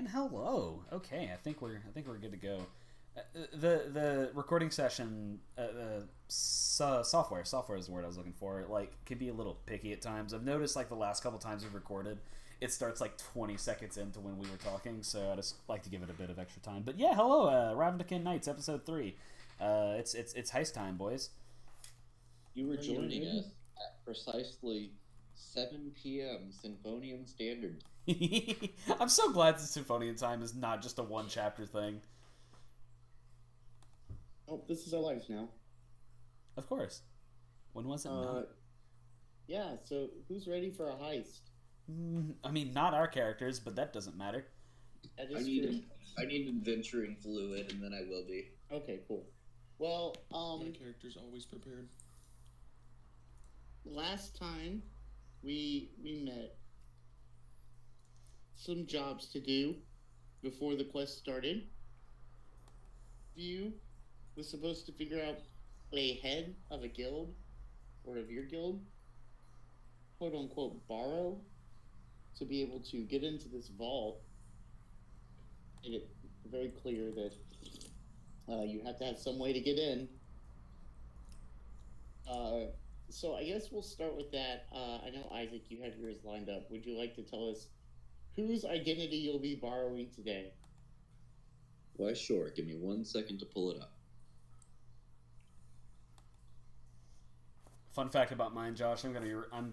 And hello. Okay, I think we're good to go. The recording session, software is the word I was looking for. Like, can be a little picky at times. I've noticed like the last couple times we've recorded, it starts like 20 seconds into when we were talking. So I just like to give it a bit of extra time. But yeah, hello, Ravnican Nights, episode 3. It's heist time, boys. You were joining us at precisely 7 p.m. Symphonian Standard. I'm so glad that Symphonian Time is not just a one chapter thing. Oh, this is our lives now. Of course. When was it not? Yeah, so who's ready for a heist? I mean, not our characters, but that doesn't matter. That I is need true. I need adventuring fluid, and then I will be. Okay, cool. Well, My character's always prepared. last time we met, some jobs to do before the quest started. You was supposed to figure out a head of a guild or of your guild, quote unquote, borrow to be able to get into this vault. Made it very clear that you have to have some way to get in. So I guess we'll start with that. I know, Isaac, you have yours lined up. Would you like to tell us whose identity you'll be borrowing today? Why, sure. Give me 1 second to pull it up. Fun fact about mine, Josh. I'm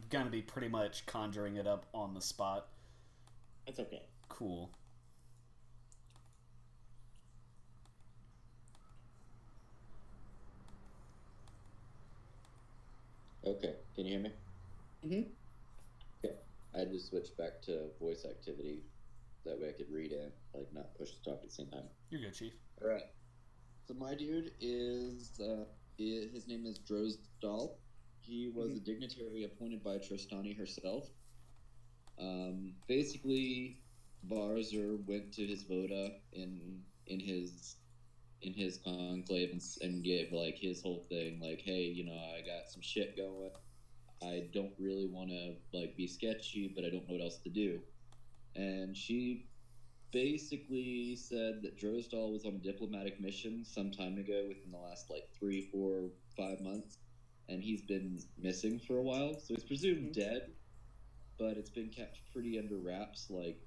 gonna be pretty much conjuring it up on the spot. That's okay. Cool. Okay, can you hear me? Mm-hmm. Okay. I had to switch back to voice activity. That way I could read it, like not push the talk at the same time. You're good, Chief. All right. So my dude is his name is Drozdahl. He was a dignitary appointed by Tristani herself. Basically, Barzer went to his voda in his conclave and gave like his whole thing, like, hey, I got some shit going. I don't really want to like be sketchy, but I don't know what else to do. And she basically said that Drozdahl was on a diplomatic mission some time ago within the last like 3, 4, 5 months, and he's been missing for a while. So he's presumed dead, but it's been kept pretty under wraps. Like,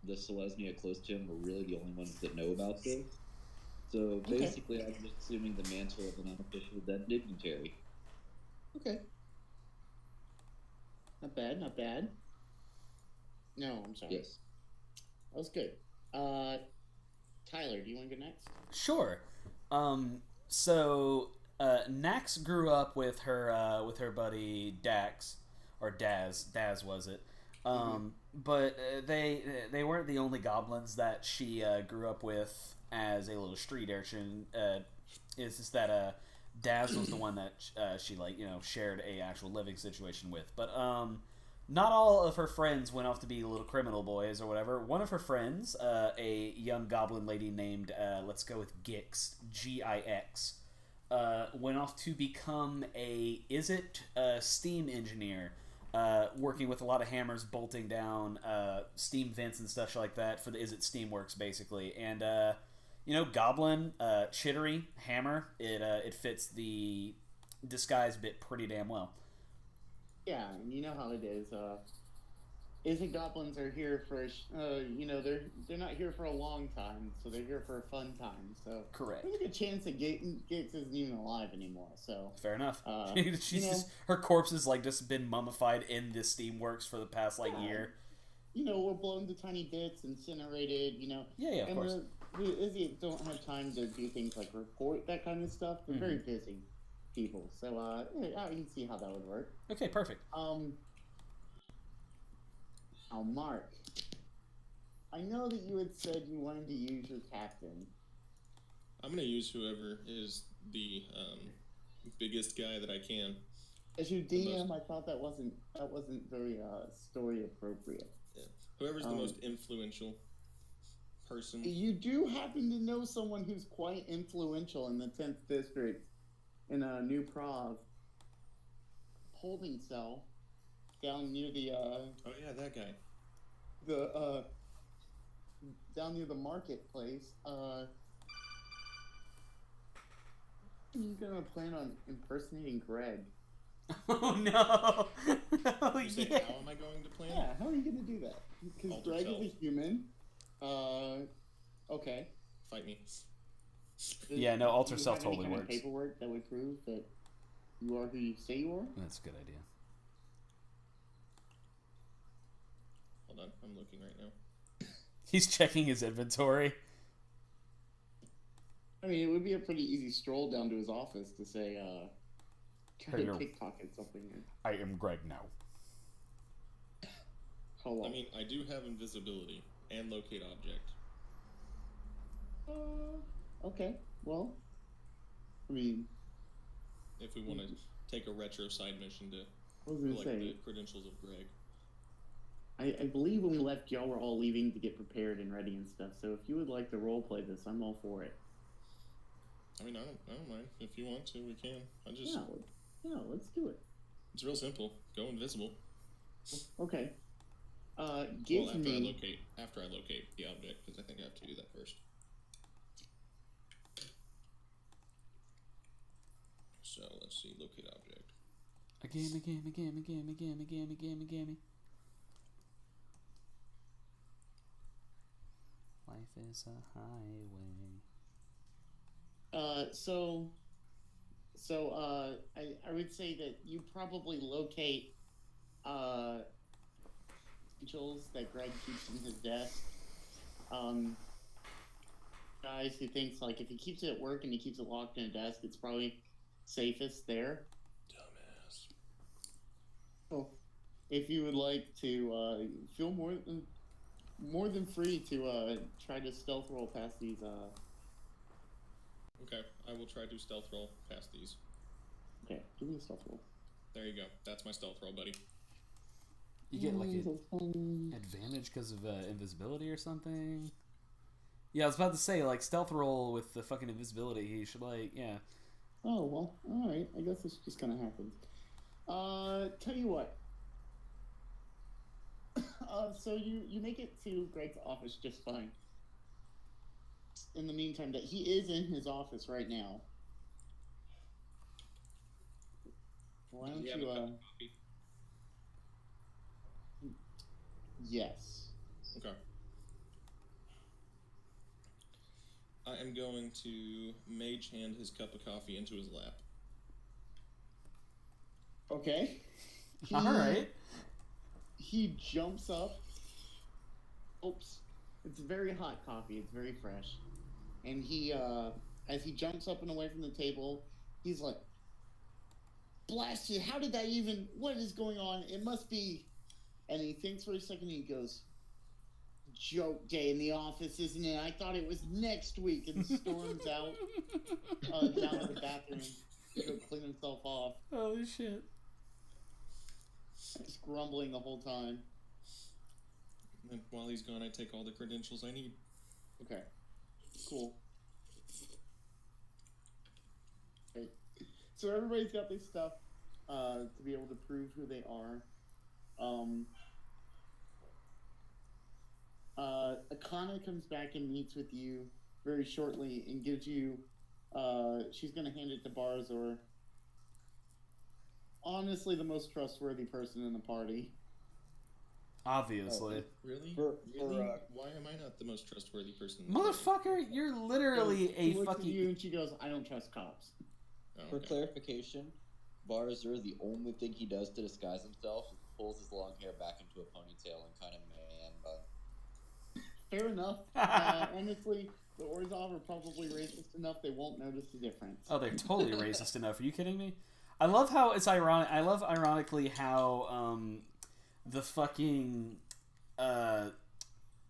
the Selesnya close to him were really the only ones that know about this. So basically, I'm just assuming the mantle of an unofficial dead dignitary. Okay. Not bad, not bad. No, I'm sorry. Yes. That was good. Tyler, do you want to go next? Sure. So Nax grew up with her buddy Dax, or Daz was it? But they weren't the only goblins that she grew up with as a little street urchin. It's just that Daz was the one that she shared a actual living situation with. But not all of her friends went off to be little criminal boys or whatever. One of her friends, a young goblin lady named let's go with Gix, Gix, went off to become a steam engineer. Working with a lot of hammers, bolting down steam vents and stuff like that for the Steamworks, basically. And goblin, chittery, hammer. It fits the disguise bit pretty damn well. Yeah, and you know how it is. Goblins are here for, they're not here for a long time, so they're here for a fun time. So correct. There's a good chance that Gates isn't even alive anymore. So fair enough. Her corpse has like just been mummified in this steamworks for the past year. We're blown to tiny bits, incinerated. Yeah, of course. The Izzy don't have time to do things like report that kind of stuff. They're very busy people, so I can see how that would work. Okay, perfect. Now, Mark, I know that you had said you wanted to use your captain. I'm gonna use whoever is the biggest guy that I can. As your DM, I thought that wasn't very story appropriate. Yeah. Whoever's the most influential person. You do happen to know someone who's quite influential in the 10th district in New Prague holding cell down near the oh yeah, that guy. the down near the marketplace. You gonna plan on impersonating Greg? Oh no! Oh You say, yeah. how am I going to plan? Yeah, how are you gonna do that? Because Alter Greg self. is a human. Okay. Fight me. Yeah, no, alter Do you self have any totally kind of works. paperwork that would prove that you are who you say you are? That's a good idea. Hold on, I'm looking right now. He's checking his inventory. I mean, it would be a pretty easy stroll down to his office to say, try to Hello. pickpocket something. I am Greg now. Hello. I mean, I do have invisibility and locate object. Okay. Well, I mean, If we want to take a retro side mission to I was gonna collect say, the credentials of Greg. I believe when we left, y'all were all leaving to get prepared and ready and stuff. So if you would like to role play this, I'm all for it. I mean, I don't mind. If you want to, we can. Yeah, let's do it. It's real simple. Go invisible. Okay. Give Well, me. after I locate the object, because I think I have to do that first. So let's see, locate object. A gimme, gimme, gimme, gimme, gimme, gimme, gimme, gimme. Life is a highway. I would say that you probably locate credentials that Greg keeps in his desk. Guys who thinks like if he keeps it at work and he keeps it locked in a desk, it's probably safest there. Dumbass. So, if you would like to feel more than free to try to stealth roll past these. Okay, I will try to stealth roll past these. Okay, give me a stealth roll. There you go. That's my stealth roll, buddy. You get like an advantage because of invisibility or something. Yeah, I was about to say like stealth roll with the fucking invisibility. He should yeah. Oh well, all right. I guess this just kind of happens. Tell you what. So you make it to Greg's office just fine. In the meantime, that he is in his office right now. Why don't Do you have a cup of coffee? Yes. Okay. I am going to mage hand his cup of coffee into his lap. Okay. All right. He jumps up. Oops. It's very hot coffee. It's very fresh. And he, as he jumps up and away from the table, he's like, blast it, how did that even, what is going on? It must be. And he thinks for a second and he goes, joke day in the office, isn't it? I thought it was next week. And storms out down to the bathroom to go clean himself off. Holy shit. Just grumbling the whole time. And while he's gone, I take all the credentials I need. Okay. Cool. Okay. So everybody's got their stuff to be able to prove who they are. Akana comes back and meets with you very shortly and gives you. She's going to hand it to Barzor. Honestly, the most trustworthy person in the party. Obviously. Really? Really? Why am I not the most trustworthy person? Motherfucker, you're literally She a looks fucking. at you and she goes, "I don't trust cops." Oh, For okay. clarification, Barzer, the only thing he does to disguise himself is pulls his long hair back into a ponytail and kind of man bun. Fair enough. Honestly, the Orzhov are probably racist enough they won't notice the difference. Oh, they're totally racist enough. Are you kidding me? I love how it's ironic. I love ironically how the fucking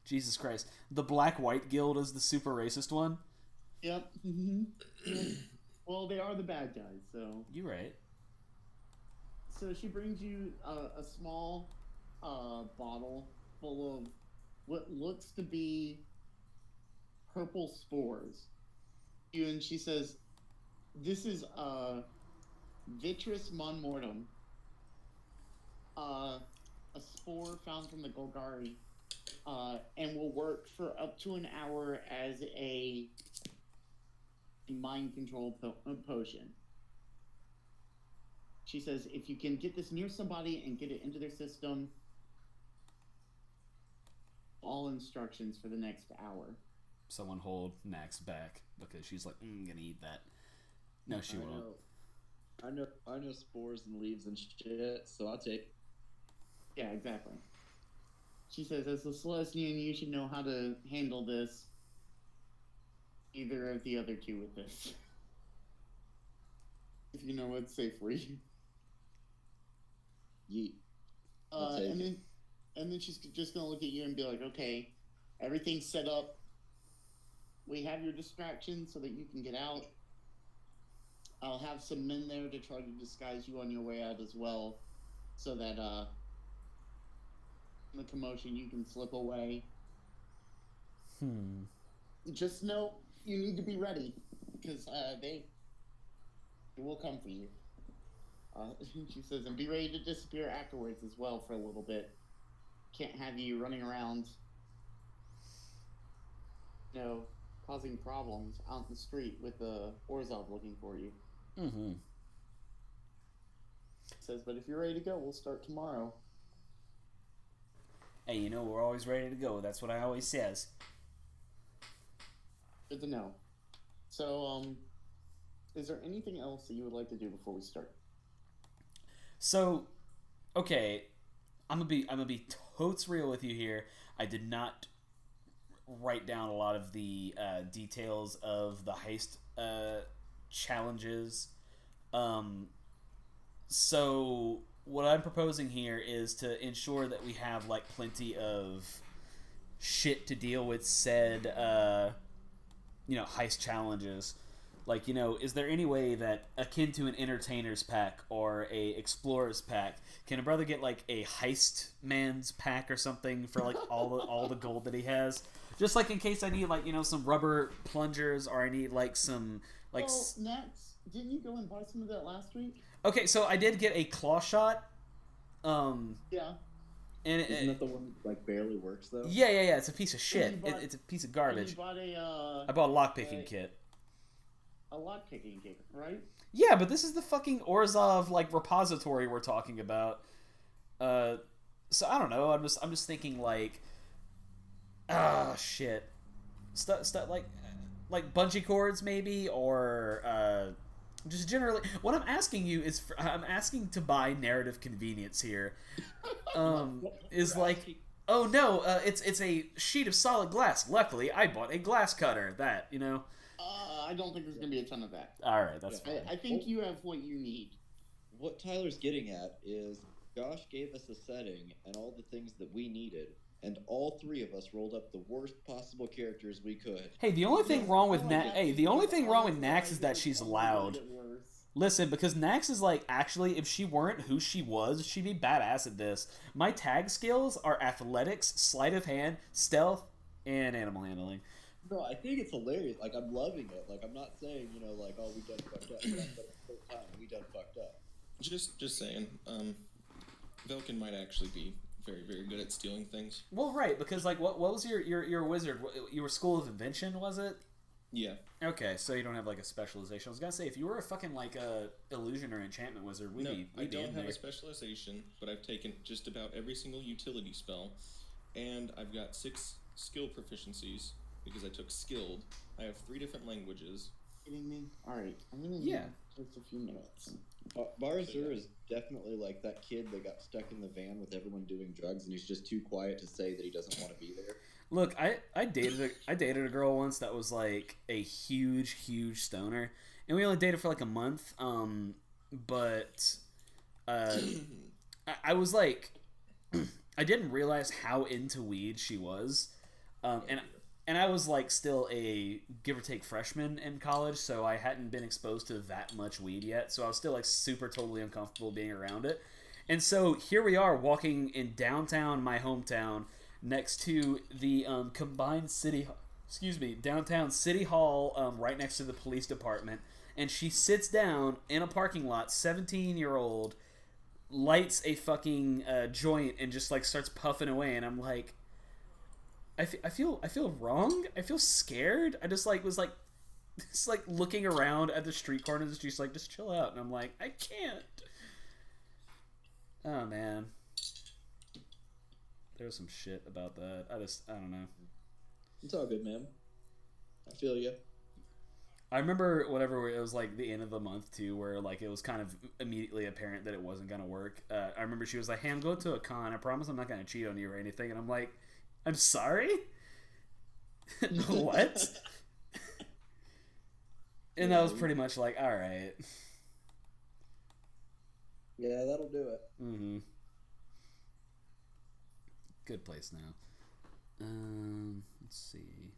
Jesus Christ, the Black White Guild is the super racist one. Yep. Mm-hmm. Yeah. Well, they are the bad guys, so. You right. So she brings you a small bottle full of what looks to be purple spores. And she says, "This is Vitris monmortem, a spore found from the Golgari. and will work for up to an hour as a mind control potion. She says if you can get this near somebody and get it into their system, all instructions for the next hour. Someone hold Nax back because she's like, I'm gonna eat that. No, she won't. I know spores and leaves and shit, so I'll take. Yeah, exactly. She says, as the Celestian, you should know how to handle this. Either of the other two with this. If you know what's safe for you. Yeet. And then she's just gonna look at you and be like, okay, everything's set up. We have your distraction so that you can get out. I'll have some men there to try to disguise you on your way out as well, so that in the commotion you can slip away. Just know you need to be ready, because they will come for you. She says, and be ready to disappear afterwards as well for a little bit. Can't have you running around, causing problems out in the street with Orzhov looking for you. Mm-hmm. Says, but if you're ready to go, we'll start tomorrow. Hey, we're always ready to go. That's what I always says. Good to know. So, is there anything else that you would like to do before we start? So, okay, I'm gonna be totes real with you here. I did not write down a lot of the details of the heist challenges. So what I'm proposing here is to ensure that we have like plenty of shit to deal with said heist challenges. Like, is there any way that akin to an entertainer's pack or a explorer's pack, can a brother get like a heist man's pack or something for like all the gold that he has? Just like in case I need like, some rubber plungers, or I need like some like. Well, Nax, didn't you go and buy some of that last week? Okay, so I did get a claw shot. Yeah. And isn't that the one that like barely works though? Yeah. It's a piece of shit. It's a piece of garbage. You bought I bought a lockpicking kit. A lockpicking kit, right? Yeah, but this is the fucking Orzhov like repository we're talking about. So I don't know. I'm just thinking like, shit, stuff like bungee cords maybe, or just generally. What I'm asking you is, I'm asking to buy narrative convenience here. Is like, oh no, it's a sheet of solid glass. Luckily, I bought a glass cutter. That I don't think there's gonna be a ton of that. All right, that's fine. I think you have what you need. What Tyler's getting at is, Josh gave us a setting and all the things that we needed, and all three of us rolled up the worst possible characters we could. Hey, the only thing wrong with Nax is that she's loud. Listen, because Nax is like, actually, if she weren't who she was, she'd be badass at this. My tag skills are athletics, sleight of hand, stealth, and animal handling. No, I think it's hilarious. Like, I'm loving it. Like, I'm not saying, like, oh, we done fucked up. But at the same time, we done fucked up. Just saying. Velkin might actually be very, very good at stealing things. Well, right, because like, what was your wizard? You were School of Invention, was it? Yeah. Okay, so you don't have like a specialization. I was gonna say, if you were a fucking like a illusion or enchantment wizard, we'd be I don't in have there. a specialization, but I've taken just about every single utility spell, and I've got 6 skill proficiencies because I took skilled. I have 3 different languages. Kidding me? All right, I'm gonna need just a few minutes. Barzur is definitely like that kid that got stuck in the van with everyone doing drugs, and he's just too quiet to say that he doesn't want to be there. Look, I dated a girl once that was like a huge stoner, and we only dated for like a month. But I was like, I didn't realize how into weed she was, and I was like still a give or take freshman in college, so I hadn't been exposed to that much weed yet. So I was still like super totally uncomfortable being around it. And so here we are walking in downtown, my hometown, next to the combined downtown city hall, right next to the police department. And she sits down in a parking lot, 17-year-old, lights a fucking joint and just like starts puffing away. And I'm like, I feel wrong. I feel scared. I just like was like just like looking around at the street corners and she's like, just chill out, and I'm like, I can't. Oh man. There's some shit about that. I don't know. It's all good, man. I feel you. I remember whenever it was like the end of the month too, where like it was kind of immediately apparent that it wasn't gonna work. I remember she was like, "Hey, I'm going to a con. I promise I'm not gonna cheat on you or anything." And I'm like, "I'm sorry." What? And that was pretty much like, all right. Yeah, that'll do it. Mm-hmm. Good place now. Let's see.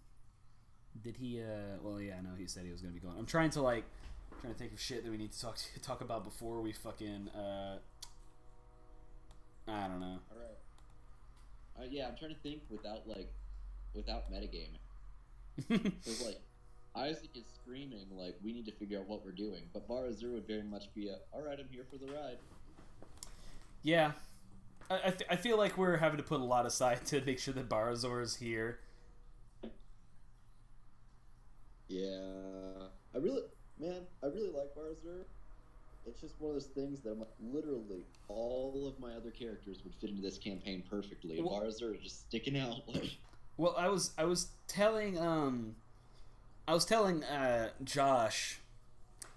Did he? Well, yeah, I know he said he was gonna be going. I'm trying to think of shit that we need to talk about before we fucking. I don't know. All right. Yeah, I'm trying to think without metagaming. Because like, Isaac is screaming like we need to figure out what we're doing, but Barazur would very much be all right, I'm here for the ride. Yeah, I feel like we're having to put a lot aside to make sure that Barazor is here. Yeah, I really like Barazur. It's just one of those things that I'm like, literally all of my other characters would fit into this campaign perfectly, and Barazur is just sticking out like. Well, I was telling Josh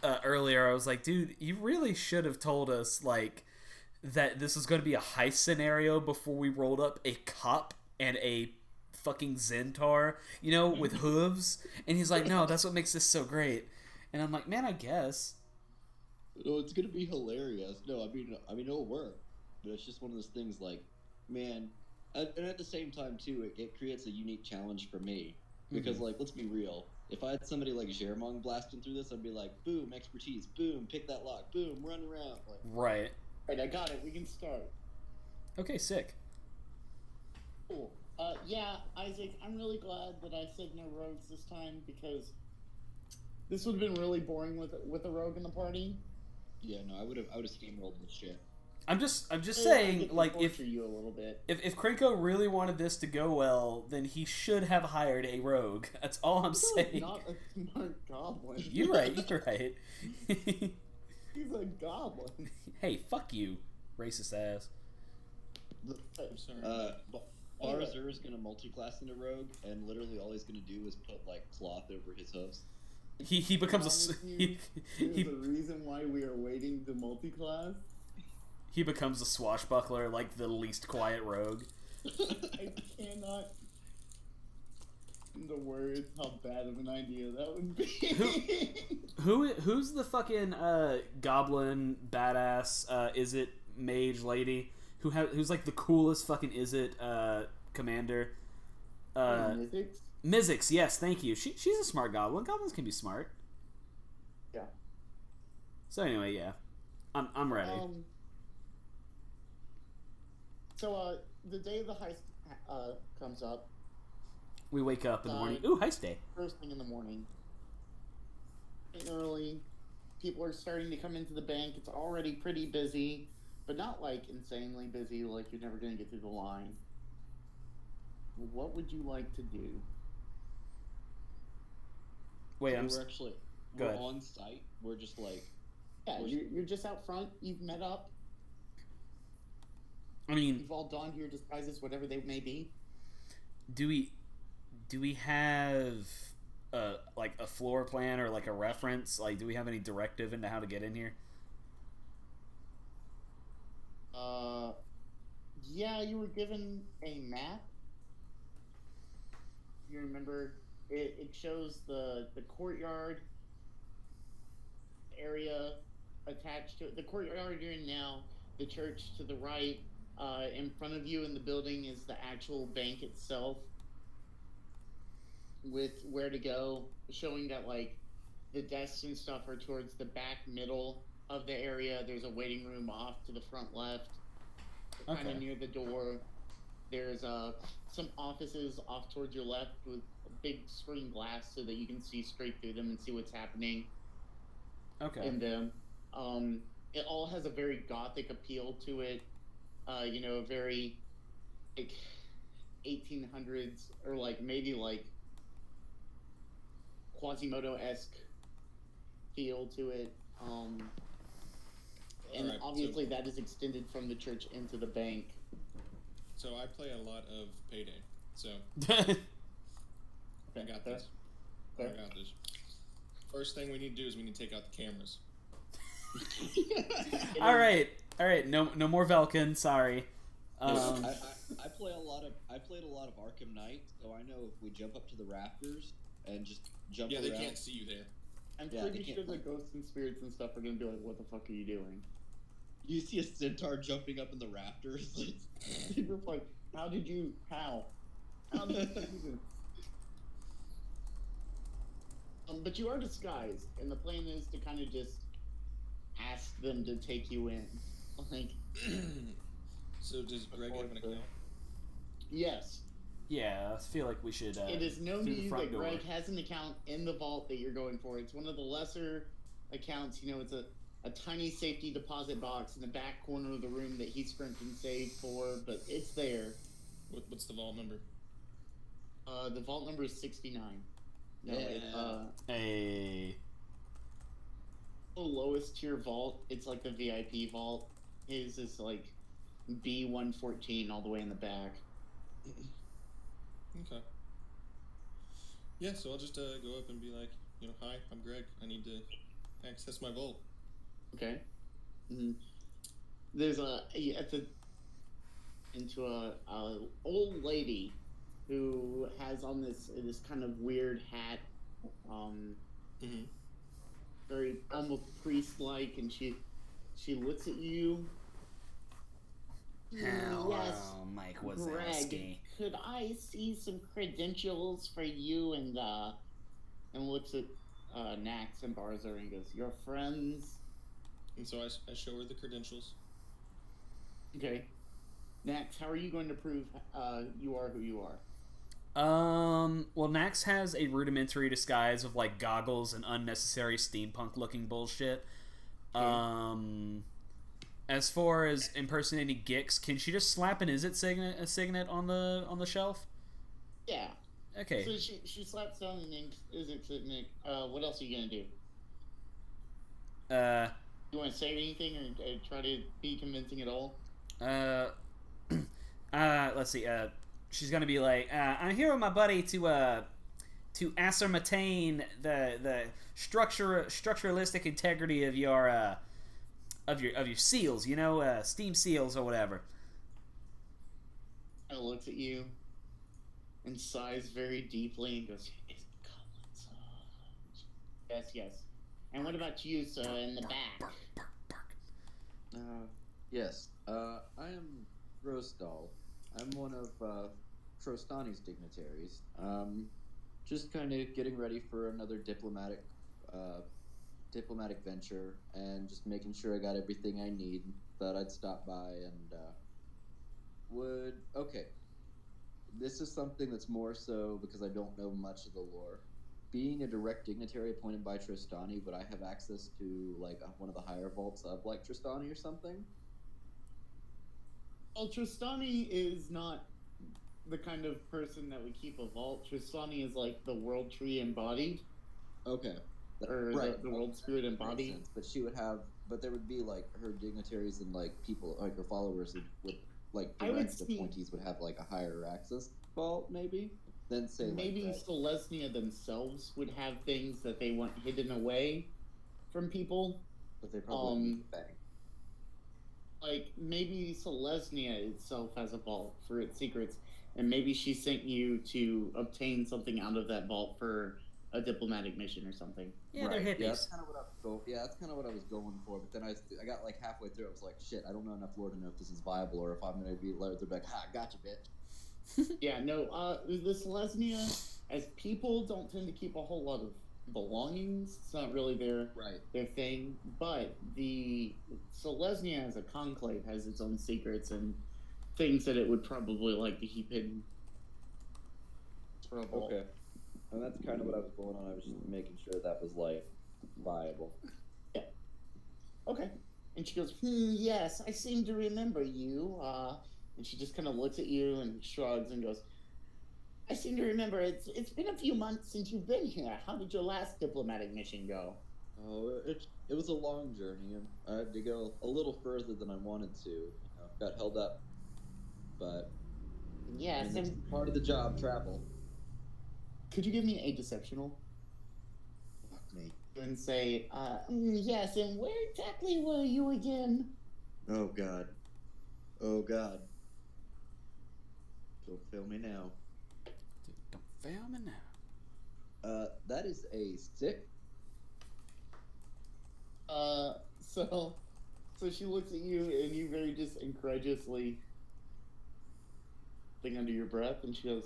earlier. I was like, dude, you really should have told us like that this was going to be a heist scenario before we rolled up a cop and a fucking Zentaur, with hooves. And he's like, no, that's what makes this so great. And I'm like, man, I guess. No, it's gonna be hilarious. No, I mean it'll work, but it's just one of those things like, man. And at the same time, too, it creates a unique challenge for me. Because, like, let's be real. If I had somebody like Germong blasting through this, I'd be like, boom, expertise, boom, pick that lock, boom, run around. Like, right. Right, I got it. We can start. Okay, sick. Cool. Yeah, Isaac, I'm really glad that I said no rogues this time, because this would have been really boring with a rogue in the party. Yeah, no, I would have steamrolled this shit. I'm just saying, like, if you a little bit. If Krenko really wanted this to go well, then he should have hired a rogue. That's all I'm saying. Not a smart goblin. You're right. He's a goblin. Hey, fuck you, racist ass. I'm sorry. Barazur is gonna multi-class into rogue, and literally all he's gonna do is put like cloth over his hooves. He becomes There's a reason why we are waiting to multi-class. He becomes a swashbuckler, like the least quiet rogue. I cannot. The words how bad of an idea that would be. Who's the fucking goblin badass? Is it mage lady who's like the coolest fucking is it commander? Mythics? Mizzix, yes, thank you. She's a smart goblin. Goblins can be smart. Yeah. So anyway, yeah, I'm ready. So the day the heist comes up. We wake up in the morning. Ooh, heist day. First thing in the morning. Early. People are starting to come into the bank. It's already pretty busy, but not like insanely busy, like you're never going to get through the line. What would you like to do? Wait, we're on site. We're just like... Yeah, you're just out front. You've met up. I mean... You've all donned your disguises, whatever they may be. Do we have like a floor plan or like a reference? Like, do we have any directive into how to get in here? Yeah, you were given a map. You remember, it shows the courtyard area attached to it. The courtyard you're in now, the church to the right. In front of you in the building is the actual bank itself, with where to go, showing that like the desks and stuff are towards the back middle of the area. There's a waiting room off to the front left, kind of near the door. There's some offices off towards your left with a big screen glass so that you can see straight through them and see what's happening. Okay. In them, it all has a very gothic appeal to it. A very like 1800s or like maybe like Quasimodo-esque feel to it. And Alright, obviously that is extended from the church into the bank. So I play a lot of Payday. So I got this. I got this. First thing we need to do is we need to take out the cameras. All right. No more Velkin. Sorry. I played a lot of Arkham Knight, so I know if we jump up to the rafters and just jump Yeah, around. they can't see you there. I'm pretty sure the ghosts and spirits and stuff are gonna be like, "What the fuck are you doing?" You see a centaur jumping up in the rafters. People are like, "How did you? How did you do this?" But you are disguised, and the plan is to kind of just ask them to take you in. Like, So does Greg have an account? yes. Yeah, I feel like we should. It is known to through the you front that door. Greg has an account in the vault that you're going for. It's one of the lesser accounts. You know, it's a tiny safety deposit box in the back corner of the room that he scrimped and saved for, but it's there. What's the vault number? The vault number is 69. No, Yeah. it's Hey. the lowest tier vault. It's like the VIP vault. His is like B114 all the way in the back. Okay. Yeah, so I'll just go up and be like, hi, I'm Greg. I need to access my vault. Okay. Mm-hmm. There's into a old lady who has on this kind of weird hat, Mm-hmm. very almost priest-like, and she looks at you. Hello, Yes, Mike Greg, Wazowski. could I see some credentials for you? And looks at Nax and Barzer and goes, "Your friends." And so I show her the credentials. Okay. Nax, how are you going to prove you are who you are? Well, Nax has a rudimentary disguise of like goggles and unnecessary steampunk-looking bullshit. As far as impersonating Gix, can she just slap an signet on the shelf? Yeah. Okay. So she slaps down the name Signet. What else are you gonna do? You want to say anything or try to be convincing at all? Let's see. She's gonna be like, I'm here with my buddy to ascertain the structuralistic integrity of your seals. Steam seals or whatever. Kind of looks at you and sighs very deeply and goes, "It's Yes, yes. And what about you, sir, in the back?" Yes. I am Rosdal. I'm one of Trostani's dignitaries. Just kind of getting ready for another diplomatic venture, and just making sure I got everything I need. Thought I'd stop by and okay. This is something that's more so because I don't know much of the lore. Being a direct dignitary appointed by Trostani, would I have access to like one of the higher vaults of like Trostani or something? Well, Tristani is not the kind of person that would keep a vault. Tristani is like the world tree embodied. Okay. Or right. the world spirit embodied. Sense. But she would have, but there would be like her dignitaries and like people, like her followers would like direct appointees would have like a higher access vault maybe than say maybe like Selesnya themselves would have things that they want hidden away from people. But they probably bang. Like maybe Selesnya itself has a vault for its secrets, and maybe she sent you to obtain something out of that vault for a diplomatic mission or something. Yeah, they're hippies. Yeah, that's kind of what I was going for. But then I got like halfway through. I was like, shit, I don't know enough lore to know if this is viable or if I'm gonna be like, they're like, ha, gotcha, bitch. Yeah, no. The Selesnya, as people, don't tend to keep a whole lot of belongings. It's not really their thing. But the Selesnya as a conclave has its own secrets and things that it would probably like to keep hidden. Okay. And that's kind of what I was going on. I was just making sure that was like viable. Yeah. Okay. And she goes, yes, I seem to remember you. And she just kind of looks at you and shrugs and goes, I seem to remember it's been a few months since you've been here. How did your last diplomatic mission go? Oh, it was a long journey, and I had to go a little further than I wanted to. Got held up, but Yes, it's and part of the job, travel. could you give me a deceptional? Fuck me. And say, yes, and where exactly were you again? Oh God. Oh God. Don't fail me now. Don't fail me now. That is a 6. So she looks at you, and you very just incredulously think under your breath, and she goes,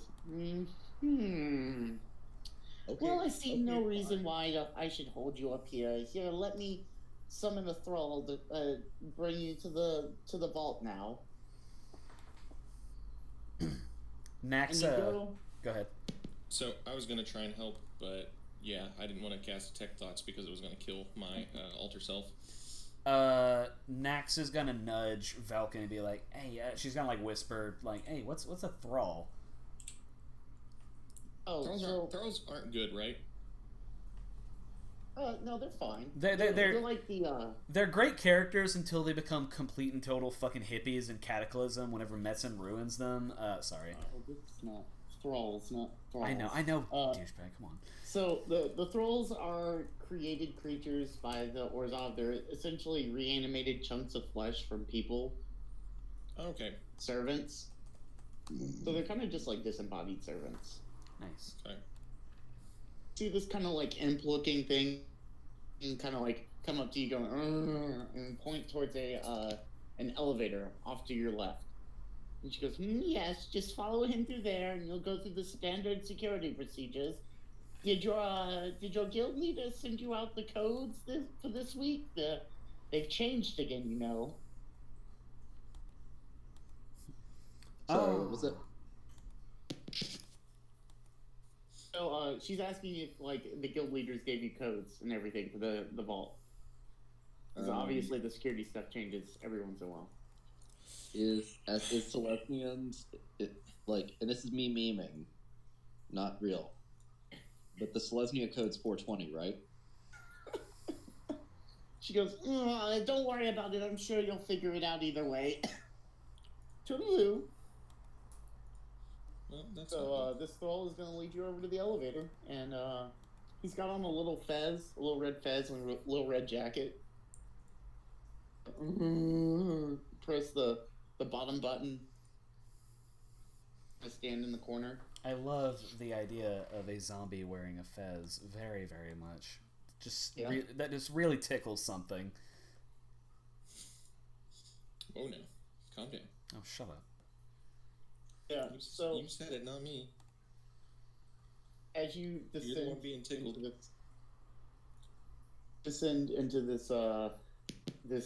Okay. Well, I see no fine. reason why I should hold you up here. Here, let me summon a thrall to bring you to the vault now. Nax, And you go ahead. So I was gonna try and help, but yeah, I didn't want to cast Detect Thoughts because it was gonna kill my alter self. Nax is gonna nudge Valken and be like, "Hey," she's gonna like whisper, like, "Hey, what's a thrall?" Oh, Thralls aren't good, right? no, they're fine. They're like the they're great characters until they become complete and total fucking hippies in Cataclysm. Whenever Metzen ruins them. Sorry. It's not thralls, not thralls. I know, douchebag. Come on. So the thralls are created creatures by the Orzhov. They're essentially reanimated chunks of flesh from people. Okay. Servants. So they're kind of just like disembodied servants. Nice. Okay. See this kind of like imp-looking thing, and kind of like come up to you going, and point towards an elevator off to your left. And she goes, yes, just follow him through there, and you'll go through the standard security procedures. Did your guild leader send you out the codes for this week? They've changed again, you know. Sorry, what was it? So she's asking if like the guild leaders gave you codes and everything for the vault. Because obviously the security stuff changes every once in a while. Is Celestians like, and this is me memeing, not real, but the Selesnya code's 420, right? She goes, don't worry about it. I'm sure you'll figure it out either way. Toodaloo. Well, that's So this thrall is going to lead you over to the elevator, and he's got on a little fez, a little red fez, and a little red jacket. Press the bottom button. I stand in the corner. I love the idea of a zombie wearing a fez very, very much. Just that just really tickles something. Oh no, calm down. Oh, shut up. Yeah. So you said it, not me. as you You're the one being tickled. descend into this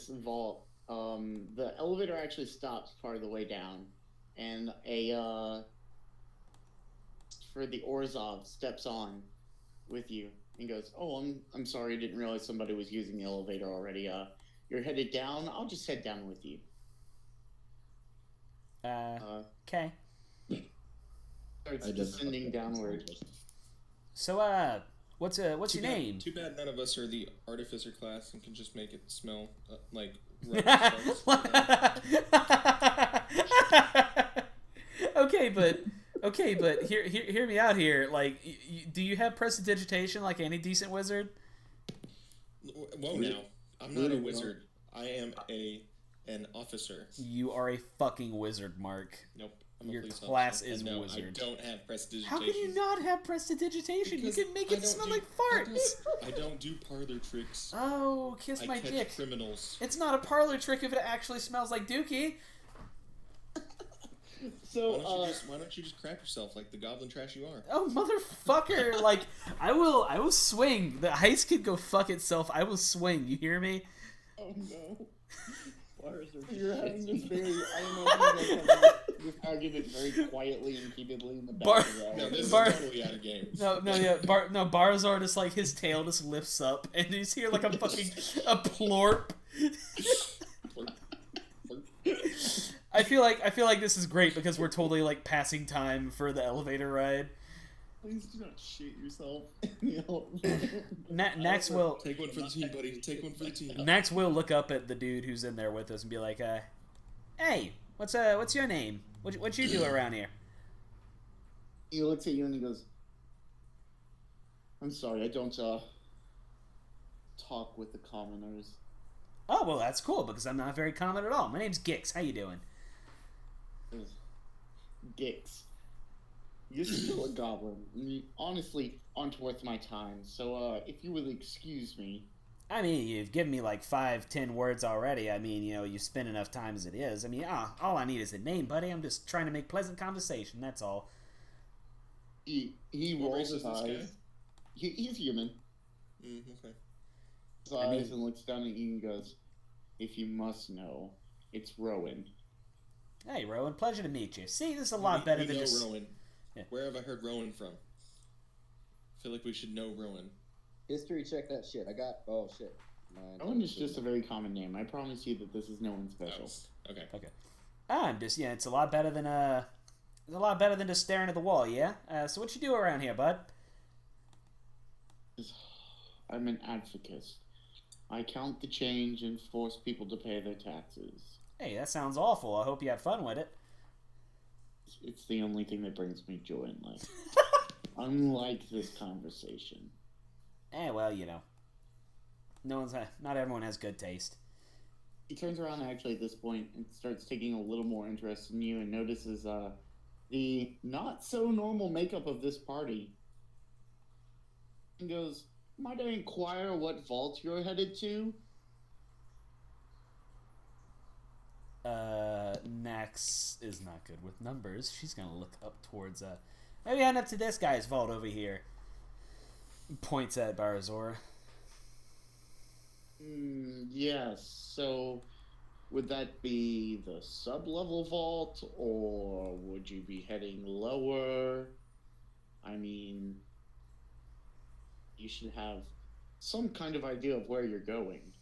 vault, the elevator actually stops part of the way down, and for the Orzhov steps on with you and goes, "Oh, I'm sorry, I didn't realize somebody was using the elevator already. You're headed down. I'll just head down with you." Okay. Starts descending downward. So, what's your name? Too bad none of us are the artificer class and can just make it smell like. Okay, but hear me out here. Like, do you have prestidigitation like any decent wizard? Whoa, now I'm not a wizard. I am an officer. You are a fucking wizard, Mark. Nope. I'm Your a police class officer. is No, wizard. I don't have prestidigitation. How can you not have prestidigitation? Because you can make it smell like farts. I don't do parlor tricks. Oh, kiss I my catch dick. criminals. It's not a parlor trick if it actually smells like Dookie. So, Why don't you just crap yourself like the goblin trash you are? Oh, motherfucker! Like, I will swing. The heist could go fuck itself. I will swing. You hear me? oh no. Bars are You're having this very, I don't know if you guys have this argument very quietly and keepedly in the back of the No, this Bar- is totally out of game. Barzar just like his tail just lifts up and you just hear like a fucking a plorp. I feel like this is great because we're totally like passing time for the elevator ride. Please do not shit yourself. Next will Take one for the team, buddy. Take one for the team. Next we'll look up at the dude who's in there with us and be like, "Hey, what's your name? What you do around here?" He looks at you and he goes, "I'm sorry, I don't talk with the commoners." Oh, well, that's cool because I'm not very common at all. My name's Gix. How you doing? Gix. You're still a goblin. You honestly aren't worth my time. So, if you would excuse me. I mean, you've given me like 5-10 words already. I mean, you spend enough time as it is. I mean, all I need is a name, buddy. I'm just trying to make pleasant conversation. That's all. He rolls his eyes. He's human. Okay. His eyes and looks down at you and goes, "If you must know, it's Rowan." Hey, Rowan. Pleasure to meet you. See, this is a lot better than just... Rowan. Yeah. Where have I heard Rowan from? I feel like we should know Rowan. History check that shit. Oh shit. Rowan is just a very common name. I promise you that this is no one special. Oh, okay. I'm just it's a lot better than just staring at the wall. Yeah. So what you do around here, bud? I'm an advocate. I count the change and force people to pay their taxes. Hey, that sounds awful. I hope you have fun with it. It's the only thing that brings me joy in life. Unlike this conversation. Well, not everyone has good taste. He turns around actually at this point and starts taking a little more interest in you and notices the not so normal makeup of this party. And goes, "Might I inquire what vault you're headed to?" Nax is not good with numbers. She's gonna look up towards maybe head up to this guy's vault over here. Points at Barazora. Yes. So, would that be the sub-level vault, or would you be heading lower? I mean, you should have some kind of idea of where you're going.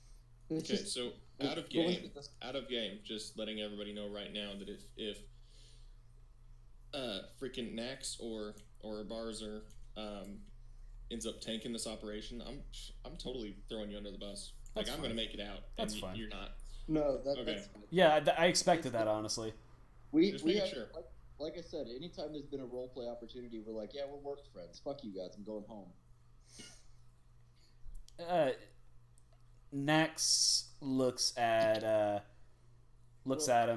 Okay, so out of game, just letting everybody know right now that if freaking Nax or Barzer ends up tanking this operation, I'm totally throwing you under the bus. Like, I'm gonna make it out. That's fine. You're not. No, Okay. that's fine. Yeah, I expected that, honestly. We Just have, making sure. like I said, anytime there's been a roleplay opportunity, we're like, yeah, we're work friends. Fuck you guys, I'm going home. Nax looks at him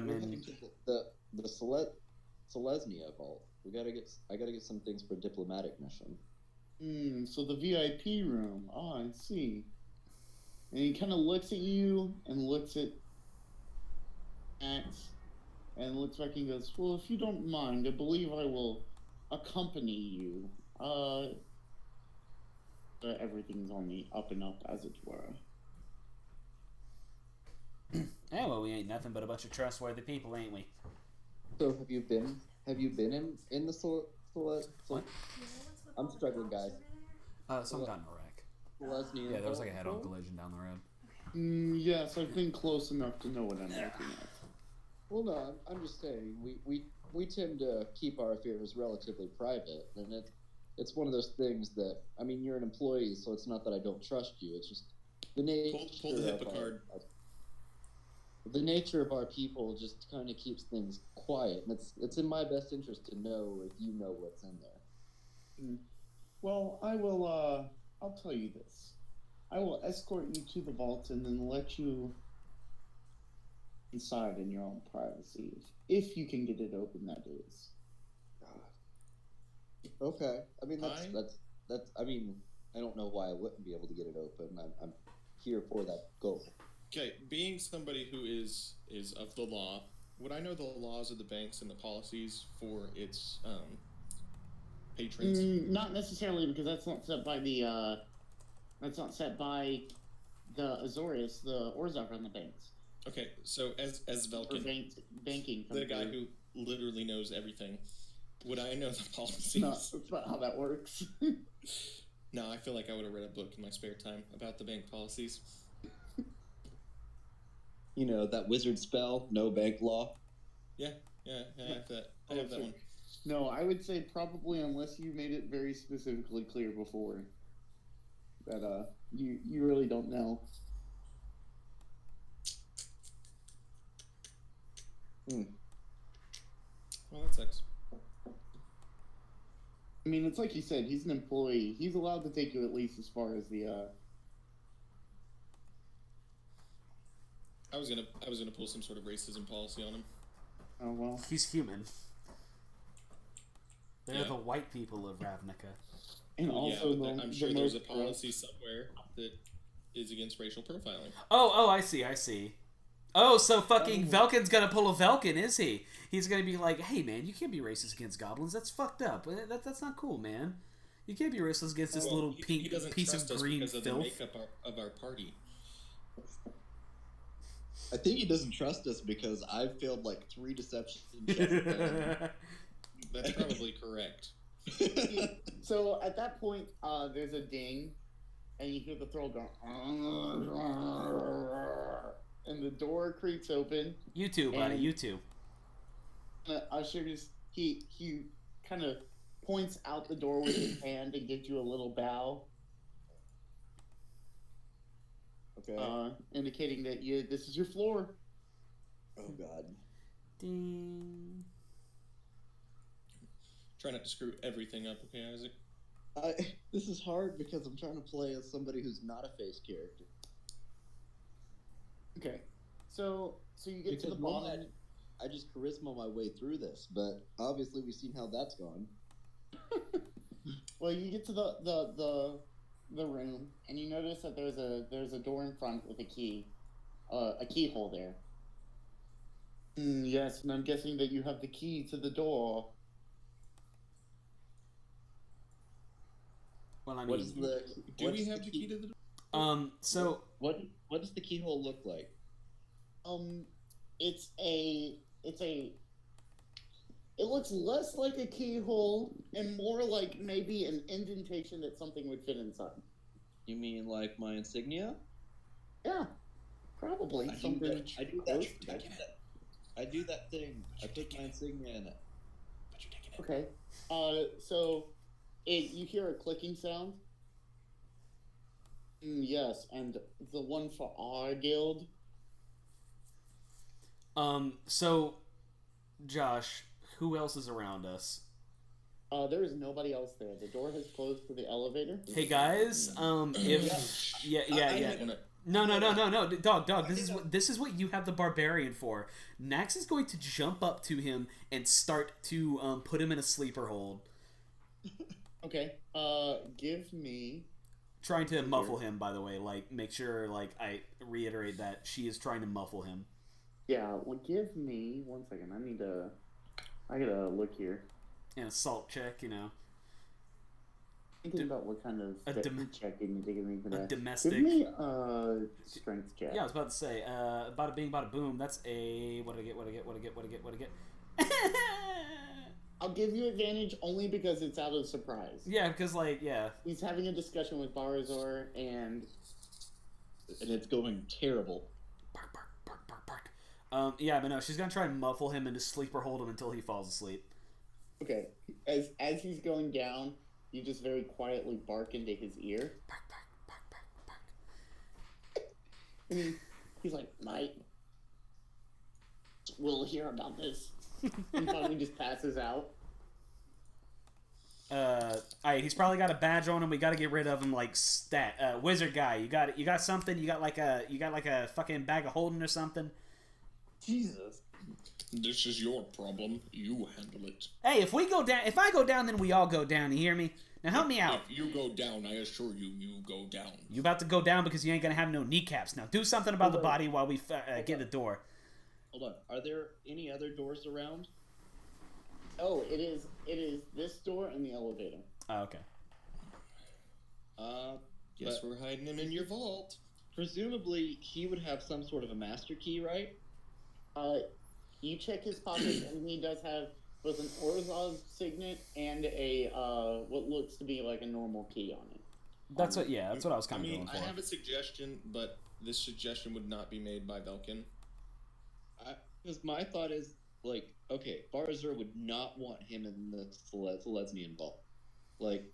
and the Selesnya vault. I gotta get some things for a diplomatic mission. So the VIP room. Oh, I see. And he kind of looks at you and looks at Axe and looks back and goes, "Well, if you don't mind, I believe I will accompany you. Everything's on the up and up, as it were." Yeah, well, we ain't nothing but a bunch of trustworthy people, ain't we? So have you been in the I'm struggling, guys. Some got in a wreck. Selesnya Yeah, there was like a vault? head-on collision down the road. Yes, I've been close enough to know what I'm looking at. Well, no, I'm just saying we tend to keep our affairs relatively private, and it's one of those things that, I mean, you're an employee, so it's not that I don't trust you. It's just the nature Pull the HIPAA card. The nature of our people just kind of keeps things quiet, and it's in my best interest to know if you know what's in there. Well, I will, I'll tell you this. I will escort you to the vault and then let you inside in your own privacy. If you can get it open, that is. Okay. I mean, that's I mean, I don't know why I wouldn't be able to get it open. I'm here for that goal. Okay, being somebody who is of the law, would I know the laws of the banks and the policies for its patrons? Not necessarily, because that's not set by the Azorius, the Orzak on the banks. Okay, so as Velkin, banking the guy who literally knows everything, would I know the policies? No, that's not how that works. No, I feel like I would have read a book in my spare time about the bank policies. You know, that wizard spell, no bank law. Yeah, I have that. I have that one. No, I would say probably unless you made it very specifically clear before that you really don't know. Well, that sucks. I mean, it's like you said, he's an employee. He's allowed to take you at least as far as the. I was gonna pull some sort of racism policy on him. Oh well. He's human. They're Yeah. the white people of Ravnica. And Well, also, but I'm sure there's a most policy somewhere that is against racial profiling. Oh, I see. Oh, so fucking Velkin's gonna pull a Velkin, is he? He's gonna be like, hey man, you can't be racist against goblins. That's fucked up. That's not cool, man. You can't be racist against this little pink he doesn't piece trust of us green because filth. of the makeup of our party. I think he doesn't trust us because I've failed like 3 deception checks. That's probably correct. So at that point, there's a ding, and you hear the troll go, and the door creaks open. You too, buddy. You too. Usher just he kind of points out the door with his hand and gives you a little bow, Okay. indicating that this is your floor. Oh God. Ding. Try not to screw everything up, okay, Isaac? This is hard because I'm trying to play as somebody who's not a face character. Okay, so you get to the bottom. I just charisma my way through this, but obviously we've seen how that's gone. Well, you get to the room, and you notice that there's a door in front with a keyhole there. Yes, and I'm guessing that you have the key to the door. Well, I mean, What is the? Do we have the key to the door? So What does the keyhole look like? It looks less like a keyhole and more like maybe an indentation that something would fit inside. You mean like my insignia? Yeah, probably I do something. that. I do that thing. I put my insignia in it. But you're taking it. Okay. So you hear a clicking sound. Yes, and the one for our guild. So, Josh, who else is around us? There is nobody else there. The door has closed to the elevator. Hey guys, if yeah. No, dog. This is what you have the barbarian for. Nax is going to jump up to him and start to put him in a sleeper hold. Okay. Give me. Trying to muffle him, by the way. Like, make sure, like, I reiterate that she is trying to muffle him. Yeah. Well, give me 1 second. I gotta look here. An assault check, you know. Thinking about what kind of check you need to give me for that. Domestic. Give me strength check. Yeah, I was about to say, bada bing, bada boom. That's a what did I get? I'll give you advantage only because it's out of surprise. Yeah, because He's having a discussion with Barazor and it's going terrible. Bark. Yeah, but no, she's gonna try and muffle him and just sleeper hold him until he falls asleep. okay. As he's going down, you just very quietly bark into his ear. Bark. And he's like, "Mate, we'll hear about this." He finally just passes out. Alright, he's probably got a badge on him. We got to get rid of him. Like wizard guy. You got something? You got like a fucking bag of holding or something? Jesus. This is your problem. You handle it. Hey, if I go down, then we all go down. You hear me? Now help me out. If you go down, I assure you, you go down. You about to go down because you ain't gonna have no kneecaps. Now do something about the body while we get the door. Hold on. Are there any other doors around? Oh, it is this door and the elevator. Oh, okay. Guess we're hiding him in your vault. Presumably, he would have some sort of a master key, right? You check his pockets, and he does have both an Orzhov signet and a what looks to be like a normal key on it. That's what I was kind of going for. I have a suggestion, but this suggestion would not be made by Velkin. Because my thought is, like, okay, Barzur would not want him in the Selesnya vault. Like,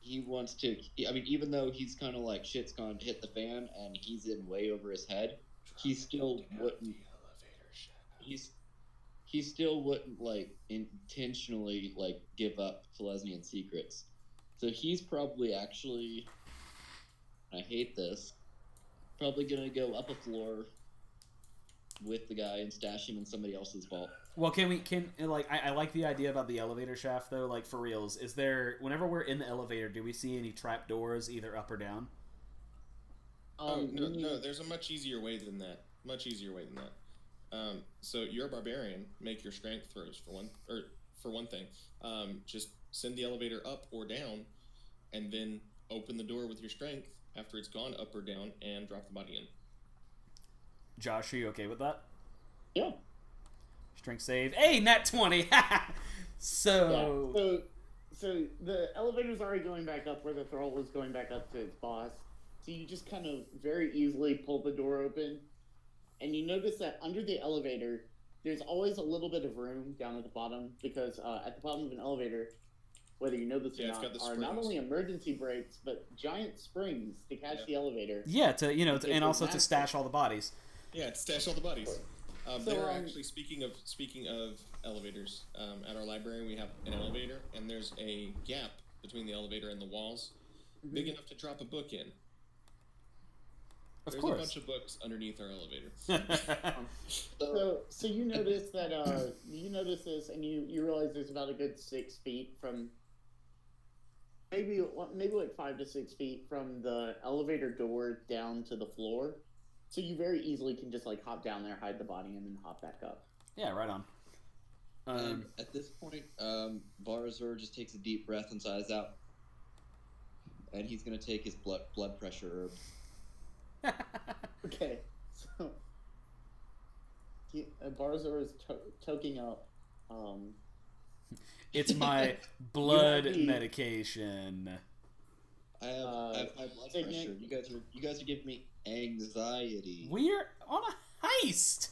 he wants to. I mean, even though he's kind of like shit's gone to hit the fan and he's in way over his head, he still wouldn't. He still wouldn't like intentionally like give up Selesnyan secrets. So he's probably actually. I hate this. Probably gonna go up a floor with the guy and stash him in somebody else's vault. Well, I like the idea about the elevator shaft though. Like for reals, is there whenever we're in the elevator, do we see any trap doors either up or down? No. There's a much easier way than that. So you're a barbarian. Make your strength throws for one thing. Just send the elevator up or down, and then open the door with your strength after it's gone up or down, and drop the body in. Josh, are you okay with that? Yeah. Strength save. Hey, nat 20. So. Yeah. So the elevator's already going back up where the thrall was going back up to its boss. So you just kind of very easily pull the door open, and you notice that under the elevator, there's always a little bit of room down at the bottom, because at the bottom of an elevator, whether you know this or not, are not only emergency brakes, but giant springs to catch the elevator. Yeah, and also to stash all the bodies. Yeah, to stash all the bodies. They're actually speaking of elevators. At our library, we have an elevator, and there's a gap between the elevator and the walls, big enough to drop a book in. There's a bunch of books underneath our elevator. So you notice that you notice this, and you realize there's about a good 6 feet from maybe like 5 to 6 feet from the elevator door down to the floor. So you very easily can just like hop down there, hide the body, and then hop back up. Yeah, right on. At this point, Barzur just takes a deep breath and sighs out, and he's gonna take his blood pressure herbs. Okay, so Barzur is choking up. It's my blood medication. I have high blood pressure. You guys are giving me anxiety. We're on a heist.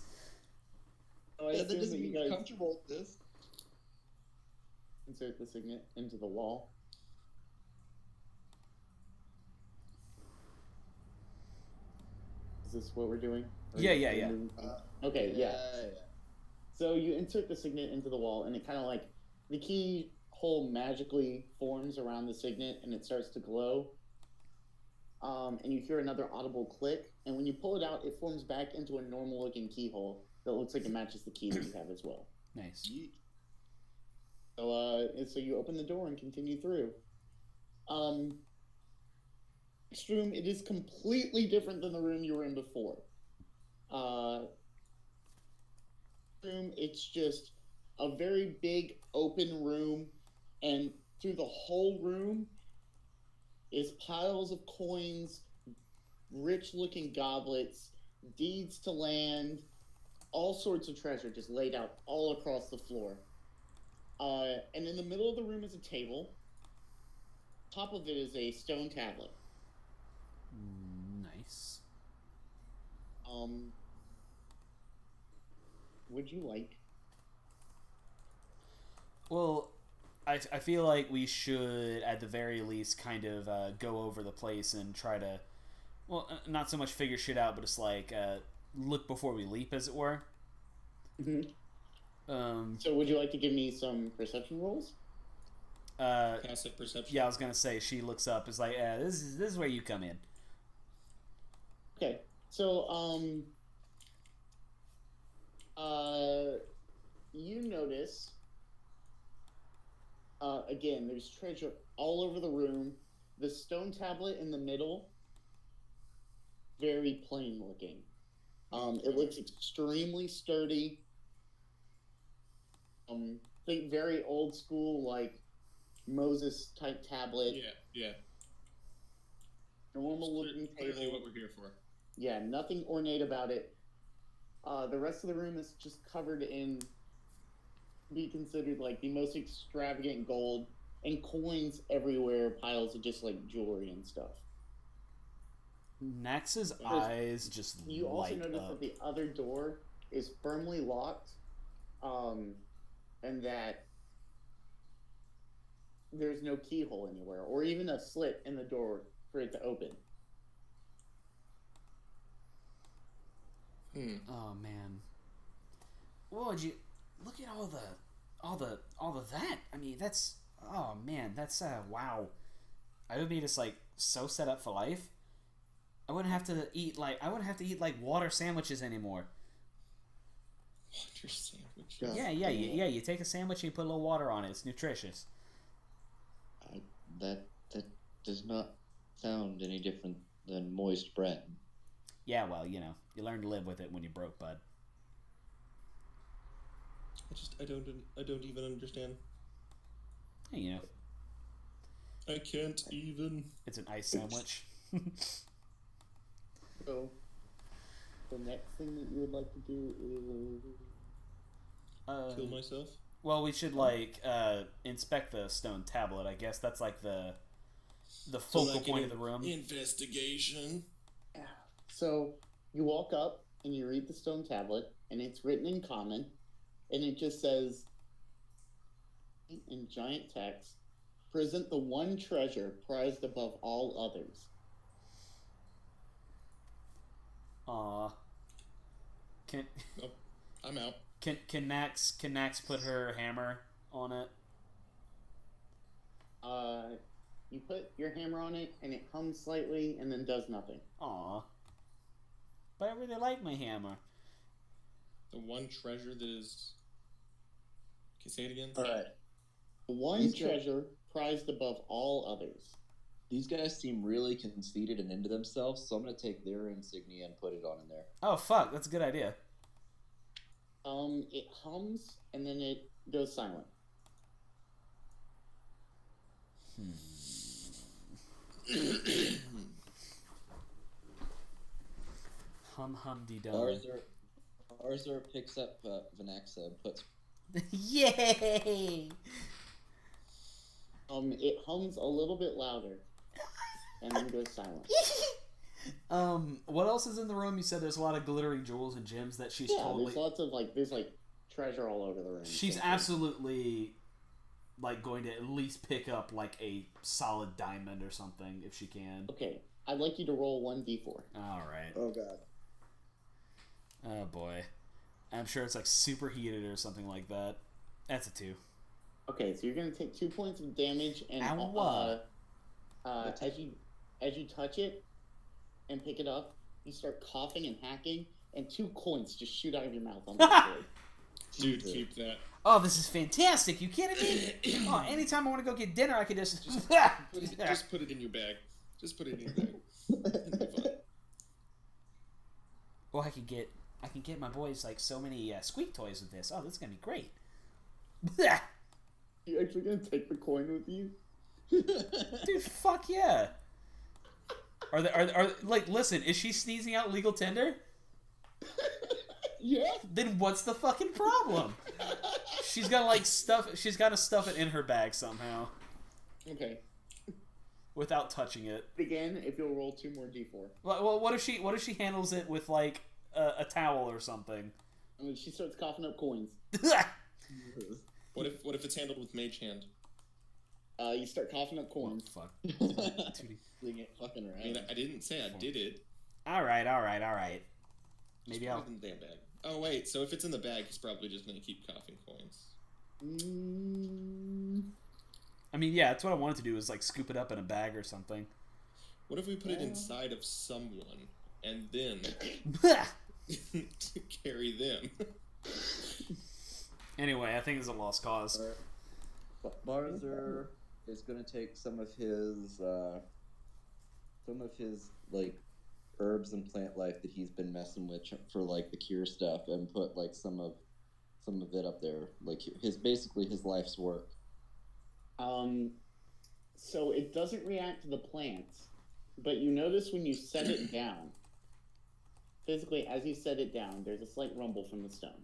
That doesn't mean you're comfortable with this. Insert the signet into the wall. Is this what we're doing? Yeah. Okay, yeah. So you insert the signet into the wall, and it kind of like the keyhole magically forms around the signet, and it starts to glow. And you hear another audible click, and when you pull it out, it forms back into a normal-looking keyhole that looks like it matches the key that you have as well. Nice. So you open the door and continue through. Next room, it is completely different than the room you were in before. It's just a very big open room, and through the whole room is piles of coins, rich-looking goblets, deeds to land, all sorts of treasure just laid out all across the floor. And in the middle of the room is a table. Top of it is a stone tablet. Nice. Would you like? Well, I feel like we should, at the very least, kind of go over the place and try to, well, not so much figure shit out, but just like look before we leap, as it were. So would you like to give me some perception rolls? Passive perception. Yeah, I was gonna say she looks up. Is like, this is where you come in. Okay, so you notice again, there's treasure all over the room. The stone tablet in the middle, very plain looking. It looks extremely sturdy. Think very old school, like Moses type tablet. Yeah. Normal looking table. Really what we're here for. Yeah, nothing ornate about it. The rest of the room is just covered in, be considered like the most extravagant gold, and coins everywhere, piles of just like jewelry and stuff. Nax's eyes just You also light notice up. that the other door is firmly locked, and that there's no keyhole anywhere, or even a slit in the door for it to open. Oh man. What would you look at all the that? I mean, that's oh man, that's wow. I would be just like so set up for life. I wouldn't have to eat like water sandwiches anymore. Water sandwich. Yeah. You take a sandwich and you put a little water on it. It's nutritious. That does not sound any different than moist bread. Yeah, well, you learn to live with it when you're broke, bud. I don't even understand. Hey, I can't even. it's an ice sandwich. So, the next thing that you would like to do is Kill myself? Well, we should inspect the stone tablet. I guess that's like the focal point of the room. Investigation. So you walk up and you read the stone tablet, and it's written in common, and it just says in giant text, "Present the one treasure prized above all others." Aw. Can Nope. I'm out. can Nax put her hammer on it? You put your hammer on it, and it hums slightly, and then does nothing. Aw. But I really like my hammer. The one treasure that is. Can you say it again? All right. One These guys- treasure prized above all others. These guys seem really conceited and into themselves, so I'm gonna take their insignia and put it on in there. Oh fuck, that's a good idea. It hums, and then it goes silent. Hum de dum. Arthur picks up Vanaxa and puts. Yay! It hums a little bit louder, and then goes silent. What else is in the room? You said there's a lot of glittering jewels and gems that she's Yeah, totally. there's lots of there's treasure all over the room. She's absolutely going to at least pick up like a solid diamond or something if she can. Okay, I'd like you to roll 1d4. All right. Oh god. Oh boy. I'm sure it's like superheated or something like that. That's a 2. Okay, so you're gonna take 2 points of damage, and as you touch it and pick it up, you start coughing and hacking, and 2 coins just shoot out of your mouth on the floor. Dude, keep that. Oh, this is fantastic! You kidding me? Oh, anytime I want to go get dinner, I can just Just put it in your bag. Just put it in your bag. And move on. Well, I can get my boys like so many squeak toys with this. Oh, this is gonna be great. You actually gonna take the coin with you? Dude, fuck yeah. Are listen, is she sneezing out legal tender? Yeah. Then what's the fucking problem? She's gotta stuff it in her bag somehow. Okay. Without touching it. Again, if you'll roll 2 more d4. Well, what if she handles it with like a towel or something? I mean, she starts coughing up coins. What if it's handled with mage hand? You start coughing up coins. Fuck. Doing it fucking I mean, around. I didn't say I did it. All right. Just Maybe put I'll. it in the damn bag. Oh wait, so if it's in the bag, he's probably just gonna keep coughing coins. I mean, yeah, that's what I wanted to do is like scoop it up in a bag or something. What if we put it inside of someone and then carry them? Anyway, I think it's a lost cause. Barzer is gonna take some of his like herbs and plant life that he's been messing with for like the cure stuff and put like some of it up there, like basically his life's work. So it doesn't react to the plants, but you notice when you set it down, physically as you set it down, there's a slight rumble from the stone.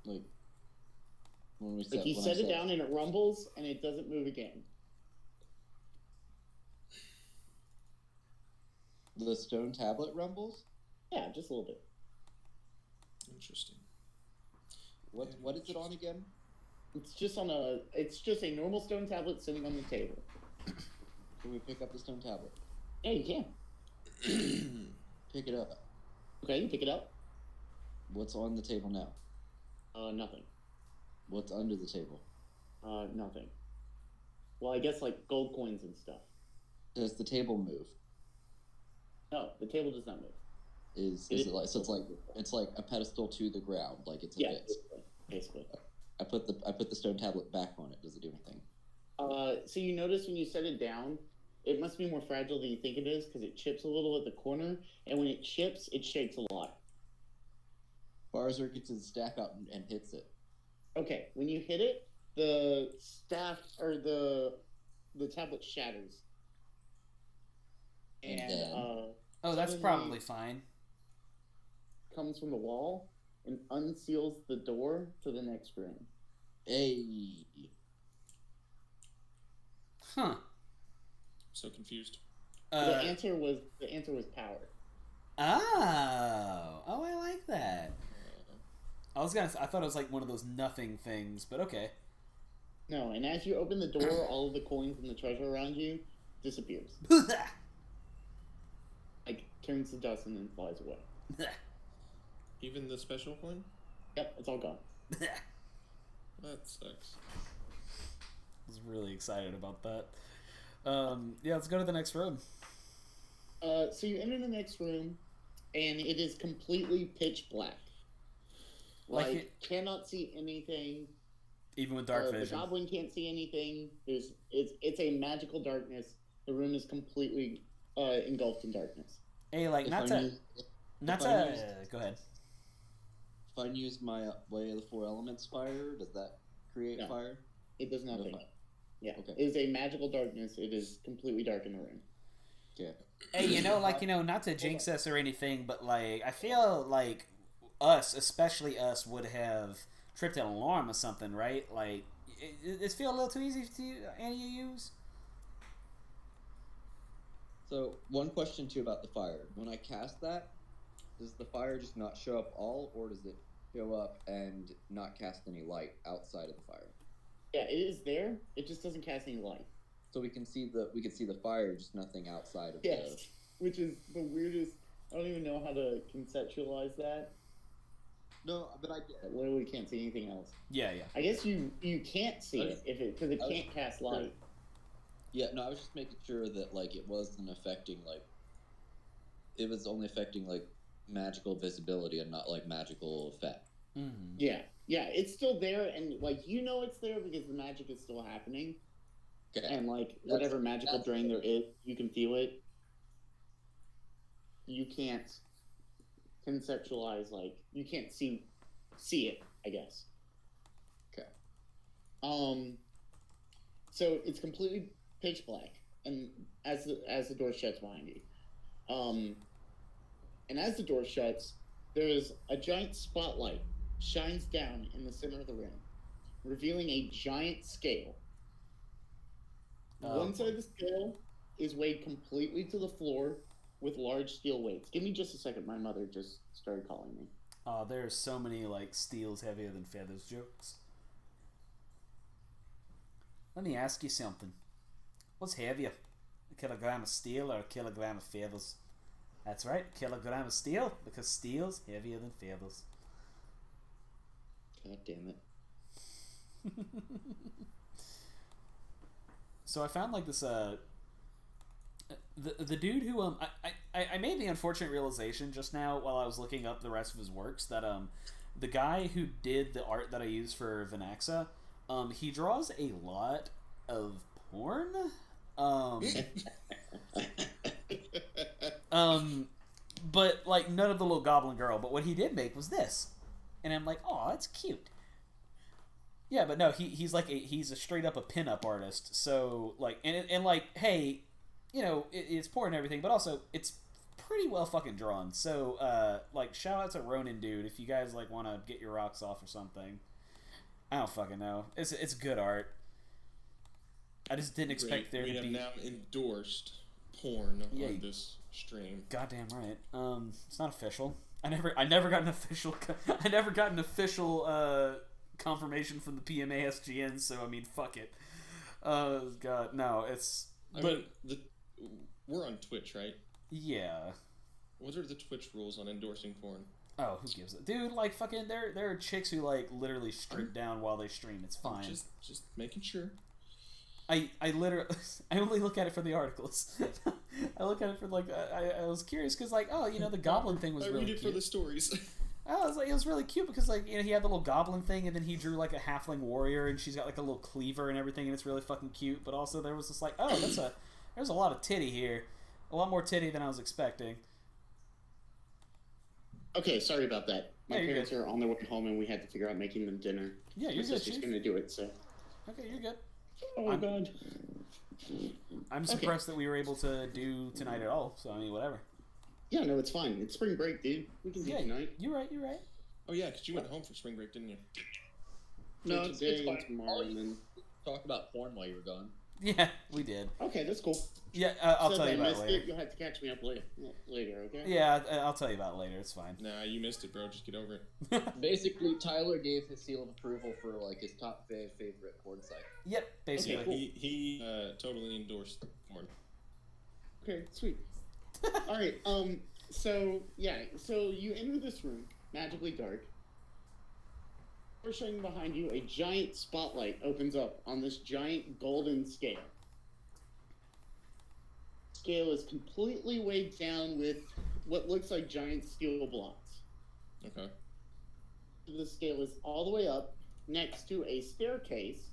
Like when we Like you set it down and it rumbles and it doesn't move again. The stone tablet rumbles? Yeah, just a little bit. Interesting. What is it on again? It's just a normal stone tablet sitting on the table. Can we pick up the stone tablet? Yeah, you can. Pick it up. Okay, you pick it up. What's on the table now? Nothing. What's under the table? Nothing. Well, I guess like gold coins and stuff. Does the table move? No, the table does not move. Is it like so? It's like a pedestal to the ground, like it's a fixed. Basically. I put the stone tablet back on it. Does it do anything? So you notice when you set it down, it must be more fragile than you think it is because it chips a little at the corner, and when it chips, it shakes a lot. Barzer gets his staff out and hits it. Okay, when you hit it, the staff or the tablet shatters. And then... oh, that's probably fine. Comes from the wall and unseals the door to the next room. Hey. Huh. So confused. The answer was power. Oh, I like that. I thought it was like one of those nothing things, but okay. No, and as you open the door, all of the coins and the treasure around you disappears. Like turns to dust and then flies away. Even the special coin? Yep, it's all gone. That sucks. I was really excited about that. Yeah, let's go to the next room. So you enter the next room, and it is completely pitch black. Like cannot see anything. Even with dark vision. The goblin can't see anything. It's a magical darkness. The room is completely engulfed in darkness. Hey, like go ahead. If I use my Way of the Four Elements fire, does that create fire? It does nothing. No. Yeah. Okay. It is a magical darkness. It is completely dark in the room. Okay. Hey, not to jinx us or anything, but like I feel like us, especially us, would have tripped an alarm or something, right? Like it feel a little too easy to any of you use. So one question too about the fire. When I cast that, does the fire just not show up all, or does it show up and not cast any light outside of the fire? Yeah, it is there. It just doesn't cast any light. So we can see the fire, just nothing outside of which is the weirdest. I don't even know how to conceptualize that. No, but I get it. Literally can't see anything else. Yeah. I guess you can't see it because it can't cast light. Yeah, no, I was just making sure that like it wasn't affecting it was only affecting like magical visibility and not like magical effect. Mm-hmm. Yeah, it's still there, and like it's there because the magic is still happening. Okay. And like whatever magical drain there is, you can feel it. You can't conceptualize you can't see it, I guess. Okay. So it's completely pitch black, and as the door shuts behind you, and as the door shuts, there is a giant spotlight shines down in the center of the room, revealing a giant scale. One side of the scale is weighed completely to the floor with large steel weights. Give me just a second. My mother just started calling me. There's so many like steel's heavier than feathers jokes. Let me ask you something. What's heavier, a kilogram of steel or a kilogram of feathers? That's right, a kilogram of steel, because steel's heavier than feathers. God damn it. So I found like this the dude who I made the unfortunate realization just now while I was looking up the rest of his works that the guy who did the art that I used for Vanaxa, he draws a lot of porn. But like none of the little goblin girl, but what he did make was this. And I'm like, oh, that's cute. Yeah, but no, he's a straight up a pinup artist. So like, and like, hey, it's porn and everything, but also it's pretty well fucking drawn. So like, shout out to Ronin dude if you guys like want to get your rocks off or something. I don't fucking know. It's good art. I just didn't expect there to be. We have now endorsed porn on this stream. Goddamn right. It's not official. I never got an official confirmation from the PMASGN. So I mean, fuck it. God, no, it's. I mean, we're on Twitch, right? Yeah. What are the Twitch rules on endorsing porn? Oh, who gives it, dude? Like fucking, there are chicks who like literally strip down while they stream. It's fine. Just making sure. I literally I only look at it for the articles. I look at it for like I was curious because like, oh, you know, the goblin thing was really read it cute. for the stories. I was like, it was really cute because like, you know, he had the little goblin thing and then he drew like a halfling warrior and she's got like a little cleaver and everything and it's really fucking cute. But also there was just like, oh, there's a lot of titty here, a lot more titty than I was expecting. Okay, sorry about that. My Yeah, parents are on their way home, and we had to figure out making them dinner. Yeah, you're My good, sister's Chief. going to do it, so... Okay, you're good. Oh, God. I'm surprised that we were able to do tonight at all. So I mean, whatever. Yeah, no, it's fine. It's spring break, dude. We can do tonight. You're right. Oh yeah, because you went home for spring break, didn't you? No, So it's today fine. and tomorrow, and then... Talk about porn while you were gone. Yeah, we did. Okay, that's cool. Yeah, I'll tell you about it missed later. You'll have to catch me up later, okay? Yeah, I'll tell you about it later. It's fine. Nah, you missed it, bro. Just get over it. Basically, Tyler gave his seal of approval for like his top favorite porn site. Yep, basically. Okay, cool. He totally endorsed porn. Okay, sweet. Alright, so you enter this room, magically dark. Showing behind you, a giant spotlight opens up on this giant golden scale. Scale is completely weighed down with what looks like giant steel blocks. Okay. The scale is all the way up next to a staircase.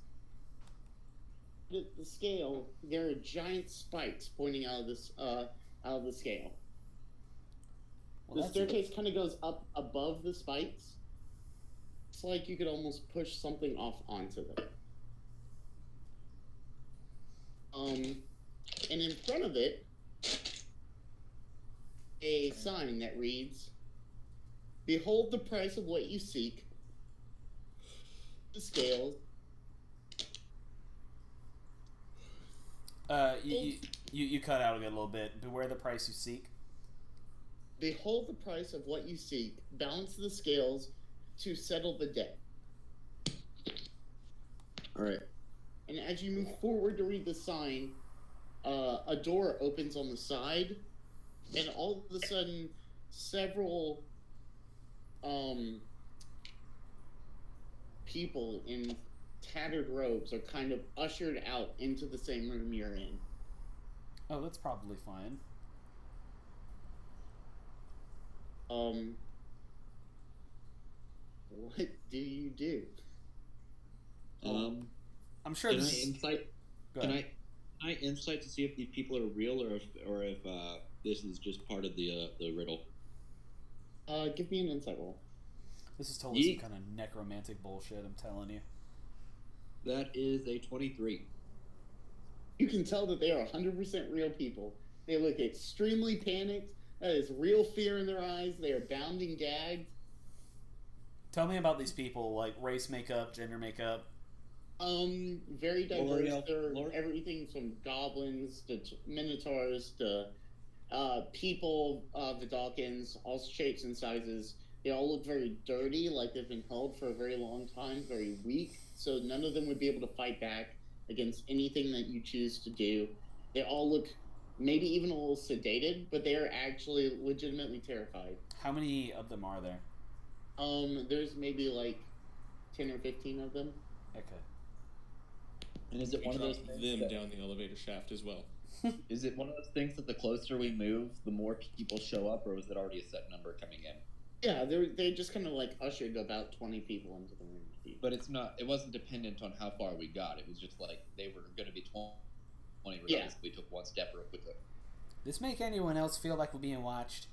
The scale, there are giant spikes pointing out of the scale. Well, The staircase kind of goes up above the spikes. It's like you could almost push something off onto them. And in front of it, a sign that reads, "Behold the price of what you seek. The scales." You cut out a little bit. Beware the price you seek. Behold the price of what you seek. Balance the scales to settle the debt. All right. And as you move forward to read the sign, a door opens on the side, and all of a sudden, several people in tattered robes are kind of ushered out into the same room you're in. Oh, that's probably fine. What do you do? I'm sure Can this I is... insight? Go Can ahead. I insight to see if these people are real or if this is just part of the riddle? Give me an insight roll. This is totally some kind of necromantic bullshit, I'm telling you. That is a 23. You can tell that they are 100% real people. They look extremely panicked. That is real fear in their eyes. They are bound and gagged. Tell me about these people, like race makeup, gender makeup. Very diverse. They're Lord. everything from goblins to minotaurs to people, Vidalkins, all shapes and sizes. They all look very dirty, like they've been held for a very long time, very weak. So none of them would be able to fight back against anything that you choose to do. They all look maybe even a little sedated, but they are actually legitimately terrified. How many of them are there? There's maybe like 10 or 15 of them. Okay. And is it We one of those dropped things them that- down the elevator shaft as well. Is it one of those things that the closer we move, the more people show up, or was it already a set number coming in? Yeah, they just kind of like ushered about 20 people into the room. But it's not. It wasn't dependent on how far we got. It was just like they were going to be 20 regardless if we took one step or if we took. This make anyone else feel like we're being watched?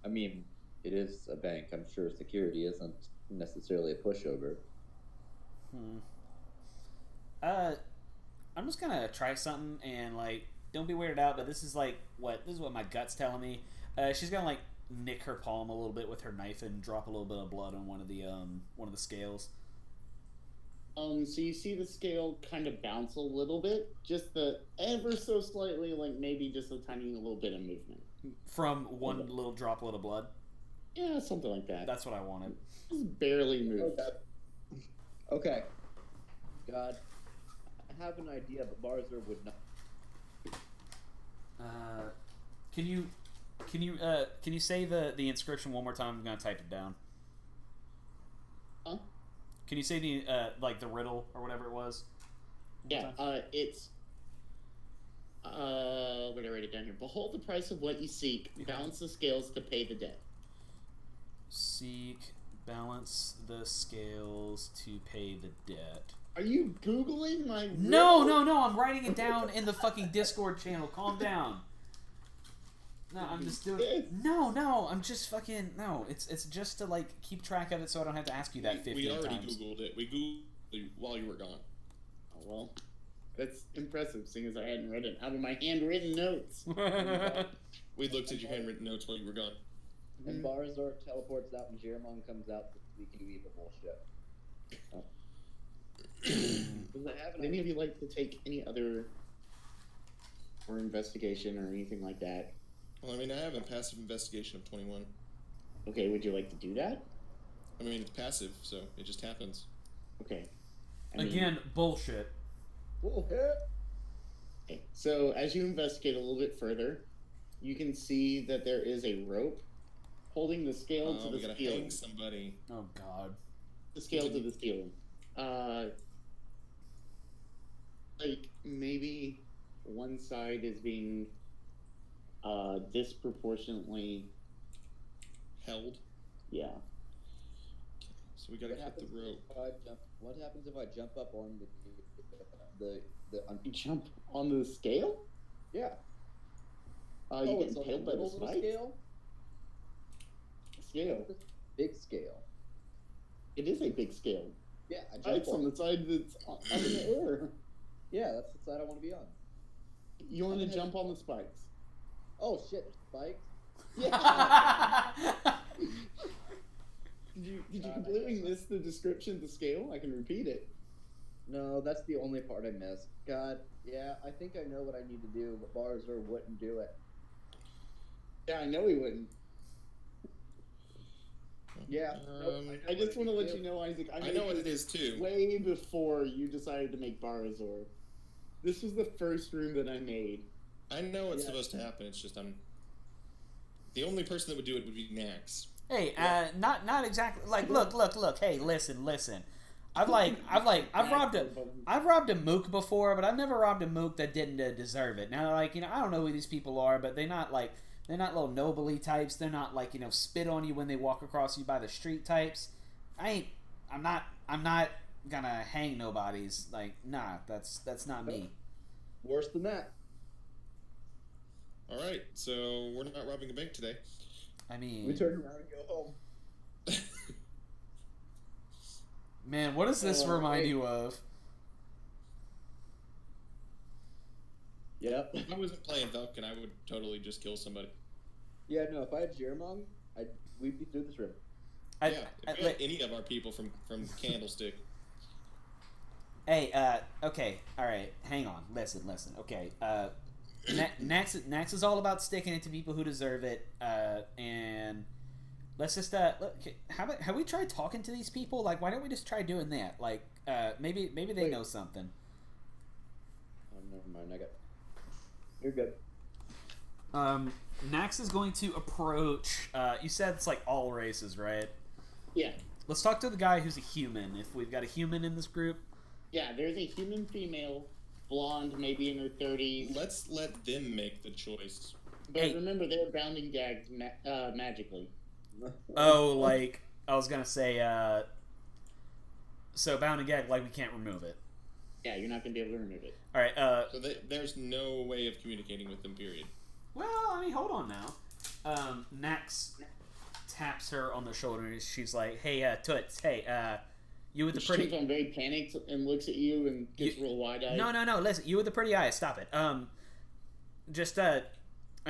I mean, it is a bank. I'm sure security isn't necessarily a pushover. I'm just gonna try something and like, don't be weirded out. But this is what my gut's telling me. She's gonna like nick her palm a little bit with her knife and drop a little bit of blood on one of the scales. So you see the scale kind of bounce a little bit, just ever so slightly, like maybe just a tiny little bit of movement. from one little droplet of blood. Yeah, something like that. That's what I wanted. Just barely moved. Okay. God, I have an idea, but Barzer would not. Can you say the inscription one more time? I'm gonna type it down. Huh? Can you say the like the riddle or whatever it was? Yeah, it's where did I write it down here? Behold the price of what you seek. Balance the scales to pay the debt. Seek, balance the scales to pay the debt. Are you Googling my riddle? No, I'm writing it down in the fucking Discord channel. Calm down. No, I'm just doing it. No, I'm just fucking no. It's just to like keep track of it so I don't have to ask you that 15 We already times. Googled it. We Googled it while you were gone. Oh, well, that's impressive, seeing as I hadn't read it out of my handwritten notes. We looked at your handwritten notes while you were gone. And Barzor teleports out and Jeramon comes out so we can do evil bullshit. Oh. Does it have Would any of you like to take any other or investigation or anything like that? Well, I mean, I have a passive investigation of 21. Okay, would you like to do that? I mean, it's passive, so it just happens. Okay. I mean, Again, bullshit. Bullshit. okay. So as you investigate a little bit further, you can see that there is a rope holding the scale to We the gotta ceiling. hang somebody. Oh god. The scale to the ceiling. Like maybe one side is being disproportionately, Held. yeah. So we gotta cut the rope. What happens if I jump up on the You jump on the scale? yeah? You get it's on the impaled by the little spikes? scale. Scale. Big scale. It is a big scale. Yeah, I jump Spikes on on. the side that's up in the air. Yeah, that's the side I want to be on. You want to jump on the spikes? Oh shit, spikes. Yeah. Did you God, completely miss the description of the scale? I can repeat it. No, that's the only part I missed. God, yeah, I think I know what I need to do, but Barzor wouldn't do it. Yeah, I know he wouldn't. Yeah. I just want to let you know, Isaac. I know what it is too. Way before you decided to make Barazor. This was the first room that I made. I know what's Yeah. supposed to happen. It's just the only person that would do it would be Nax. Hey, not exactly. Like, look. Hey, listen. I've robbed a mook before, but I've never robbed a mook that didn't deserve it. Now, like, I don't know who these people are, but they're not little nobly types. They're not like, spit on you when they walk across you by the street types. I'm not gonna hang nobodies. Like, nah, that's not me. Worse than that. All right, so we're not robbing a bank today. I mean, We turn around and go home. man, what does this remind hey. you of? Yep. If I wasn't playing Vulcan, I would totally just kill somebody. Yeah, no, if I had Jeramon, we'd be through this room. If we had any of our people from Candlestick. Hey, okay, all right, hang on, listen, okay, Nax is all about sticking it to people who deserve it, and let's just, have we tried talking to these people? Like, why don't we just try doing that? Like, maybe they know something. Oh, never mind, you're good. Nax is going to approach, you said it's like all races, right? Yeah. Let's talk to the guy who's a human, if we've got a human in this group. Yeah, there's a human female, blonde, maybe in her 30s. Let's let them make the choice. But Hey. remember, they're bounding gagged magically. Oh, like, I was gonna say, so bound and gag, like, we can't remove it. Yeah, you're not going to be able to remove it. Alright, So there's no way of communicating with them, period. well, I mean, hold on now. Nax taps her on the shoulder and she's like, hey, Toots, hey, you with the She pretty... turns on very panicked and looks at you and gets real wide-eyed. No, listen, you with the pretty eyes, stop it. Just, I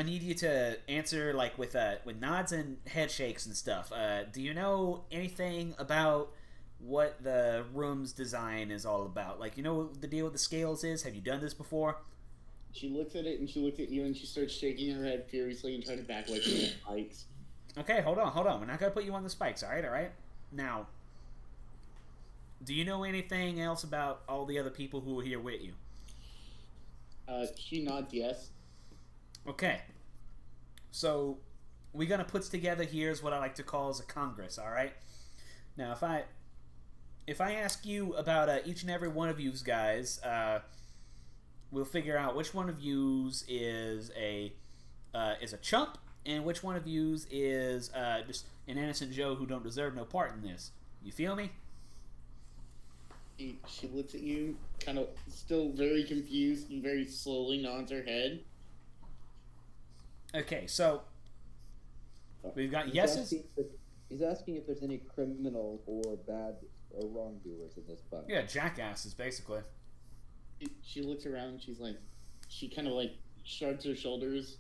need you to answer, like, with nods and head shakes and stuff. Do you know anything about what the room's design is all about? Like, you know what the deal with the scales is? Have you done this before? She looks at it and she looks at you and she starts shaking her head furiously and trying to back away from the spikes. Okay, hold on. We're not gonna put you on the spikes, all right? Now, do you know anything else about all the other people who were here with you? She nods yes. Okay. So, we're gonna put together here's what I like to call as a congress, all right? Now, if I ask you about each and every one of you guys, we'll figure out which one of yous is a chump, and which one of yous is just an innocent Joe who don't deserve no part in this. You feel me? She looks at you, kind of still very confused, and very slowly nods her head. Okay, so we've got yeses. He's asking if there's any criminal or bad or wrongdoers in this bunch. Yeah, jackasses, basically. She looks around. She's like, she kind of like shrugs her shoulders.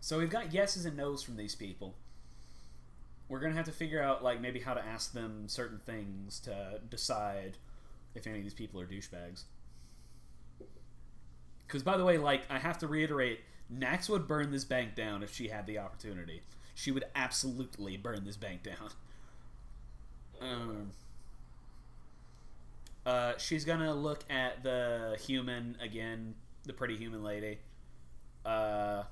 So we've got yeses and nos from these people. We're gonna have to figure out, like, maybe how to ask them certain things to decide if any of these people are douchebags. Because, by the way, like, I have to reiterate, Nax would burn this bank down if she had the opportunity. She would absolutely burn this bank down. She's gonna look at the human again, the pretty human lady, and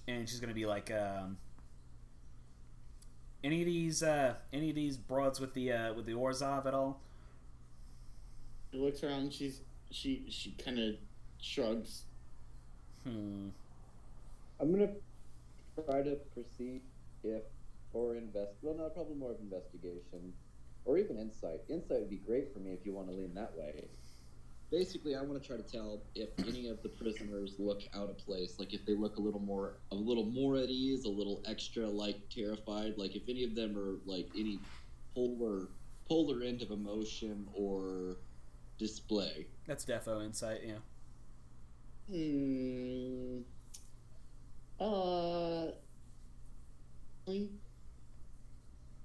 she's gonna be like, any of these broads with the Orzhov at all? She looks around. She kind of shrugs. I'm gonna try to proceed probably more of investigation, or even insight. Insight would be great for me if you want to lean that way. Basically, I want to try to tell if any of the prisoners look out of place. Like if they look a little more at ease, a little extra like terrified. Like if any of them are like any polar end of emotion or display. That's defo insight, yeah.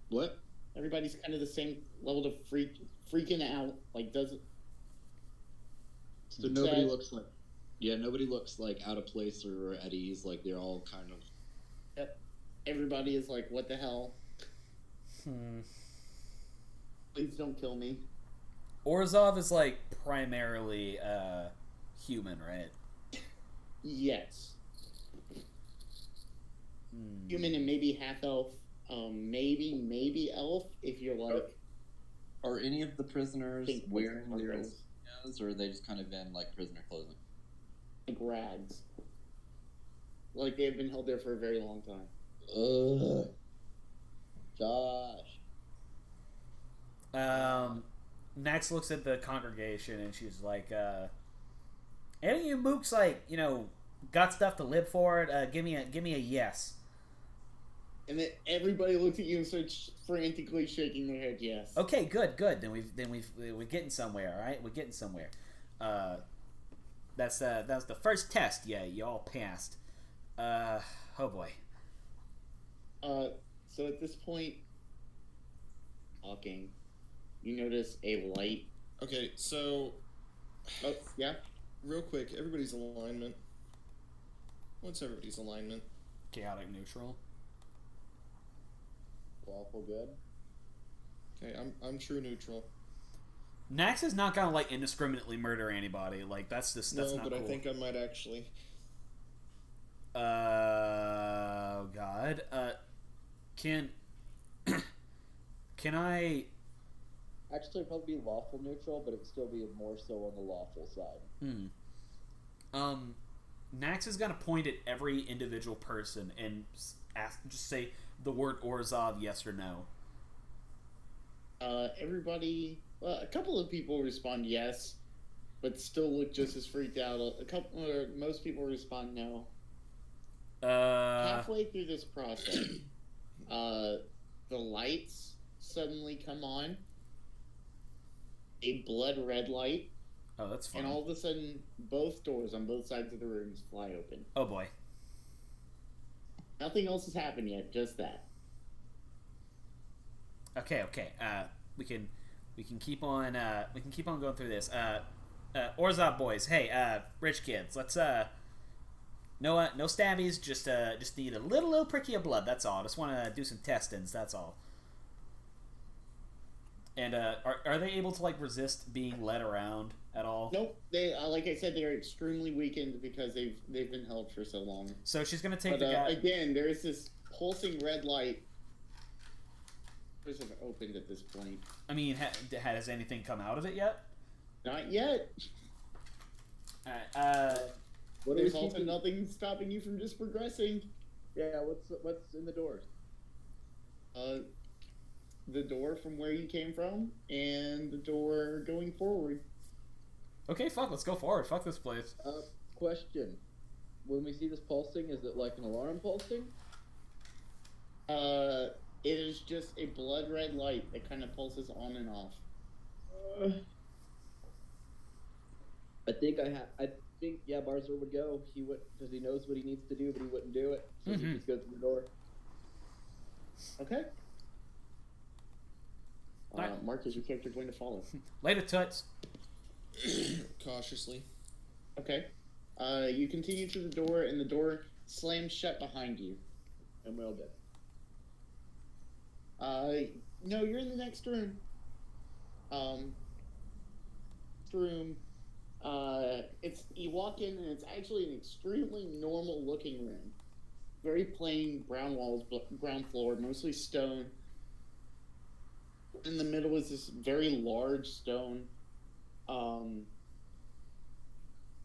What? Everybody's kind of the same level of freaking out. Like, doesn't. So nobody looks like. Yeah, nobody looks like out of place or at ease. Like they're all kind of. Yep. Everybody is like, what the hell? Please don't kill me. Orzhov is like primarily human, right? Yes. Human and maybe half elf. Maybe elf if you're like. Are any of the prisoners wearing their rags, or are they just kind of in like prisoner clothing? like rags? Like they've been held there for a very long time. Josh. Nax looks at the congregation and she's like, any of you mooks, like, you know, got stuff to live for it? Give me a yes. And then everybody looks at you and starts frantically shaking their head yes. Okay, good. Then we're getting somewhere. All right, we're getting somewhere. That's the first test. Yeah, you all passed. Oh boy. So at this point, talking, you notice a light. Okay, so. Oh yeah. Real quick, everybody's alignment. What's everybody's alignment? Chaotic neutral. Lawful good. Okay, I'm true neutral. Nax is not gonna like indiscriminately murder anybody. Like that's not but cool. I think I might actually. Oh God. Can I? Actually, it'd probably be lawful neutral, but it'd still be more so on the lawful side. Nax is gonna point at every individual person and just say the word Orzhov, yes or no. Everybody. Well, a couple of people respond yes, but still look just as freaked out. Most people respond no. Halfway through this process, the lights suddenly come on. A blood red light. Oh, that's fun. And all of a sudden, both doors on both sides of the rooms fly open. Oh boy. Nothing else has happened yet, just that. Okay. We can We can keep on going through this. Orzov boys, hey, rich kids, let's no stabbies, just need a little pricky of blood. That's all. Just want to do some testings. That's all. And are they able to like resist being led around at all? Nope. They like I said, they are extremely weakened because they've been held for so long. So she's gonna take but, the guy again. There's this pulsing red light. Doors have opened at this point. I mean, has anything come out of it yet? Not yet. All right. There's also nothing stopping you from just progressing. Yeah. What's in the doors? The door from where you came from, and the door going forward. Okay, fuck. Let's go forward. Fuck this place. Question: when we see this pulsing, is it like an alarm pulsing? It is just a blood red light that kind of pulses on and off. I think Barzer would go. He would, because he knows what he needs to do, but he wouldn't do it. So he just goes to the door. Okay. Mark, is your character going to follow? Later, Toots. Cautiously. Okay. You continue to the door, and the door slams shut behind you. And we're all dead. No, you're in the next room. You walk in, and it's actually an extremely normal-looking room. Very plain, brown walls, brown floor, mostly stone. In the middle is this very large stone.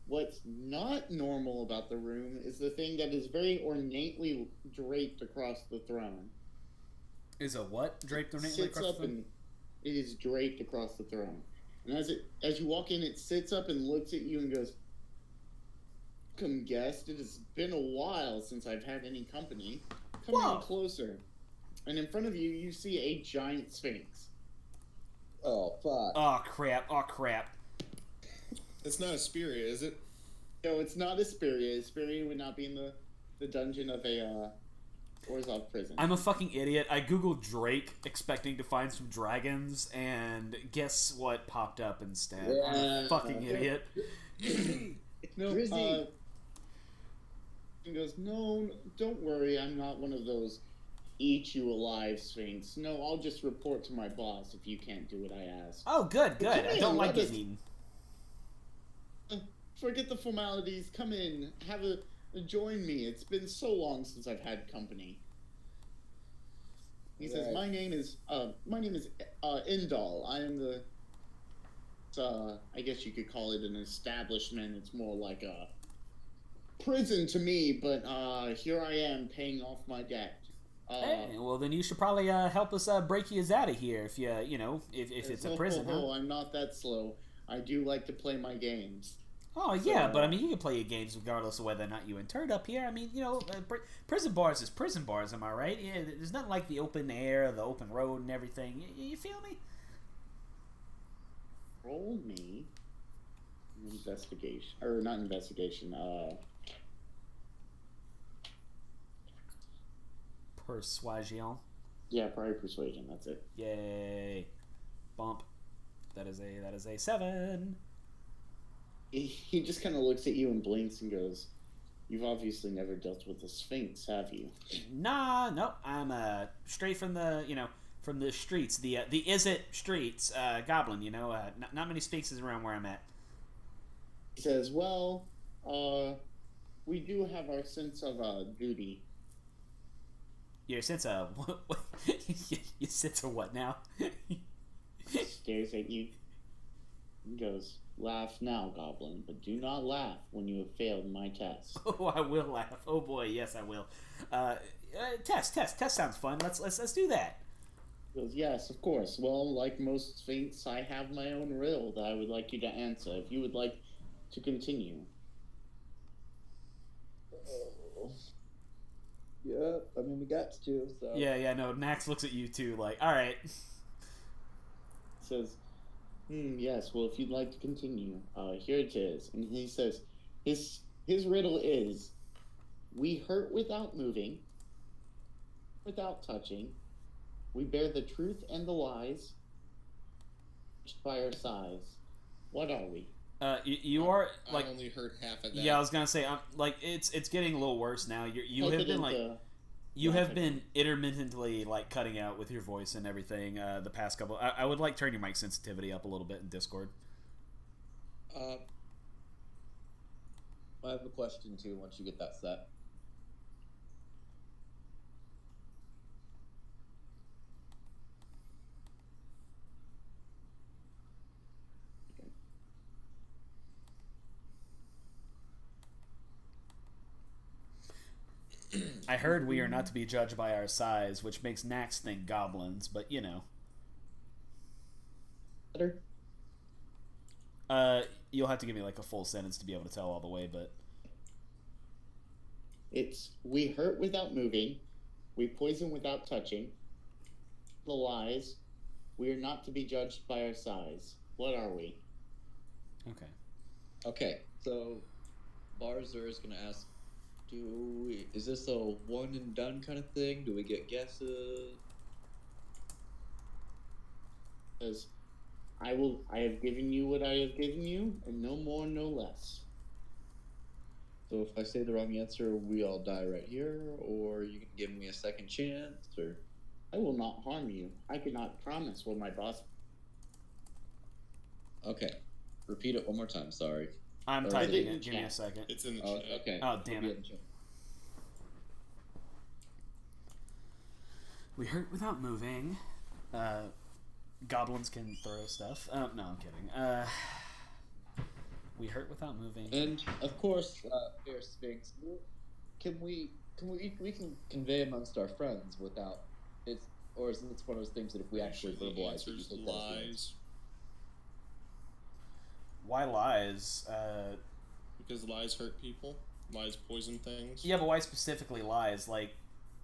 What's not normal about the room is the thing that is very ornately draped across the throne. Is a what draped ornately across the throne? It is draped across the throne. And as you walk in, it sits up and looks at you and goes, "Welcome, guest. It has been a while since I've had any company. Come in closer." And in front of you, you see a giant sphinx. Oh, fuck. Oh, crap. It's not a Spiria, is it? No, it's not Asperia. Asperia would not be in the dungeon of a Orzhov prison. I'm a fucking idiot. I googled Drake expecting to find some dragons, and guess what popped up instead? I'm a fucking idiot. No, he goes, "No, don't worry. I'm not one of those eat you alive sphinx. No, I'll just report to my boss if you can't do what I ask." Oh, good. I don't like getting eaten. Forget the formalities. Come in. Join me. It's been so long since I've had company. He says, my name is Indal. I am the, I guess you could call it an establishment. It's more like a prison to me, but here I am paying off my debt. Hey, well then you should probably help us break you out of here if if it's a prison. Oh, I'm not that slow. I do like to play my games. Oh yeah, but I mean you can play your games regardless of whether or not you interned up here. I mean prison bars is prison bars. Am I right? Yeah, there's nothing like the open air, the open road, and everything. You feel me? Roll me investigation, or not investigation. Persuasion. Yeah, probably persuasion. That's it. Yay! Bump. That is a 7. He just kind of looks at you and blinks and goes, "You've obviously never dealt with the Sphinx, have you?" Nah, no. I'm straight from the from the streets, the is it streets, goblin. Not many sphinxes around where I'm at. He says, "Well, we do have our sense of duty." Your sense of what? Your sense of what now? Stares at you and goes, "Laugh now, goblin, but do not laugh when you have failed my test." Oh, I will laugh. Oh boy, yes, I will. Test sounds fun. Let's do that. He goes, "Yes, of course. Well, like most sphinx, I have my own riddle that I would like you to answer. If you would like to continue." Yeah, I mean we got to. So Yeah. No, Nax looks at you too, like, all right. Says, "Yes. Well, if you'd like to continue, here it is." And he says, his riddle is, "We hurt without moving, without touching. We bear the truth and the lies. by our size. What are we? You are like I only heard half of that. yeah. I was gonna say like it's getting a little worse now. You Type have it been like into you have graphic. been intermittently like cutting out with your voice and everything. The past couple, I would like turn your mic sensitivity up a little bit in Discord. I have a question too. Once you get that set. I heard we are not to be judged by our size, which makes Nax think goblins, but you know. Better. You'll have to give me like a full sentence to be able to tell all the way, but It's we hurt without moving, we poison without touching. The lies. We are not to be judged by our size. What are we? okay. Okay, so Barzer is gonna ask, is this a one and done kind of thing? Do we get guesses? Because I have given you what I have given you, and no more, no less. So if I say the wrong answer, we all die right here, or you can give me a second chance, or I will not harm you. I cannot promise what my boss. okay. Repeat it one more time. Sorry. I'm Or is typing it in it. Give me a chat? second. It's in the Oh, chat. okay. Oh, damn It'll it. be in chat. We hurt without moving. Goblins can throw stuff. No, I'm kidding. We hurt without moving. And of course, Fair Sphinx. We can convey amongst our friends without it's, or is it one of those things that if we actually Usually the verbalize it, answer's you think that's the answer? lies, Why lies? because lies hurt people. Lies poison things. Yeah, but why specifically lies? Like,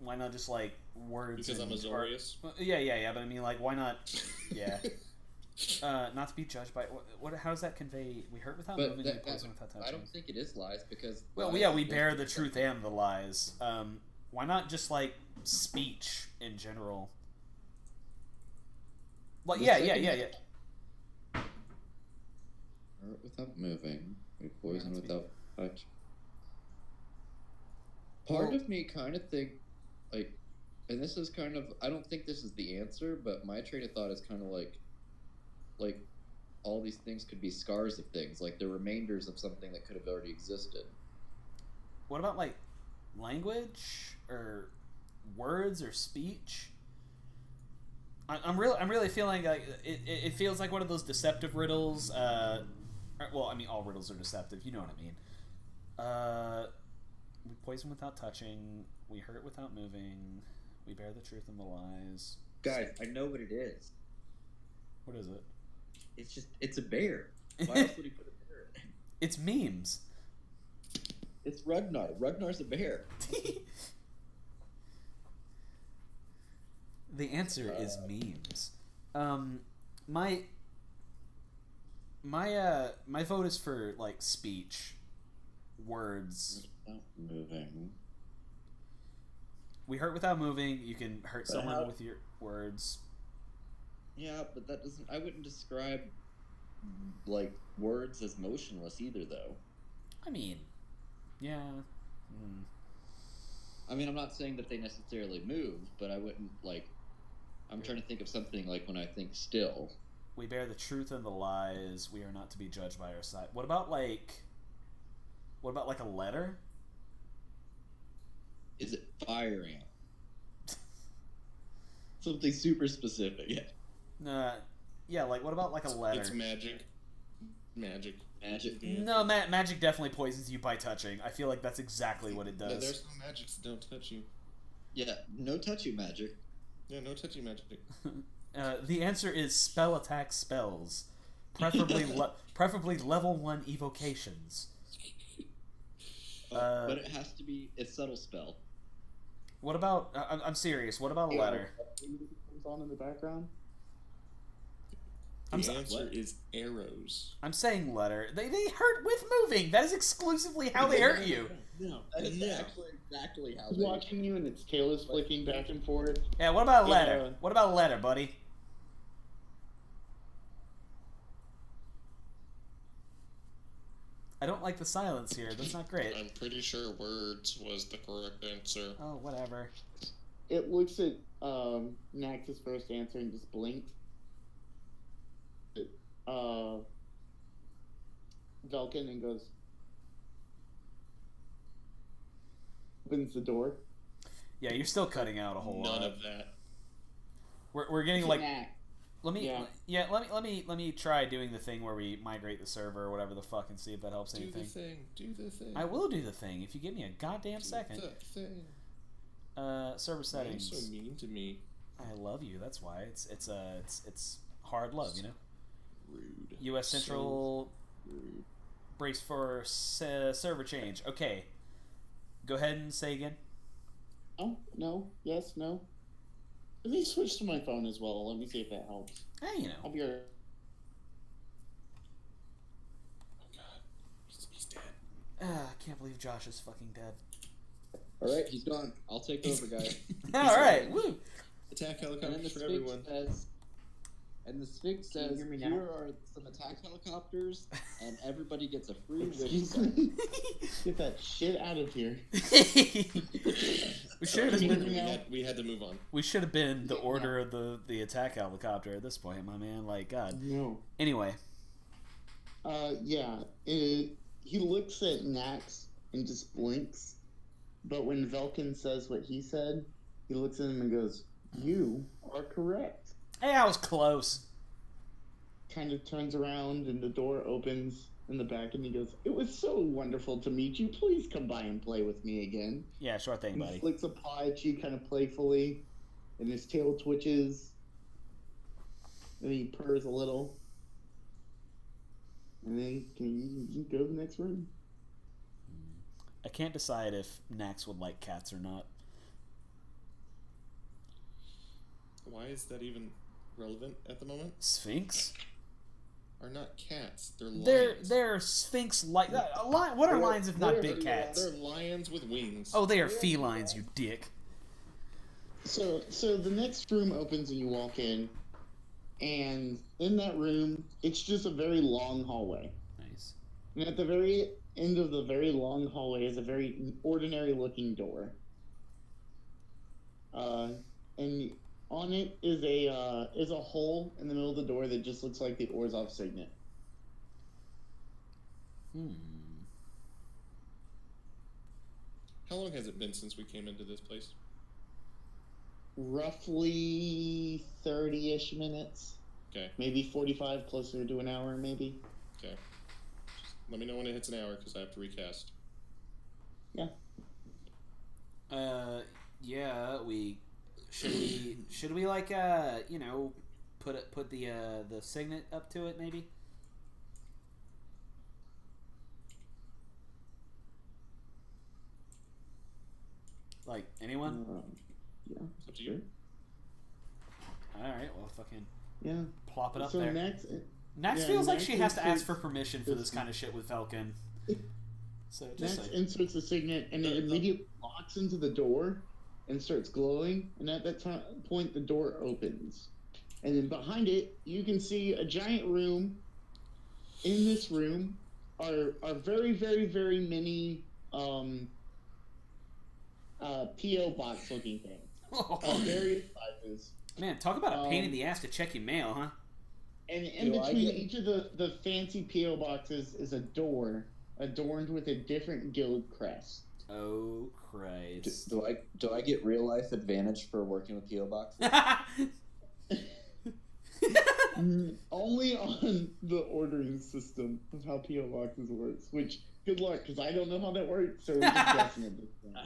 why not just like words? Because I'm and- Azorius. Yeah. But I mean, like, why not? Yeah. Not to be judged by what? How does that convey? We hurt without But moving. that- We poison without touching. I don't think it is lies because Well, lies yeah, is we just bear the something- truth and the lies. Why not just like speech in general? Like, The yeah. second- Hurt without moving. We poison Yeah, without touch. Part Well- of me kind of think, like, and this is kind of, I don't think this is the answer, but my train of thought is kind of like all these things could be scars of things, like the remainders of something that could have already existed. What about like language or words or speech? I'm really feeling like it feels like one of those deceptive riddles. Well, I mean, all riddles are deceptive. You know what I mean. We poison without touching. We hurt without moving. We bear the truth and the lies. Guys, I know what it is. What is it? It's a bear. Why else would he put a bear in it? It's memes. It's Ragnar. Ragnar's a bear. The answer is memes. My vote is for like speech, words. Without moving. We hurt without moving. You can hurt But someone how- with your words. Yeah, but that doesn't. I wouldn't describe like words as motionless either, though. I mean, yeah. I mean, I'm not saying that they necessarily move, but I wouldn't like. I'm trying to think of something like when I think still. We bear the truth and the lies. We are not to be judged by our side. What about like a letter? Is it fire ant? Something super specific. Yeah. Yeah. Like what about like a letter? It's magic. Magic. Magic. No, magic definitely poisons you by touching. I feel like that's exactly what it No, does. there's no magics that don't touch you. Yeah. No touchy magic. Yeah, no touchy magic. The answer is spell attack spells, preferably level 1 evocations. But it has to be a subtle spell. What about? I'm serious. What about a letter? Comes on in the background. The answer is arrows. I'm saying letter. They hurt with moving. That is exclusively how they hurt you. No, that is actually exactly how It's they. watching you, and its tail is flicking back and forth. Yeah. What about a letter? Yeah. What about a letter, buddy? I don't like the silence here. That's not great. I'm pretty sure words was the correct answer. Oh, whatever. It looks at Nax's first answer and just blinked. Velkin and goes, opens the door. Yeah, you're still cutting out a whole lot. None of that. We're getting like. Knack. Let me Yeah. let me try doing the thing where we migrate the server or whatever the fuck and see if that helps anything. Do the thing. I will do the thing if you give me a goddamn second. The thing. Server settings. You're so mean to me. I love you. That's why it's hard love, you know. Rude. U.S. Central So rude. brace for server change. Okay, go ahead and say again. Oh, no, yes, no. Let me switch to my phone as well. Let me see if that helps. Hey, you I'll know. be right. Oh god. He's dead. I can't believe Josh is fucking dead. All right, he's gone. I'll take over, guys. All right, woo. Attack And then helicopters the for Sphinx everyone. says, Can you hear me now? here are some attack helicopters, and everybody gets a free wish Excuse set. me. Get that shit out of here. we should have Can you hear been. me now? We had to move on. We should have been the order of the attack helicopter at this point, my man. Like God. No. Anyway, Yeah. He looks at Nax and just blinks. But when Velkin says what he said, he looks at him and goes, "You are correct." hey, I was close. Kind of turns around and the door opens in the back and he goes, "It was so wonderful to meet you. Please come by and play with me again." Yeah, sure thing, And he buddy. flicks a paw at you kind of playfully, and his tail twitches. And he purrs a little. And then you go to the next room. I can't decide if Nax would like cats or not. Why is that even relevant at the moment? Sphinx? Are not cats. They're They're lions. they're Sphinx like what are lions if not big cats? They're lions with wings. Oh, they are felines, you dick. So the next room opens and you walk in, and in that room, it's just a very long hallway. Nice. And at the very end of the very long hallway is a very ordinary-looking door. And on it is a hole in the middle of the door that just looks like the Orzhov signet. How long has it been since we came into this place? Roughly 30-ish minutes. Okay. Maybe 45, closer to an hour, maybe. Okay. Let me know when it hits an hour because I have to recast. Yeah. Yeah, we should we like you know, put the signet up to it maybe? Like anyone? Yeah. Up to you. All right, well, fucking Yeah. plop it up So there. next, Nax yeah, feels like Nax she has to ask inserts for permission for this this- kind of shit with Falcon. So just Nax like, inserts the signet, and it immediately locks into the door and starts glowing. And at that point, the door opens, and then behind it, you can see a giant room. In this room are very, very, very many PO box looking things of various sizes. man, talk about a pain in the ass to check your mail, huh? And in Do I between get- each of the fancy PO boxes is a door adorned with a different guild crest. Oh Christ! Do I get real life advantage for working with PO boxes? Only on the ordering system of how PO boxes works. Which good luck, because I don't know how that works. So we're just guessing at this point.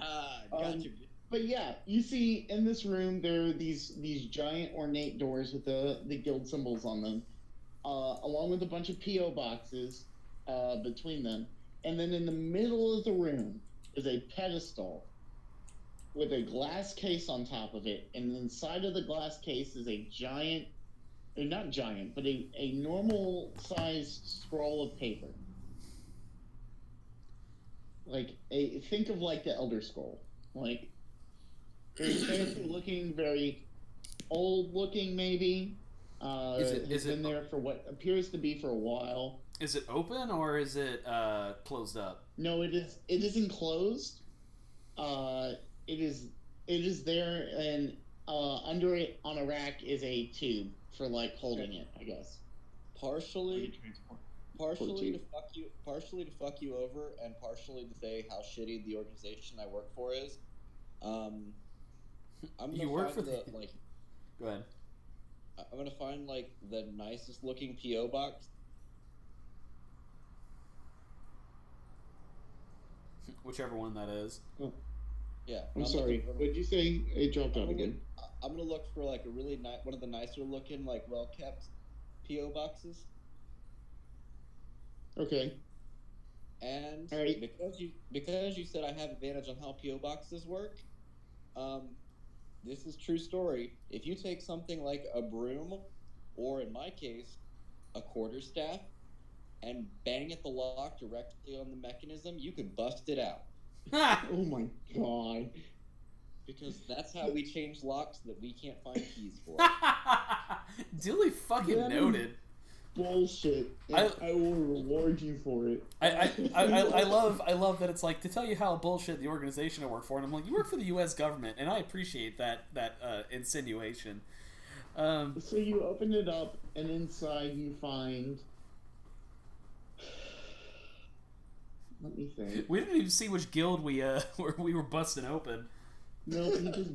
Gotcha. But yeah, you see in this room there are these giant ornate doors with the guild symbols on them, along with a bunch of PO boxes between them. And then in the middle of the room is a pedestal with a glass case on top of it, and inside of the glass case is a giant, or not giant, but a normal sized scroll of paper. Think of like the Elder Scroll. Like, very fancy looking, very old looking maybe. Has been there for what appears to be for a while. Is it open or is it closed up? No, it is. It is enclosed. It is there, and under it on a rack is a tube for like holding it, I guess. Partially to fuck you over, and partially to say how shitty the organization I work for is. I'm gonna You work for the Go ahead. I'm gonna find like the nicest looking PO box. Whichever one that is. Yeah. I'm sorry. What did you say? It dropped out again. I'm gonna look for like a really one of the nicer looking, like well kept PO boxes. Okay. And right. because you said I have advantage on how PO boxes work, this is true story. If you take something like a broom, or in my case, a quarterstaff, and bang at the lock directly on the mechanism, you could bust it out. Oh my god. Because that's how we change locks that we can't find keys for. Duly fucking noted. Bullshit. I will reward you for it. I love that it's like, to tell you how bullshit the organization I work for, and I'm like, you work for the U.S. government, and I appreciate that insinuation. So you open it up, and inside you find. Let me think. We didn't even see which guild we were busting open. Nope, you just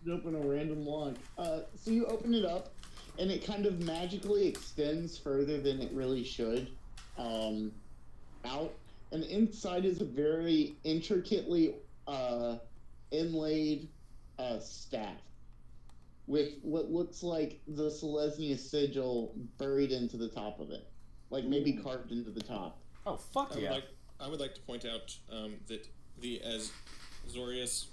open a random lock. So you open it up, and it kind of magically extends further than it really should, out. And inside is a very intricately inlaid staff with what looks like the Selesnya sigil buried into the top of it, like maybe carved into the top. Oh fuck yeah! I would like to point out that the Azorius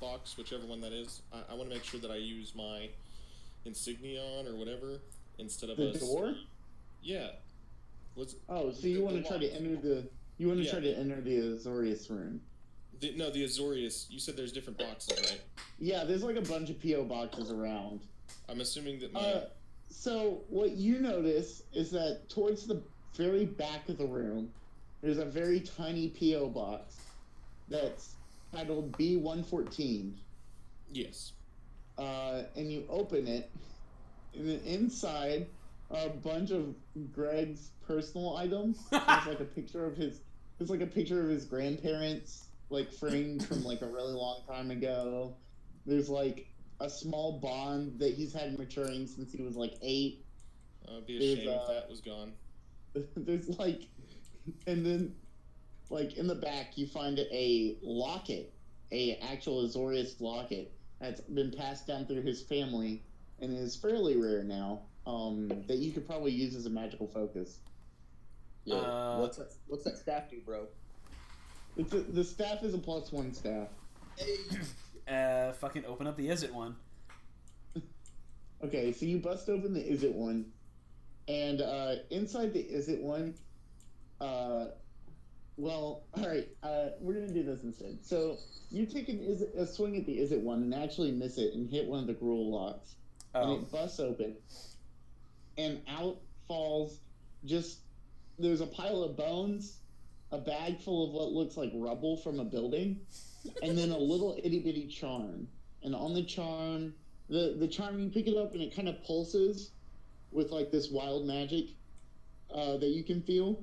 box, whichever one that is, I want to make sure that I use my insignia on or whatever instead of the door. Yeah. So you want to try to enter the try to enter the Azorius room? The Azorius. You said there's different boxes, right? Yeah, there's like a bunch of PO boxes around. I'm assuming that So what you notice is that towards the very back of the room, there's a very tiny PO box that's titled B114. Yes. And you open it, and then inside are a bunch of Greg's personal items. There's like a picture of his grandparents, like framed from like a really long time ago. There's like a small bond that he's had maturing since he was like 8. It'd be a shame if that was gone. There's like, and then like in the back you find a locket, a actual Azorius locket that's been passed down through his family and is fairly rare now. That you could probably use as a magical focus. Yeah. What's that staff do, bro? The staff is a +1 staff. Fucking open up the Is It one. Okay, so you bust open the Is It one, and inside the Is It one, well, all right, we're gonna do this instead. So you take a swing at the Is It one and actually miss it and hit one of the gruel locks, and it busts open, and out falls there's a pile of bones, a bag full of what looks like rubble from a building, and then a little itty bitty charm. And on the charm, the charm, you pick it up and it kind of pulses with like this wild magic that you can feel.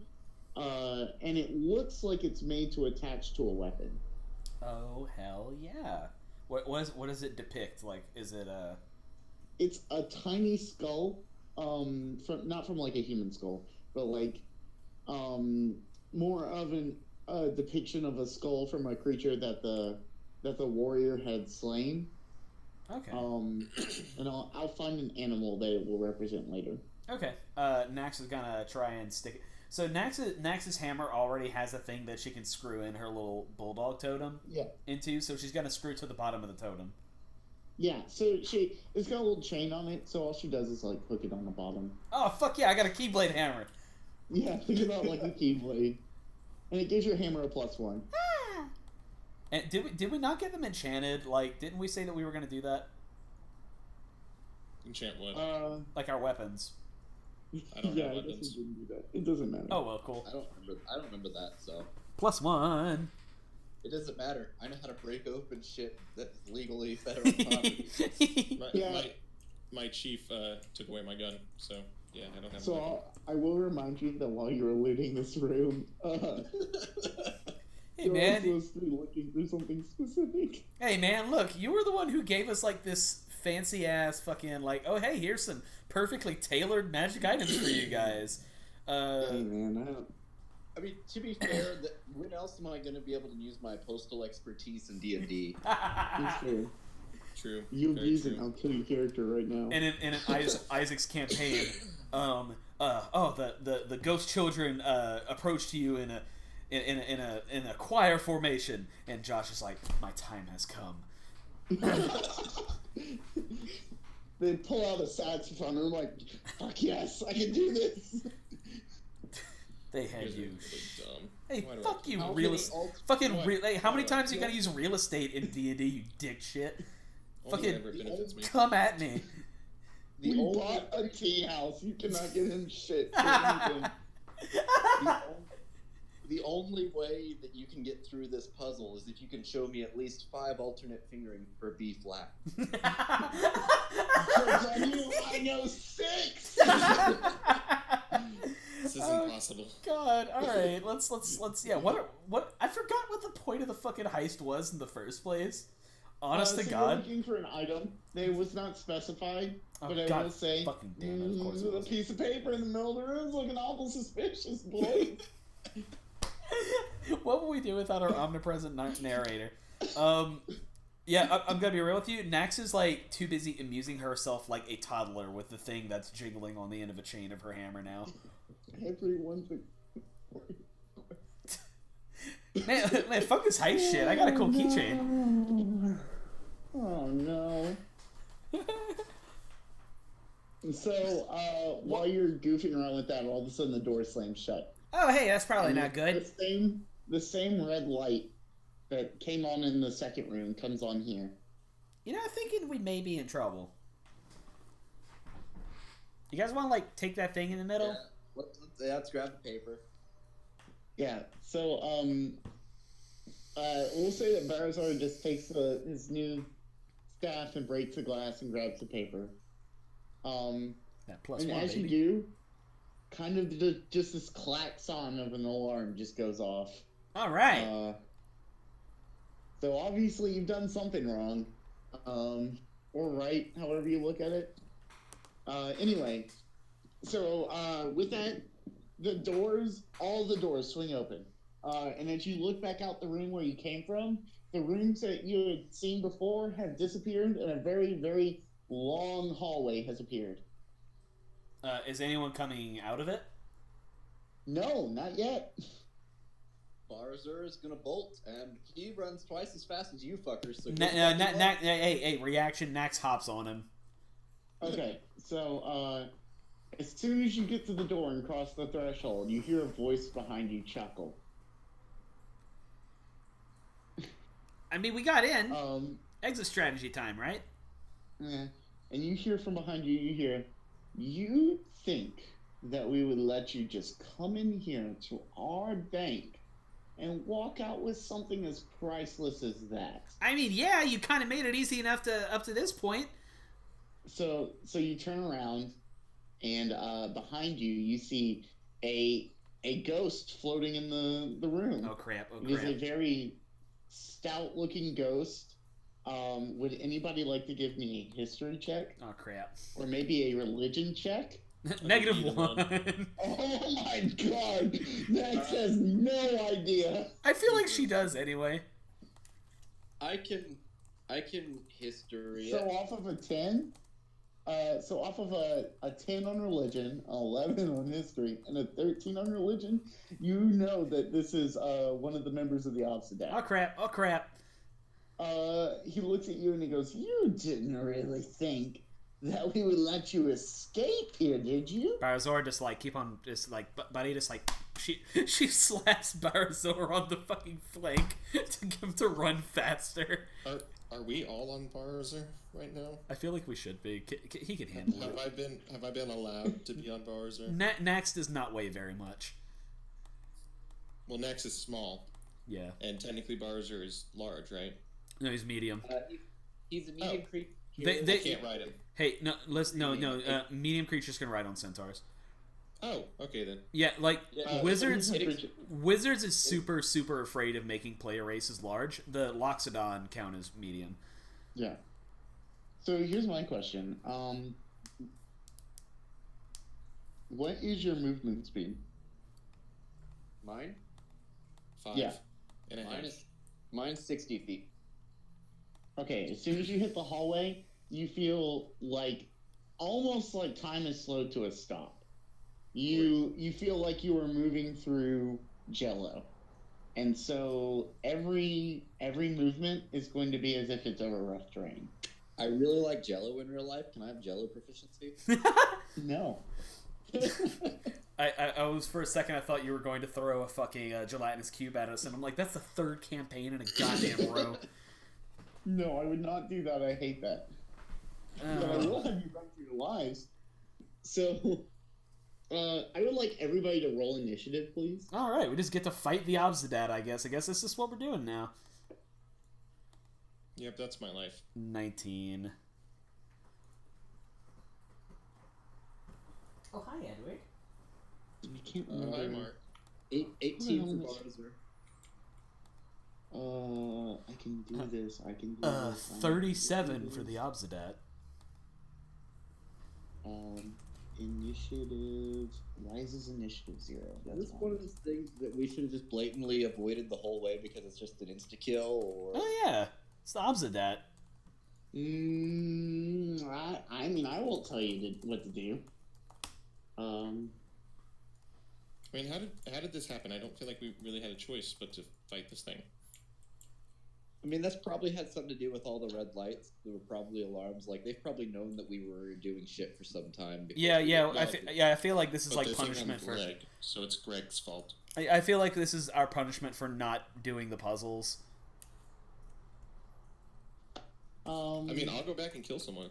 And it looks like it's made to attach to a weapon. Oh hell yeah! What does it depict? Like, is it a? It's a tiny skull, not from like a human skull, but like, more of a depiction of a skull from a creature that the warrior had slain. Okay. And I'll find an animal that it will represent later. Okay. Nax is gonna try and stick it. So Nax's hammer already has a thing that she can screw in her little bulldog totem into, so she's gonna screw to the bottom of the totem. Yeah, so it's got a little chain on it, so all she does is like hook it on the bottom. Oh fuck yeah! I got a keyblade hammer. Yeah, think about like a keyblade, and it gives your hammer a +1. And did we not get them enchanted? Like, didn't we say that we were gonna do that? Enchant what? Like our weapons. I don't yeah, have I guess weapons. it wouldn't do that. It doesn't matter. Oh, well, cool. I don't remember that. So +1. it doesn't matter. I know how to break open shit that's legally federal property. My chief took away my gun, so yeah, I don't have. So I will remind you that while you're looting this room, Hey, you're man. supposed to be looking for something specific. Hey, man, look, you were the one who gave us, like, this fancy-ass fucking, like, oh, hey, here's some perfectly tailored magic items for you guys. Hey, man, I mean, to be fair, when else am I going to be able to use my postal expertise in D&D? it's true. True. You Very abuse it, true. I'll kill your character right now. And in Isaac's campaign, the ghost children approach to you in a choir formation, and Josh is like, my time has come. They pull out a saxophone, and I'm like, fuck yes, I can do this. They had guys are you. really dumb. Hey, Why do I fuck do you, How real many estate. alt- Fucking Why? real. Hey, how many Why? times are you gonna use real estate in D&D? You dick shit. Only Fucking whenever it benefits me. come at me. The We only bought a tea house. You cannot get him shit. For anything. the only way that you can get through this puzzle is if you can show me at least 5 alternate fingering for B flat. Because on you, I know 6. This is Oh, impossible. God, all right, let's yeah. What? I forgot what the point of the fucking heist was in the first place. Honest to so God. You're looking for an item. It was not specified, Oh, but I God will say, fucking damn it, of course it the was. piece of paper in the middle of the room is looking awful suspicious, boy. What would we do without our omnipresent narrator? Yeah, I'm gonna be real with you. Nax is like too busy amusing herself like a toddler with the thing that's jiggling on the end of a chain of her hammer now. Everyone's Man, fuck this heist shit. I got a cool keychain. Oh no. So, while you're goofing around with that, all of a sudden the door slams shut. Oh, hey, that's probably not The good. same red light that came on in the second room comes on here. You know, I'm thinking we may be in trouble. You guys want to like take that thing in the middle? Let's grab the paper. Yeah. So, we'll say that Barazar just takes his new staff and breaks the glass and grabs the paper. That plus And one, as baby. you do, kind of just this klaxon of an alarm just goes off. All right. So obviously you've done something wrong, or right, however you look at it. Anyway, so with that, all the doors swing open, and as you look back out the room where you came from, the rooms that you had seen before have disappeared, and a very, very long hallway has appeared. Is anyone coming out of it? No, not yet. Barzur is gonna bolt, and he runs twice as fast as you fuckers. So Hey, reaction. Nax hops on him. Okay, so as soon as you get to the door and cross the threshold, you hear a voice behind you chuckle. I mean, we got in. Exit strategy time, right? And you hear from behind you, you think that we would let you just come in here to our bank and walk out with something as priceless as that? I mean, yeah, you kind of made it easy enough up to this point. So you turn around, and behind you, you see a ghost floating in the room. Oh crap! Oh It is a crap! very stout-looking ghost. Would anybody like to give me a history check? Oh crap! Or maybe a religion check? Negative either one. Oh my god! Max has no idea! I feel like she does anyway. I can history. So off of a 10, off of a 10 on religion, an 11 on history, and a 13 on religion, you know that this is one of the members of the Obsidian. Oh crap! Oh crap! He looks at you and he goes, "You didn't really think that we would let you escape here, did you?" Barazor just like buddy, just like she slaps Barazor on the fucking flank to get him to run faster. Are we all on Barzer right now? I feel like we should be. He can handle Have it. I been allowed to be on Barzer? Nax does not weigh very much. Well, Nex is small, Yeah. and technically Barzer is large, right? No, he's medium. He's a medium creature. I can't ride him. Hey, no, medium creatures can ride on centaurs. Oh, okay then. Yeah, like wizards. It- Wizards is super afraid of making player races large. The Loxodon count as medium. Yeah. So here's my question. What is your movement speed? Mine? 5 Yeah. and a half. Mine's 60 feet. Okay, as soon as you hit the hallway, you feel like almost like time is slowed to a stop. You feel like you are moving through Jello, and so every movement is going to be as if it's over rough terrain. I really like Jello in real life. Can I have Jello proficiency? No. I was for a second. I thought you were going to throw a fucking gelatinous cube at us, and I'm like, that's the third campaign in a goddamn row. No, I would not do that. I hate that. But I will have you run through your lives. So, I would like everybody to roll initiative, please. All right, we just get to fight the Obsidat. I guess this is what we're doing now. Yep, that's my life. 19. Oh, hi, Edward. I can't Hi, remember. Mark. 18 for Barzer. I can do this. I can do this. 37 for the Obsidat. Initiative. Why is this initiative 0? Is this one of those things that we should have just blatantly avoided the whole way because it's just an insta-kill, or... Oh, yeah. It's the Obsidat. I mean, I won't tell you what to do. I mean, how did this happen? I don't feel like we really had a choice but to fight this thing. I mean, that's probably had something to do with all the red lights. There were probably alarms. Like, they've probably known that we were doing shit for some time. I feel like this is But like this thing punishment on for... Greg, so it's Greg's fault. I feel like this is our punishment for not doing the puzzles. I mean, I'll go back and kill someone.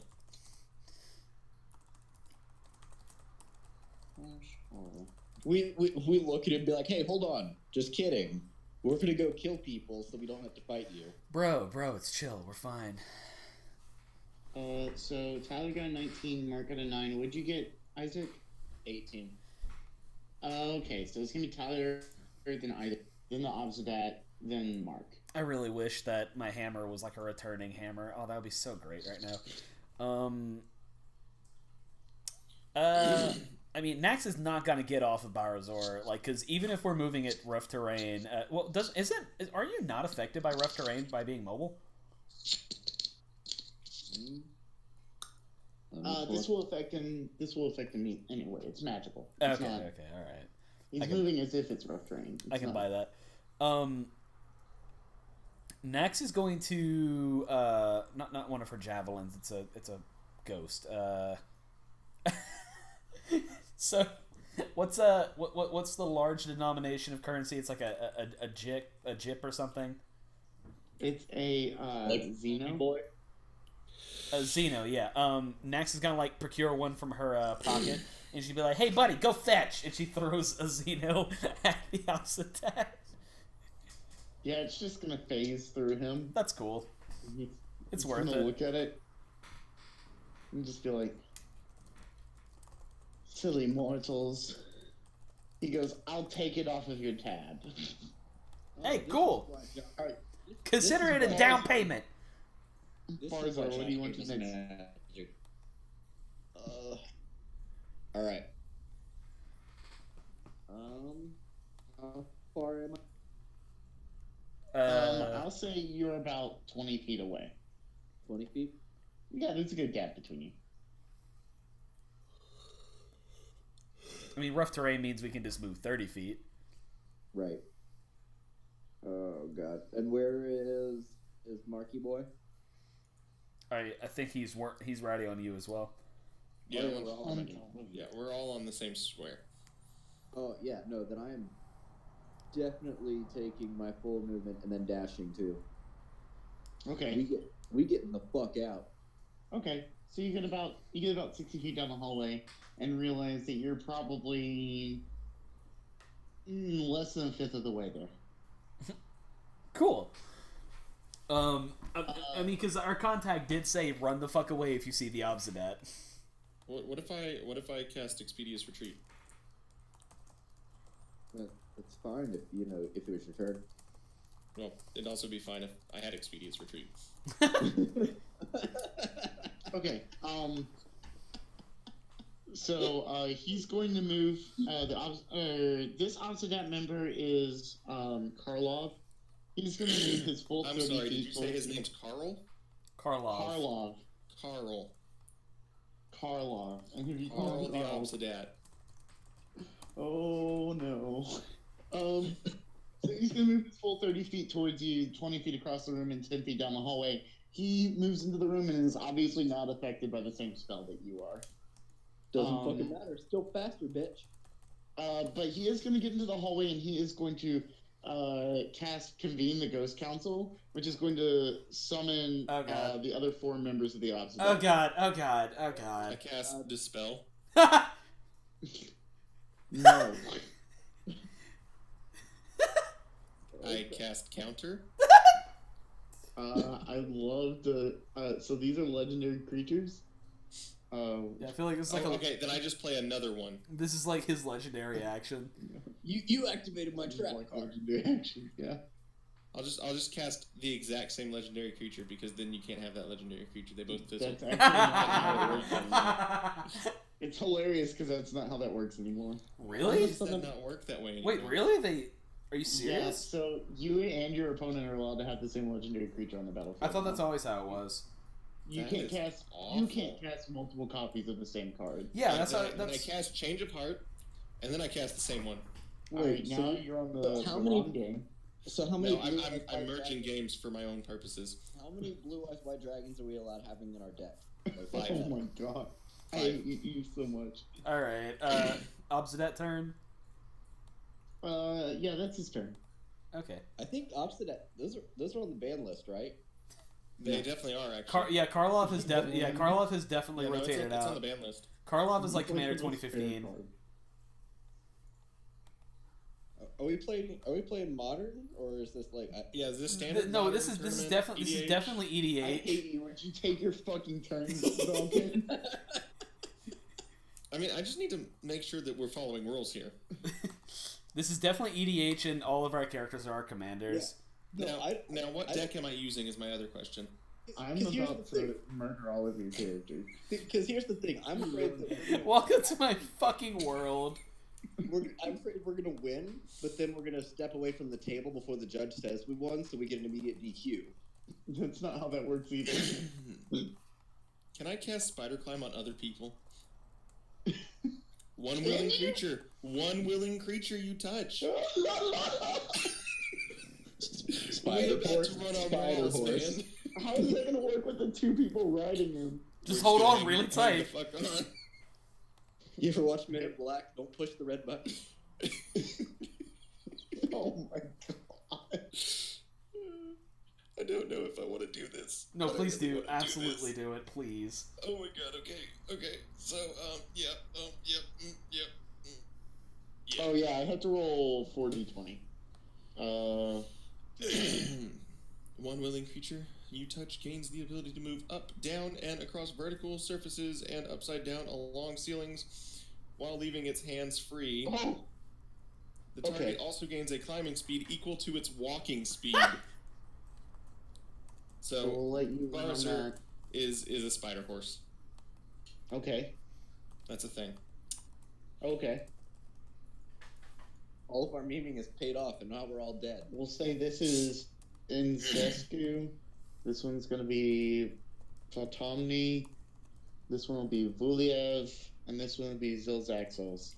We look at him and be like, hey, hold on. Just kidding. We're gonna go kill people so we don't have to fight you. Bro, it's chill. We're fine. So Tyler got a 19, Mark got a 9. What'd you get, Isaac? 18. Okay, so it's gonna be Tyler, then Isaac, then the Obsidat, then Mark. I really wish that my hammer was like a returning hammer. Oh, that would be so great right now. I mean, Nax is not gonna get off of Barazor, like, because even if we're moving it rough terrain, are you not affected by rough terrain by being mobile? This will affect him. This will affect him anyway. It's magical. Okay, It's not, all right. He's moving as if it's rough terrain. I can buy that. Nax is going to not one of her javelins. It's a ghost. So, what's the large denomination of currency? It's like a jip or something. It's a Xeno boy. A Xeno, yeah. Nax is gonna like procure one from her pocket, and she'd be like, "Hey, buddy, go fetch!" And she throws a Xeno at the Obsidat. Yeah, it's just gonna phase through him. That's cool. It's worth gonna it. Look at it and just be like, "Silly mortals." He goes, "I'll take it off of your tab." Hey, cool. All right. Consider it a down payment. Barzar, what do you want to say? next? All right. How far am I? I'll say you're about 20 feet away. 20 feet? Yeah, there's a good gap between you. I mean, rough terrain means we can just move 30 feet. Right. Oh god. And where is Marky Boy? I think he's ready on you as well. Yeah, we're all on we're all on the same square. Oh yeah, no, then I am definitely taking my full movement and then dashing too. Okay. We getting the fuck out. Okay, so you get about 60 feet down the hallway and realize that you're probably less than a fifth of the way there. Cool. I mean, because our contact did say, "Run the fuck away if you see the Obsidat." What if I cast Expedious Retreat? It's fine if it was your turn. Well, it'd also be fine if I had Expedious Retreat. Okay. So he's going to move. This Obsidat member is Karlov. He's going to move his full 30 I'm sorry, feet. did you say his name's Carl? Karlov. Karlov. And who do you Carl call the him? Obsidat. Oh no. So he's gonna move his full 30 feet towards you, 20 feet across the room, and 10 feet down the hallway. He moves into the room and is obviously not affected by the same spell that you are. Doesn't fucking matter. Still faster, bitch. But he is going to get into the hallway and he is going to cast Convene the Ghost Council, which is going to summon the other 4 members of the Obsidian. Oh god. I cast Dispel. No. I cast Counter. I love the... so these are legendary creatures. Yeah, I feel like it's like okay, then I just play another one. This is like his legendary action. You activated my trap like card. legendary action, yeah. I'll just cast the exact same legendary creature because then you can't have that legendary creature. They both fizzle. That's actually not how it works anymore. It's hilarious because that's not how that works anymore. Really? Does that not work that way anymore? Wait, really? Are you serious? Yeah, so you and your opponent are allowed to have the same legendary creature on the battlefield. I thought that's always how it was. You That can't is cast. awful. You can't cast multiple copies of the same card. Yeah, that's how. Then I That's cast Change of Heart, and then I cast the same one. Wait, now so you're on the how the many- wrong game. So how many? No, I'm blue-eyed white merging dragons- games for my own purposes. How many blue-eyed white dragons are we allowed having in our deck? Five. Oh my god, I hate you so much. all right. Obsidat turn. Yeah, that's his turn. Okay. I think Obsidian. Those are on the ban list, right? They Yeah. definitely are actually. Karlov has Karlov has definitely Yeah, no, rotated it's on out. the ban list. Karlov is like Play Commander for this 2015. card. Are we playing modern, or is this like? Yeah, is this standard? No, modern this is tournament, definitely EDH? I EDH. hate you. Would you take your fucking turn, Dalton? I mean, I just need to make sure that we're following rules here. This is definitely EDH, and all of our characters are our commanders. Now, what deck am I using is my other question. I'm 'Cause here's about the thing. to murder all of your characters. Because here's the thing, I'm afraid that Welcome to my fucking world. I'm afraid we're gonna win, but then we're gonna step away from the table before the judge says we won, so we get an immediate DQ. That's not how that works either. Can I cast Spider Climb on other people? One willing creature. One willing creature you touch. Spider We're about horse, to run on spider walls, horse. man. How is that gonna work with the 2 people riding him? Just We're hold on hang- really hang tight. the fuck on. You ever watch Men in Black? Don't push the red button. Oh my god. I don't know if I want to do this. No, but I please really do. wanna Absolutely this. do it, please. Oh my god, okay. So, yeah, yeah. Oh yeah, I have to roll 4d20. One willing creature you touch gains the ability to move up, down, and across vertical surfaces and upside down along ceilings while leaving its hands free. Oh, The target okay. also gains a climbing speed equal to its walking speed. so So, we'll let you run Barzer that. is a spider horse. Okay. That's a thing. Okay. All of our memeing is paid off, and now we're all dead. We'll say this is Incescu. This one's gonna be Fatomni. This one will be Vuliev, and this one will be Zilzaxos.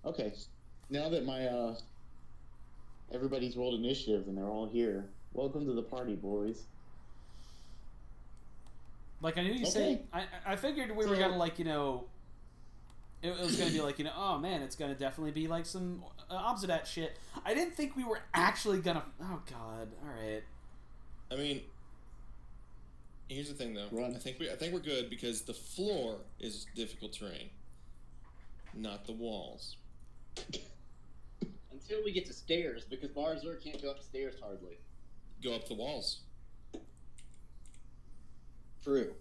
Okay. Now that my everybody's rolled initiative and they're all here, welcome to the party, boys. Like I knew you Okay. said, I figured we were So- gonna like it was gonna be like oh man, it's gonna definitely be like some Obsidat shit. I didn't think we were actually gonna. Oh god, all right. I mean, Here's the thing, though. Run. I think we're good because the floor is difficult terrain, not the walls. Until we get to stairs, because Barzor can't go upstairs hardly. Go up the walls. True.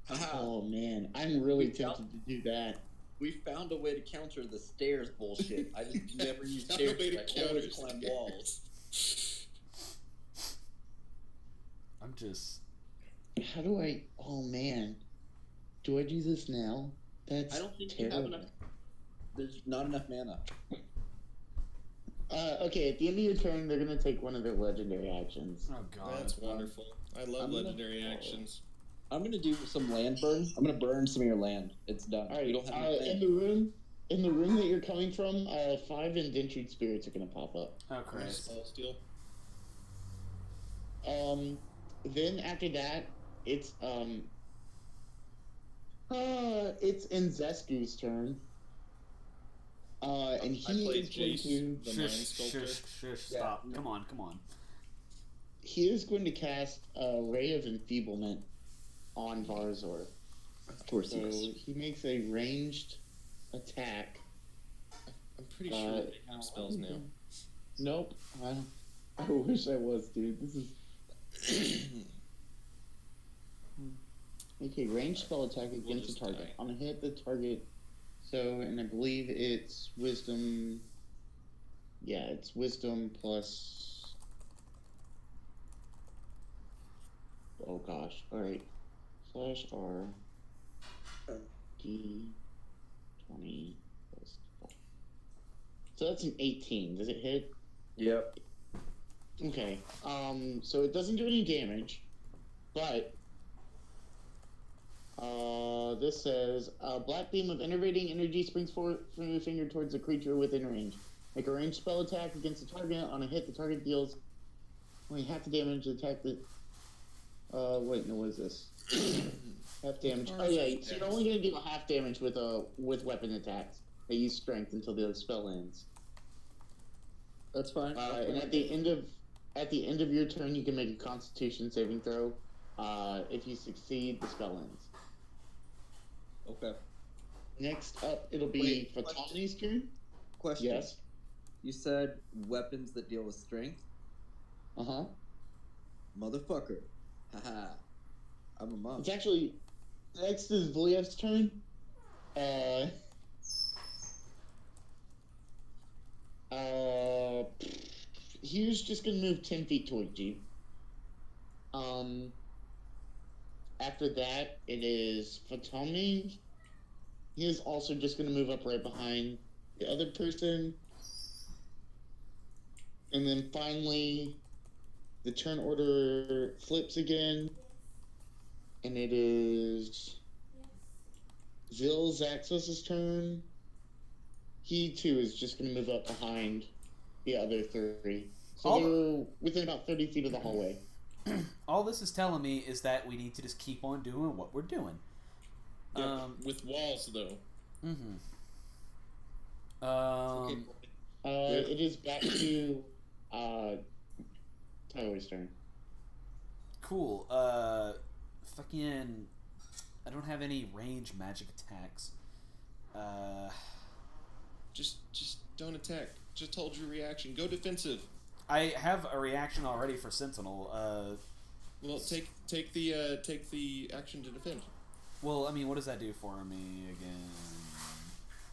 Haha. Oh man, I'm really We found- tempted to do that. We found a way to counter the stairs bullshit. I just never used Found a stairs. way to I always counter climb stairs. walls. I'm just. How do I? Oh man, do I do this now? That's I don't think terrible. you have enough. There's not enough mana. Okay, at the end of your turn, they're gonna take one of their legendary actions. Oh god. That's wonderful. I love I'm gonna- legendary actions. I'm gonna do some land burn. I'm gonna burn some of your land. It's done. All right, We don't have in anything. the room that you're coming from, 5 indentured spirits are gonna pop up. Oh Nice Christ. spell steal. Then after that, it's Nzesku's turn. And I he played is going Jace. to The Mind Shush, Sculptor. shush, Yeah, stop. no. Come on. he is going to cast a Ray of Enfeeblement on Barzor. Of course So he makes a ranged attack. I'm pretty sure they have spells now. Nope. I wish I was, dude. This is okay. Ranged spell attack We'll against just a target. die. On a hit, the target. So, and I believe it's Wisdom. Yeah, it's Wisdom plus. Oh gosh! All right. /R. D. 20 plus 5. So that's an 18. Does it hit? Yep. Okay. So it doesn't do any damage, but this says a black beam of enervating energy springs forward from your finger towards a creature within range. Make a ranged spell attack against a target. On a hit, the target deals only half the damage. Attack the. Wait, no, what is this? Half damage. Oh yeah, so you're only gonna do half damage with weapon attacks. They use strength until the spell ends. That's fine. And at the end of your turn, you can make a Constitution saving throw. If you succeed, the spell ends. Okay. Next up, it'll be Wait, Fatality's turn. Question. Yes. You said weapons that deal with strength? Motherfucker. Haha. I'm a monk. It's actually next is Vliev's turn. He's just gonna move 10 feet towards you. After that, it is Fatami. He is also just gonna move up right behind the other person. And then finally, the turn order flips again. And it is Zil Zaxos' turn. He too is just going to move up behind the other 3. So they're within about 30 feet of the hallway. All this is telling me is that we need to just keep on doing what we're doing. Yep, with walls, though. Mm-hmm. Okay. It is back to Tyler's turn. Cool. Fucking. I don't have any range magic attacks. Just don't attack. Just hold your reaction. Go defensive. I have a reaction already for Sentinel. Well, take the action to defend. Well, I mean, what does that do for me again?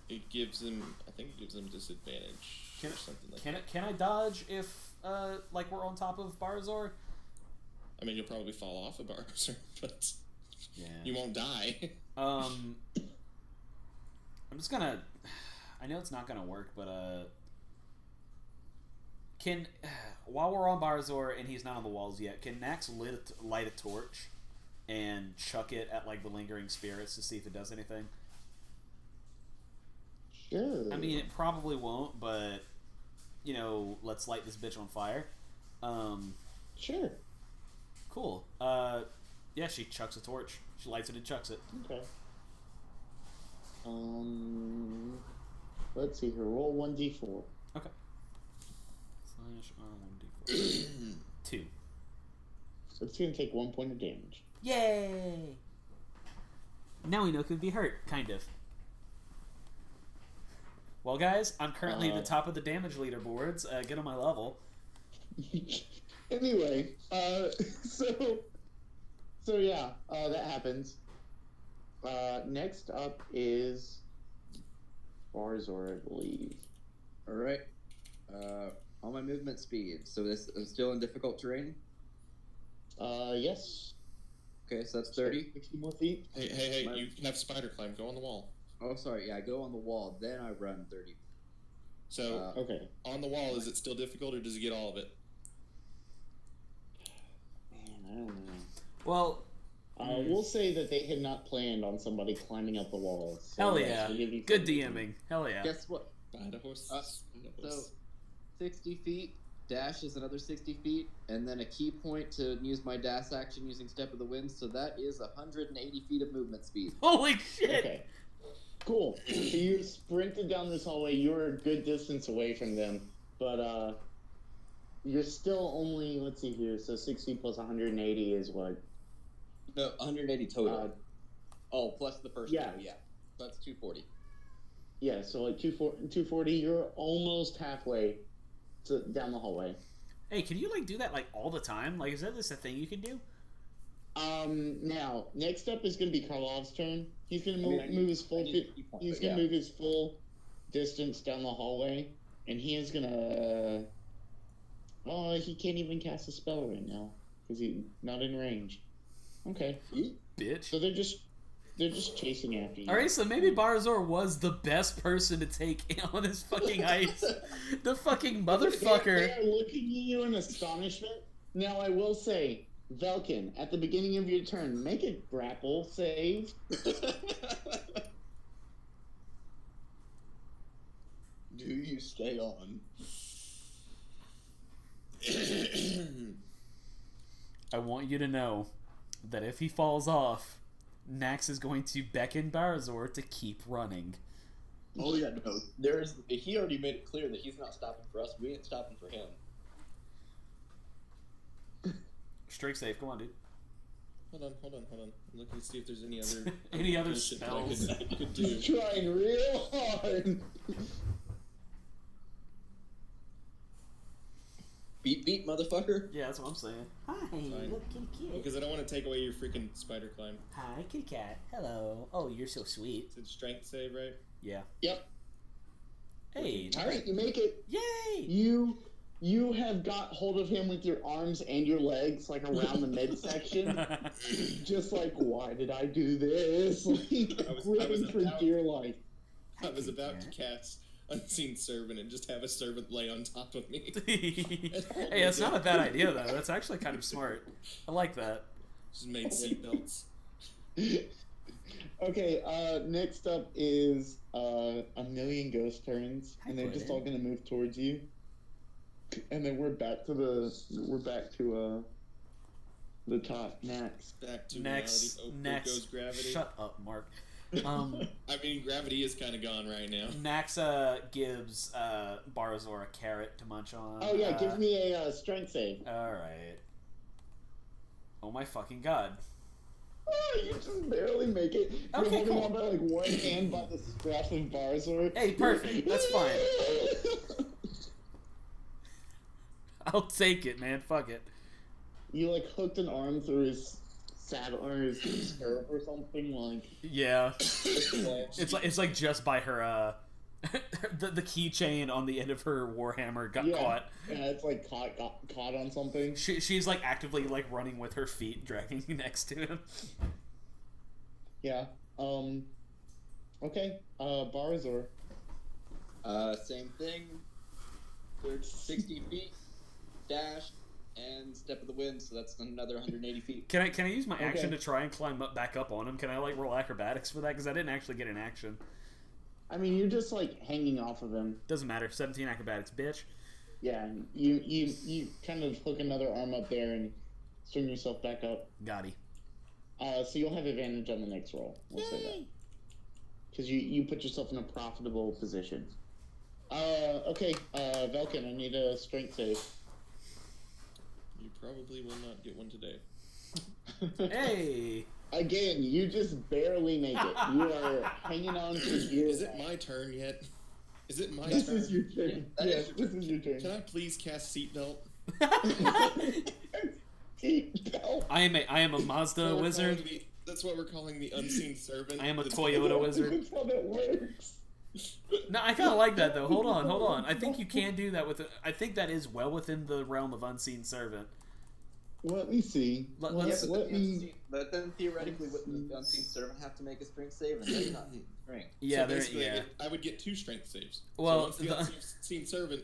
It gives them. I think it gives them disadvantage or something like that. Can I dodge if like we're on top of Barzor? I mean, you'll probably fall off a bar, but Yeah. you won't die. I'm just gonna. I know it's not gonna work, but can while we're on Barzor and he's not on the walls yet, can Nax light a torch and chuck it at like the lingering spirits to see if it does anything? Sure. I mean, it probably won't, but you know, let's light this bitch on fire. Sure. Cool. Yeah, she chucks a torch. She lights it and chucks it. Okay. Let's see here. Roll 1d4. Okay. /R1d4. 2. So it's going to take 1 point of damage. Yay! Now we know it could be hurt, kind of. Well, guys, I'm currently at the top of the damage leaderboards. Get on my level. Anyway, so yeah, that happens. Next up is Barzor, I believe. All right. On my movement speed. So this is still in difficult terrain. Yes. Okay, so that's 30. 60 more feet. Hey! You can have spider climb. Go on the wall. Oh, sorry. Yeah, I go on the wall, then I run 30. So Okay. on the wall, is it still difficult, or does it get all of it? Man, I don't know. Well, We'll say that they had not planned on somebody climbing up the walls. So hell yes, yeah. we'll give you Good 40. DMing. Hell yeah. Guess what? Spider horse. So 60 feet. Dash is another 60 feet, and then a key point to use my dash action using Step of the Wind, so that is 180 feet of movement speed. Holy shit! Okay. Cool. So you sprinted down this hallway. You were a good distance away from them, but you're still only, let's see here, so 60 plus 180 is what? No, 180 total. Plus the first yeah. two, yeah. So that's 240. Yeah, so like 240, you're almost halfway down the hallway. Hey, can you like do that like all the time? Like, is that just a thing you can do? Now next up is going to be Karlov's turn. He's going to move his full. He's going to move his full distance down the hallway, and he is going to. Oh, he can't even cast a spell right now because he's not in range. Okay. Bitch. So they're just chasing after you. Alright, so maybe Barzor was the best person to take on this fucking ice. The fucking motherfucker. They are looking at you in astonishment. Now, I will say, Velkin, at the beginning of your turn, make a grapple save. Do you stay on? I want you to know that if he falls off, Nax is going to beckon Barzor to keep running. Oh yeah, no. He already made it clear that he's not stopping for us. We ain't stopping for him. Strength save, come on, dude. Hold on. I'm looking to see if there's any other Any other bullshit that I spells? could do. He's trying real hard. Beat, motherfucker. Yeah, that's what I'm saying. Hi, look, kitty kid. Because I don't want to take away your freaking spider climb. Hi, kitty cat. Hello. Oh, you're so sweet. It's a strength save, right? Yeah. Yep. Hey. All right, you make it. Yay! You have got hold of him with your arms and your legs, like around the midsection. Just like, why did I do this? Like, gripping for dear life. I was about to cast Unseen Servant and just have a servant lay on top of me. Hey, that's not a bad idea, though. That's actually kind of smart. I like that. Just made seatbelts. Okay, next up is a million ghost turns, and they're just all gonna move towards you. And then we're back to the top. Nax. Back to Next, reality. next. Goes gravity. Shut up, Mark. I mean, gravity is kind of gone right now. Naxa gives Barzor a carrot to munch on. Oh yeah, give me a strength save. Alright. Oh my fucking god. Oh, you just barely make it. You're Okay, holding cool. on by like one hand by the scruff of Barzor. Hey, perfect. That's fine. I'll take it, man. Fuck it. You like hooked an arm through his saddle or his stirrup or something like. Yeah. It's like just by her the keychain on the end of her warhammer got caught. Yeah, it's like caught on something. She's like actively like running with her feet dragging next to him. Yeah. Okay. Barzor. Same thing. 60 feet, dash, and Step of the Wind, so that's another 180 feet. Can I use my action to try and climb back up on him? Can I like roll acrobatics for that? Because I didn't actually get an action. I mean, you're just like hanging off of him. Doesn't matter. 17 acrobatics, bitch. Yeah, you kind of hook another arm up there and swing yourself back up. Gotti. So you'll have advantage on the next roll. We'll say that. Because you put yourself in a profitable position. Okay, Velkin, I need a strength save. You probably will not get one today. Hey. Again, you just barely make it. You are hanging on for dear Is it life. my turn yet? Is it my This turn? is your turn. That Yes, is your this turn. is your turn. Can I please cast seatbelt? Seatbelt. I am a Mazda wizard. That's what we're calling the unseen servant. I am a That's- Toyota wizard. That's how that works. No, I kind of like that though. Hold on. I think you can do that with. I think that is well within the realm of unseen servant. Let me see. Let's- But then theoretically, wouldn't the unseen servant have to make a strength save, and then not need strength? Yeah, so there. basically, Yeah. I would get 2 strength saves. Well, so once the unseen servant.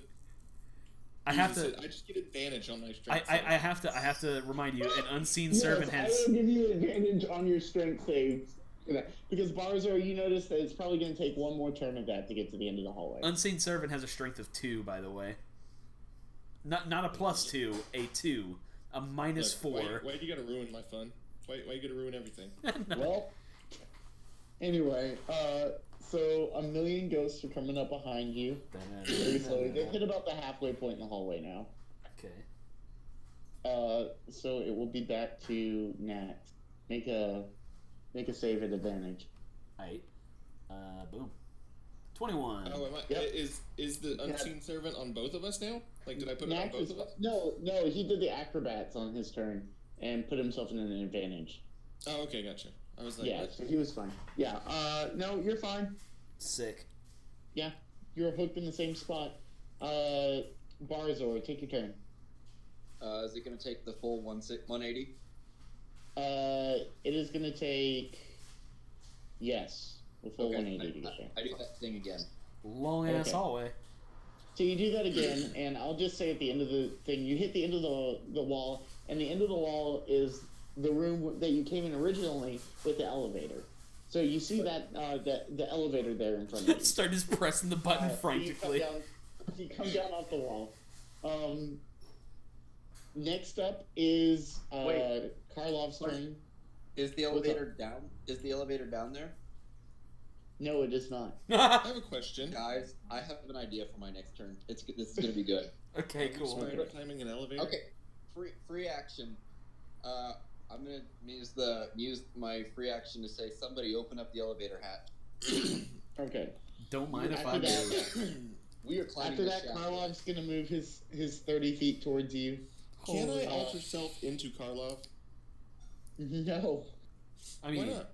I have uses to. it, I just get advantage on my I, strength. I, I have to. I have to remind you. An unseen Yes, servant I has. will give you advantage on your strength saves. Because Barzor, you notice that it's probably going to take one more turn of that to get to the end of the hallway. Unseen servant has a strength of 2, by the way. Not a +2, a 2, a -4. Why do you gotta ruin my fun? Why you gotta ruin everything? Well, anyway, so a million ghosts are coming up behind you very slowly. They've hit about the halfway point in the hallway now. Okay. So it will be back to Nat. Make a save at advantage. Alright. Boom. 21. Oh, am I? Yep. Is the unseen servant on both of us now? Like, did I put it on Nat both is, of us? no, he did the acrobats on his turn and put himself in an advantage. Oh, okay, gotcha. I was like, Yeah, what? so he was fine. Yeah, no, you're fine. Sick. Yeah, you're hooked in the same spot. Barzor, take your turn. Is it going to take the full 180? It is going to take, yes, the full 180 to get there. I do that thing again. Long ass Okay. hallway. So you do that again, and I'll just say at the end of the thing, you hit the end of the wall, and the end of the wall is the room that you came in originally with the elevator. So you see that the elevator there in front of you. Start just pressing the button frantically. You come down off the wall. Next up is Wait. Karlov's turn. Is the elevator down? Is the elevator down there? No, it is not. I have a question. Guys, I have an idea for my next turn. This is going to be good. Okay, Are you cool. spider climbing an elevator? Okay, free action. I'm gonna use my free action to say, somebody open up the elevator hatch. Okay. Don't mind if I After do. that, We are climbing after the that, shaft. Karlov's gonna move his 30 feet towards you. Can I Uh, alter self into Karlov? No, I Why mean, not?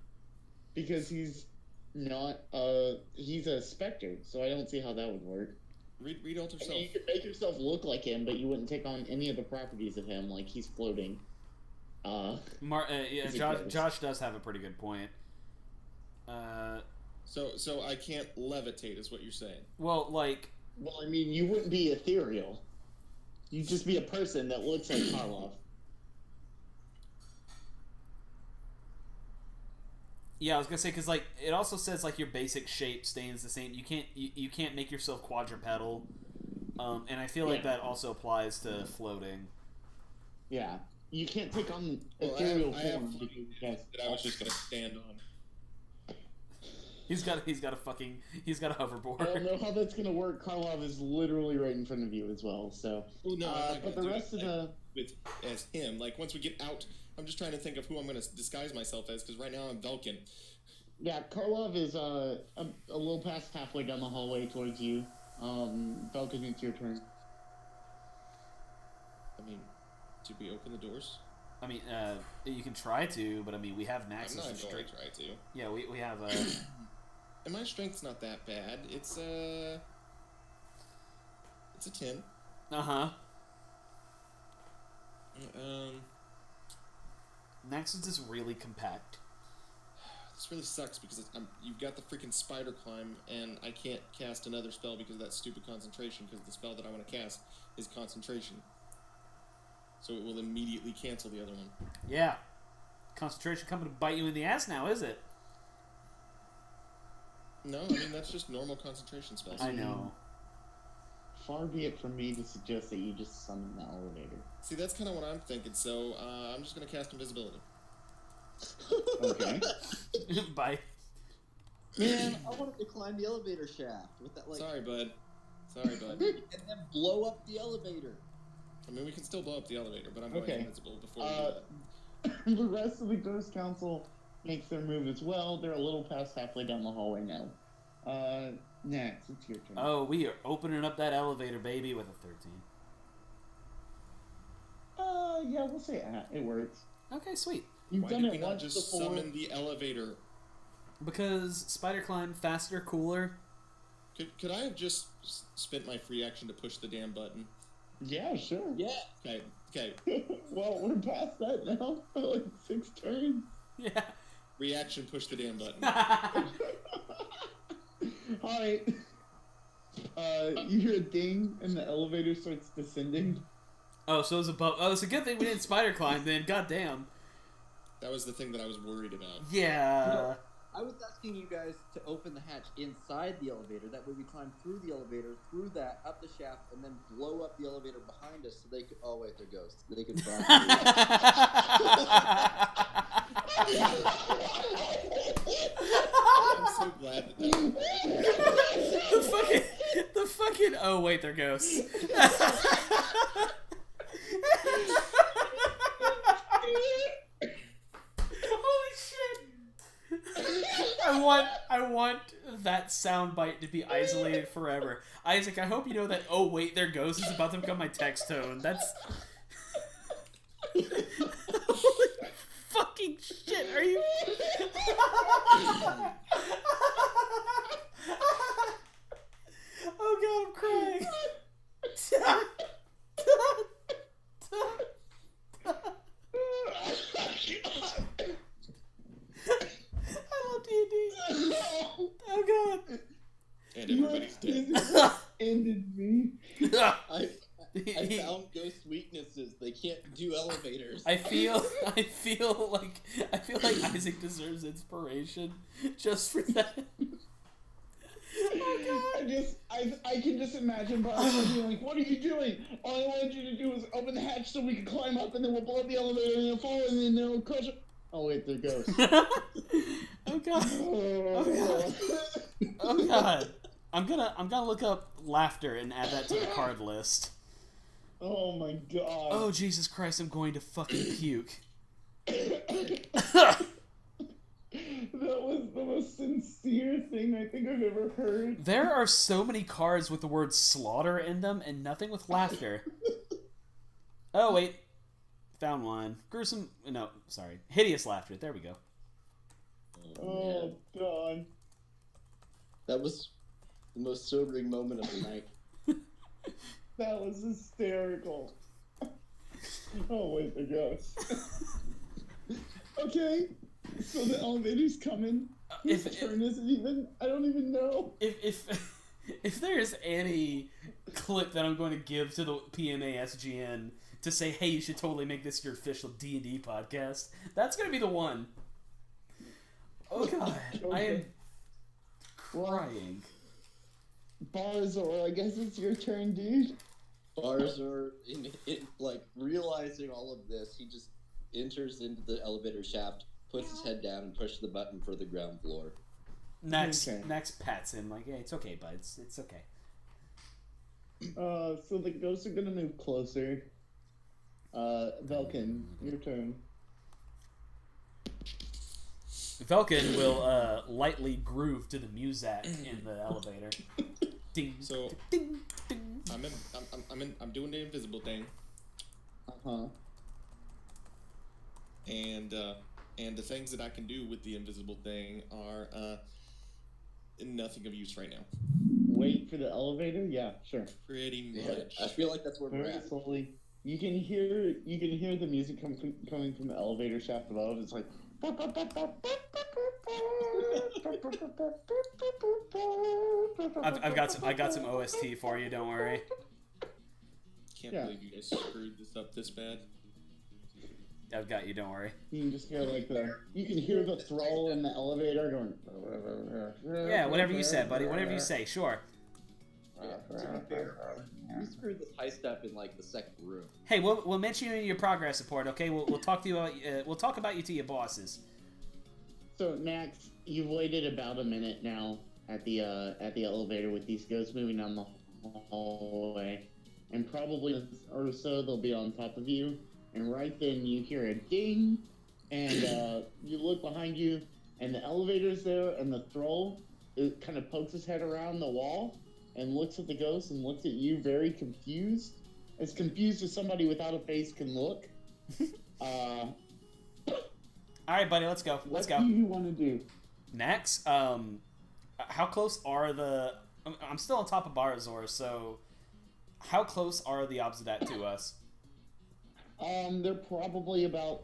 because he's not. He's a specter, so I don't see how that would work. Read alter I self. mean, you could make yourself look like him, but you wouldn't take on any of the properties of him, like he's floating. yeah, Is it Josh, gross? Josh does have a pretty good point. So I can't levitate, is what you're saying. Well, like, Well, I mean, you wouldn't be ethereal. You'd just be a person that looks like Karlov. yeah, I was gonna say because like it also says like your basic shape stays the same. You can't make yourself quadrupedal, and I feel like Yeah. that also applies to floating. Yeah. You can't take on Well, ethereal I have form. flying because- that I was just gonna stand on. He's got a I don't hoverboard. know how that's gonna work. Karlov is literally right in front of you as well. So, Well, no, I'm not but gonna the do rest it, of the with as him. Like once we get out, I'm just trying to think of who I'm gonna disguise myself as because right now I'm Velkin. Karlov is a little past halfway down the hallway towards you. Falcon, it's your turn. I mean, did we open the doors? I mean, you can try to, but I mean, we have I'm Max's not going strength. to try to. Yeah, we have. And my strength's not that bad. It's a 10. Uh-huh. Max is just really compact. This really sucks because you've got the freaking spider climb, and I can't cast another spell because of that stupid concentration. Because the spell that I want to cast is concentration, so it will immediately cancel the other one. Yeah. Concentration coming to bite you in the ass now, is it? No, I mean that's just normal concentration spells. I know. Far be it from me to suggest that you just summon the elevator. See, that's kind of what I'm thinking. So I'm just gonna cast invisibility. Okay. Bye. Man, I wanted to climb the elevator shaft with that, like, Sorry, bud. and then blow up the elevator. I mean, we can still blow up the elevator, but I'm going Okay. invisible before we do that. The rest of the Ghost Council makes their move as well. They're a little past halfway down the hallway now. Next, it's your turn. Oh, we are opening up that elevator, baby, with a 13. Yeah, we'll say it works. Okay, sweet. You've Why done did it we not once just before. summon the elevator? Because spider climb faster, cooler. Could I have just spent my free action to push the damn button? Yeah, sure. Yeah. Okay. Well, we're past that now. Like 6 turns. Yeah. Reaction, push the damn button. Alright. You hear a ding and the elevator starts descending. Oh, so it's above. Oh, it's a good thing we didn't spider climb then. Goddamn. That was the thing that I was worried about. Yeah. I was asking you guys to open the hatch inside the elevator. That way we climb through the elevator, through that, up the shaft, and then blow up the elevator behind us so they could. Oh wait, they're ghosts. They could. I'm so glad that the fucking. Oh wait, they're ghosts. Holy shit! I want that soundbite to be isolated forever. Isaac, I hope you know that. Oh wait, they're ghosts is about to become my text tone. That's. Holy fucking shit! Are you? Oh god, I'm crying. I love D&D. Oh god. and everybody's dead. Ended me. I found ghost weaknesses. They can't do elevators. I feel like Isaac deserves inspiration just for that. Oh god. I can just imagine Bob being like, "What are you doing? All I wanted you to do was open the hatch so we can climb up, and then we'll blow up the elevator, and then fall, and then they'll crush it." Oh wait, they're ghosts. Oh god. Oh god. Oh god. I'm gonna look up laughter and add that to the card list. Oh my god. Oh Jesus Christ, I'm going to fucking puke. That was the most sincere thing I think I've ever heard. There are so many cards with the word slaughter in them and nothing with laughter. Oh wait. Found one. Gruesome. No, sorry. Hideous laughter. There we go. Oh god. That was the most sobering moment of the night. That was hysterical. Oh wait, the ghost. Okay, so the elevator's coming. Whose turn is it even? I don't even know. If there is any clip that I'm going to give to the PMA SGN to say, hey, you should totally make this your official D&D podcast, that's going to be the one. Oh god, Okay. I am crying. Barzor, I guess it's your turn, dude. Barzor, in like realizing all of this, he just enters into the elevator shaft, puts his head down, and pushes the button for the ground floor. Next Okay. pats him like, yeah, it's okay, bud. It's okay. So the ghosts are gonna move closer. Velkin, your turn. Falcon will lightly groove to the music in the elevator. Ding. So Ding. Ding. I'm doing the invisible thing, Uh-huh. and the things that I can do with the invisible thing are nothing of use right now. Wait for the elevator? Yeah, sure. Pretty Yeah, much. I feel like that's where we're Very at. slowly. You can hear the music coming from the elevator shaft above. It's like I got some OST for you. Don't worry. Can't Yeah. believe you guys screwed this up this bad. I've got you. Don't worry. You can just hear you can hear the thrall in the elevator going. Yeah, whatever you said, buddy. Whatever you say. Sure. To be fair, we screwed this heist up in like the second room. Hey, we'll mention you in your progress report. Okay, we'll talk to you about we'll talk about you to your bosses. So Max, you've waited about a minute now at the elevator with these ghosts moving down the hallway, and probably or so they'll be on top of you. And right then you hear a ding, and you look behind you, and the elevator's there, and the troll it kind of pokes his head around the wall and looks at the ghost and looks at you very confused. As confused as somebody without a face can look. All right, buddy, let's go. Let's go. What do you want to do? Next, how close are the... I'm still on top of Barazor, so how close are the Obsidat to us? They're probably about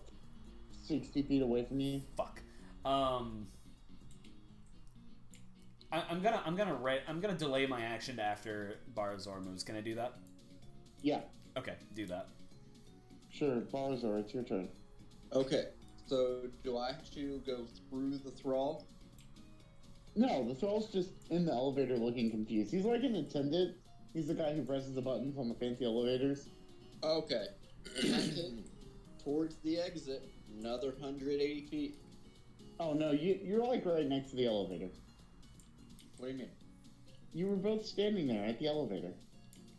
60 feet away from you. Fuck. I'm gonna delay my action to after Barazor moves. Can I do that? Yeah, Okay, do that. sure. Barzor, it's your turn. Okay, so do I have to go through the thrall? No, the troll's just in the elevator looking confused. He's like an attendant. He's the guy who presses the buttons on the fancy elevators. Okay. In that case, towards the exit, another 180 feet. Oh no, you're like right next to the elevator. What do you mean? You were both standing there at the elevator.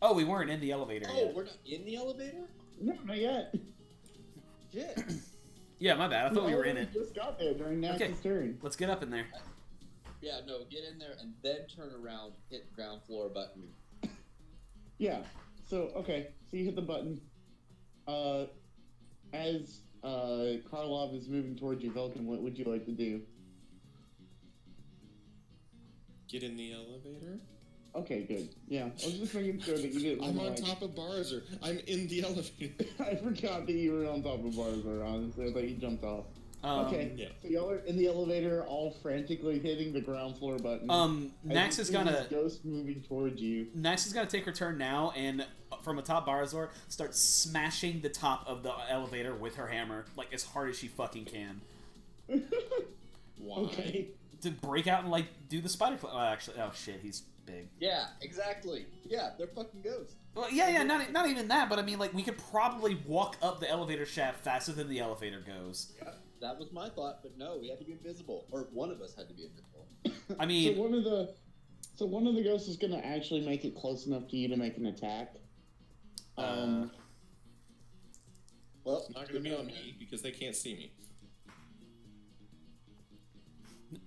Oh, we weren't in the elevator Oh, yet. we're not in the elevator? No, not yet. Shit. Yeah, my bad. I thought we were in The it. elevator just got there during Nax's Okay. turn. Let's get up in there. Yeah, no, get in there and then turn around, hit ground floor button. Yeah. So okay, so you hit the button. As Karlov is moving towards you, Vulcan, what would you like to do? Get in the elevator. Okay, good. Yeah, I was just making sure that you didn't. I'm on like- top of Barzer. I'm in the elevator. I forgot that you were on top of Barzor, honestly. I thought you jumped off. Okay, yeah. so y'all are in the elevator, all frantically hitting the ground floor button. Nax is As you see gonna this ghost moving towards you. Nax is gonna take her turn now, and from atop Barazor, start smashing the top of the elevator with her hammer, like as hard as she fucking can, Why? Okay. to break out and like do the spider. Actually, oh shit, he's big. Yeah, exactly. Yeah, they're fucking ghosts. Well, yeah, not even that, but I mean, like we could probably walk up the elevator shaft faster than the elevator goes. Yeah, that was my thought, but no, we had to be invisible. Or one of us had to be invisible. I mean, So one of the ghosts is gonna actually make it close enough to you to make an attack. Well, It's not going to be on me because they can't see me.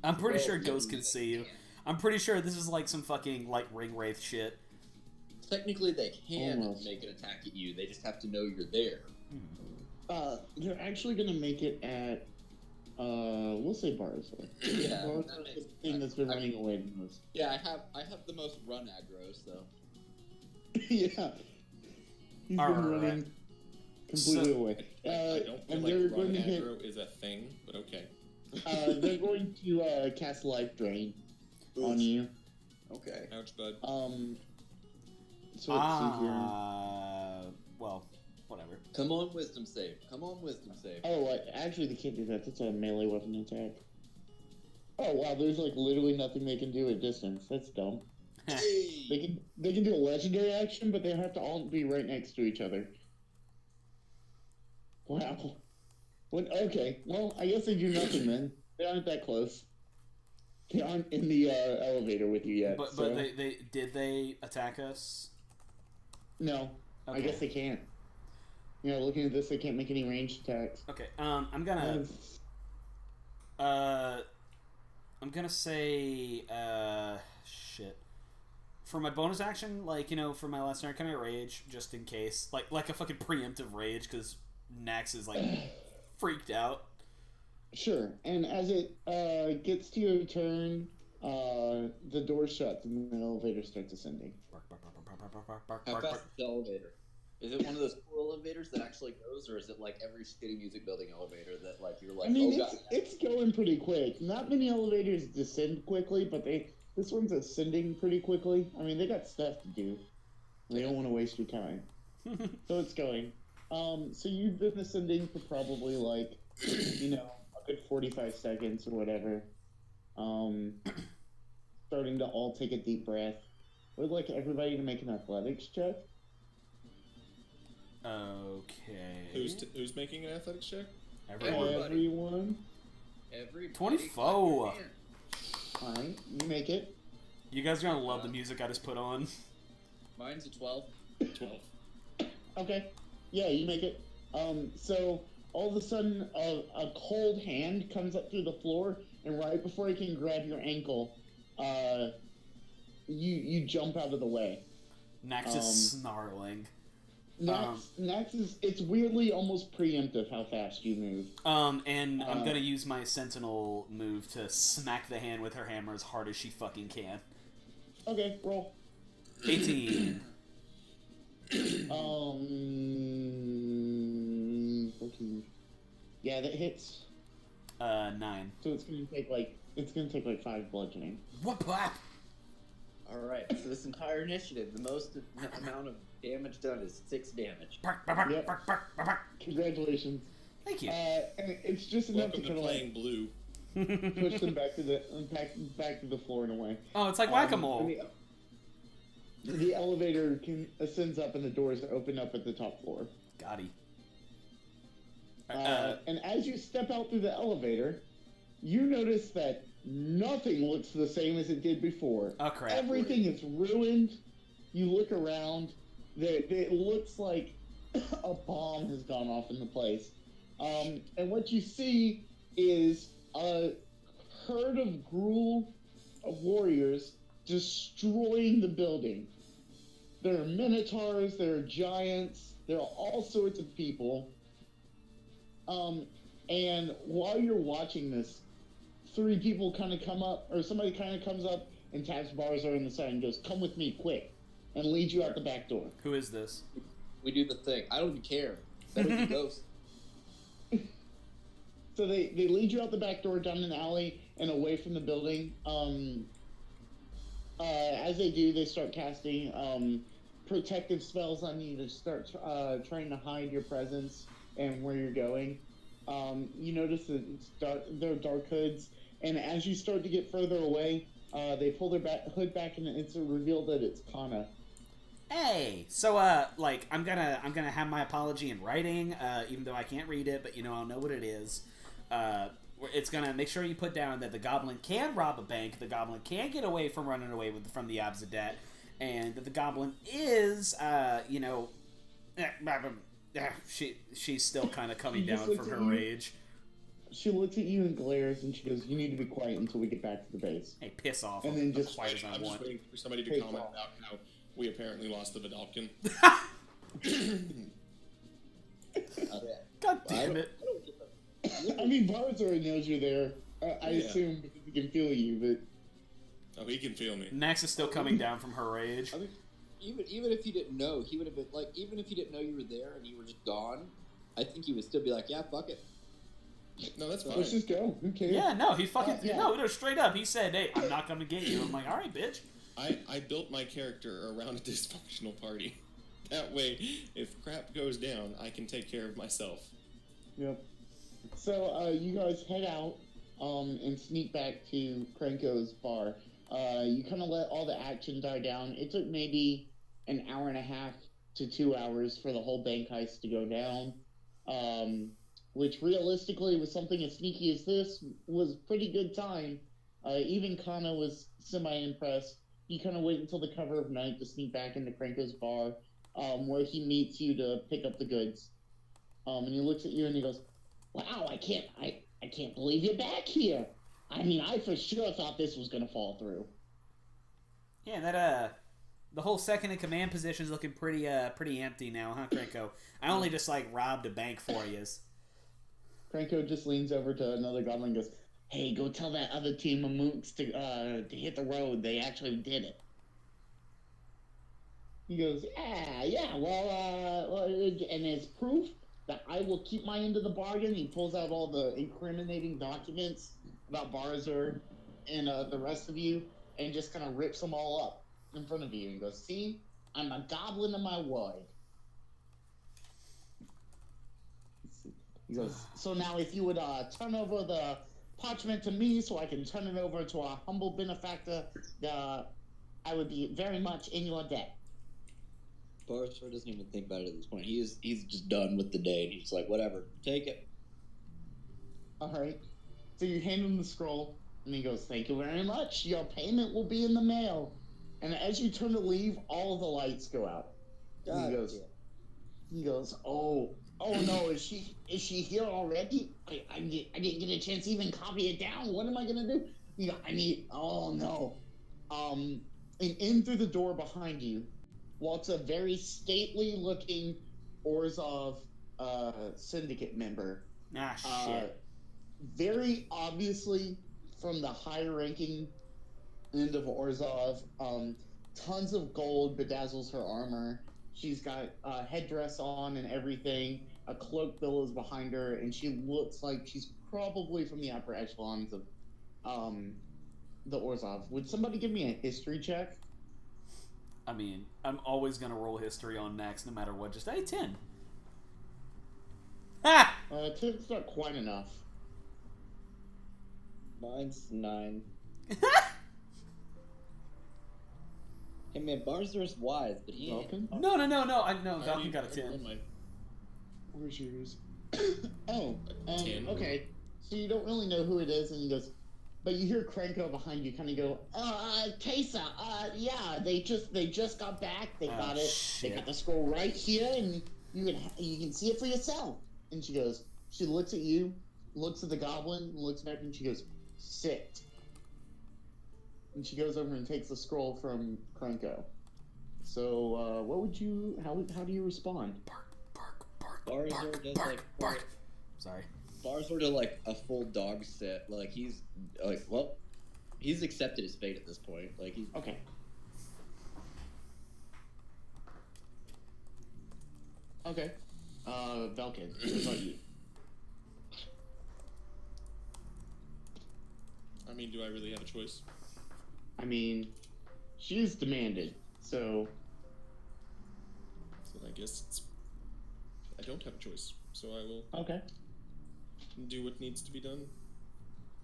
I'm pretty well, sure yeah, ghosts can they see you. can't. I'm pretty sure this is like some fucking like ring wraith shit. Technically, they can Almost. make an attack at you. They just have to know you're there. They're actually gonna make it at we'll say Barzor. Yeah, Barzor's that makes- the thing that's been I running mean- away the most. Yeah, I have the most run aggro, so Yeah. He's Alright. been running completely So- away. I don't feel And like they're run going to hit. aggro is a thing, but okay. They're going to cast Life Drain on you. okay. Ouch, bud. So let's see here. Well, whatever. Come on, wisdom save. Come on, wisdom save. Oh, actually, they can't do that. That's a melee weapon attack. Oh wow, there's like literally nothing they can do at distance. That's dumb. Hey! They can do a legendary action, but they have to all be right next to each other. Wow. What? Okay. Well, I guess they do nothing then. They aren't that close. They aren't in the elevator with you yet. But so- they did they attack us? no. I guess they can't. You know, looking at this, they can't make any ranged attacks. Okay. I'm gonna say shit. For my bonus action, like, you know, for my last turn, can I rage just in case, like a fucking preemptive rage, because Nax is like freaked out. Sure. And as it gets to your turn, the door shuts and the elevator starts ascending. How fast is the elevator? Is it one of those cool elevators that actually goes, or is it like every shitty music building elevator that like you're like, I mean, oh god? it's going pretty quick. Not many elevators descend quickly, but this one's ascending pretty quickly. I mean, they got stuff to do. They don't want to waste your time, so it's going. So you've been ascending for probably like, you know, a good 45 seconds or whatever. Starting to all take a deep breath. Would like everybody to make an athletics check. Okay. Who's making an athletics check? Everyone. Everybody. Everyone. Everybody 24. clap your hands. Alright, you make it. You guys are gonna love the music I just put on. Mine's a 12. 12. Okay. Yeah, you make it. So all of a sudden, a cold hand comes up through the floor, and right before he can grab your ankle, you jump out of the way. Nax is snarling. Nax is, it's weirdly almost preemptive how fast you move. And I'm gonna use my sentinel move to smack the hand with her hammer as hard as she fucking can. Okay, roll. 18. 14. Yeah, that hits. 9. So it's gonna take like 5 bludgeoning. What? All right. So this entire initiative, the most amount of damage done is 6 damage. Yep. Congratulations. Thank you. And it's just enough Welcome to to kind of playing blue. push them back to the floor in a way. Oh, it's like whack-a-mole. The elevator ascends up and the doors open up at the top floor. Got it. And as you step out through the elevator, you notice that nothing looks the same as it did before. Oh, crap. Everything is ruined. You look around. It looks like a bomb has gone off in the place. And what you see is a herd of Gruul warriors destroying the building. There are minotaurs, there are giants, there are all sorts of people. And while you're watching this, 3 people kind of come up, or somebody kind of comes up and taps Barzar in the side and goes, "Come with me, quick," and leads you out the back door. Who is this? We do the thing. I don't even care. That would be Ghost. So they lead you out the back door down an alley and away from the building. As they do, they start casting protective spells on you to start trying to hide your presence and where you're going. You notice that they're dark hoods, and as you start to get further away, they pull their hood back, and it's revealed that it's Kana. Hey, so I'm gonna have my apology in writing, even though I can't read it, but I'll know what it is. It's gonna make sure you put down that the goblin can rob a bank, the goblin can get away from running away from the Abzadat, and that the goblin is, she's still kind of coming down from her rage. She looks at you and glares, and she goes, "You need to be quiet until we get back to the base." Hey, piss off! And then I'm just quiet as I I'm want. just waiting for somebody to Piss comment off. about how we apparently lost the Vidalkin. God damn it! I mean, Barzar knows you're there. I Yeah. assume because he can feel you, but Oh, he can feel me. Nax is still coming down from her rage. I mean, even if he didn't know, he would have been like, even if he didn't know you were there and you were just gone, I think he would still be like, yeah, fuck it. No, that's fine. let's just go. Who cares? Yeah, no, he fucking Yeah. no, straight up. He said, "Hey, I'm not coming to get you." I'm like, "All right, bitch." I built my character around a dysfunctional party. That way, if crap goes down, I can take care of myself. Yep. So you guys head out and sneak back to Krenko's bar. You kind of let all the action die down. It took maybe an hour and a half to 2 hours for the whole bank heist to go down, which realistically, with something as sneaky as this, was pretty good time. Even Kana was semi-impressed. You kind of wait until the cover of night to sneak back into Krenko's bar, where he meets you to pick up the goods. And he looks at you and he goes, "Wow, I can't believe you're back here. I mean, I for sure thought this was gonna fall through." Yeah, that the whole second in command position is looking pretty empty now, huh, Krenko? I only just robbed a bank for you. Krenko just leans over to another goblin and goes, "Hey, go tell that other team of mooks to hit the road. They actually did it." He goes, "Yeah, well, and as proof that I will keep my end of the bargain," he pulls out all the incriminating documents about Barzar and the rest of you, and just kind of rips them all up in front of you. And goes, "See, I'm a goblin of my word." He goes, "So now if you would turn over the parchment to me so I can turn it over to our humble benefactor, I would be very much in your debt." Barzar doesn't even think about it at this point. He's just done with the day, and he's like, whatever, take it. All right. So you hand him the scroll, and he goes, "Thank you very much. Your payment will be in the mail." And as you turn to leave, all the lights go out. And God he goes, "Oh, Oh no, is she here already? I didn't get a chance to even copy it down. What am I gonna do? I need. Oh no. And in through the door behind you walks a very stately looking Orzov syndicate member. Ah, Uh, shit. very obviously from the high ranking end of Orzov. Tons of gold bedazzles her armor. She's got a headdress on and everything. A cloak billows behind her, and she looks like she's probably from the upper echelons of the Orzov. Would somebody give me a history check? I mean, I'm always gonna roll history on Nax no matter what. Just a 10. Ha! It's not quite enough. Mine's 9. Hey man, Barzer's wise, but he ain't. Vulcan? No. I know I Valkyrie got a already 10. rolled mine. Where's yours? Oh, 10. okay. So you don't really know who it is, and he goes, but you hear Krenko behind you kind of go, Tesa, yeah, they just got back. They Oh, got it. shit. They got the scroll right here, and you can see it for yourself. And she looks at you, looks at the goblin, looks back, and she goes, sit. And she goes over and takes the scroll from Krenko. So, what would you? How do you respond? Bark, bark, bark, Barzor bark, does bark, like bark. Sorry. Barzor did like a full dog sit. Like he's like, well, he's accepted his fate at this point. Like he's Okay. Okay. Velkin, what about you? I mean, do I really have a choice? I mean, she's demanded, so So I guess I don't have a choice. So I will okay. do what needs to be done.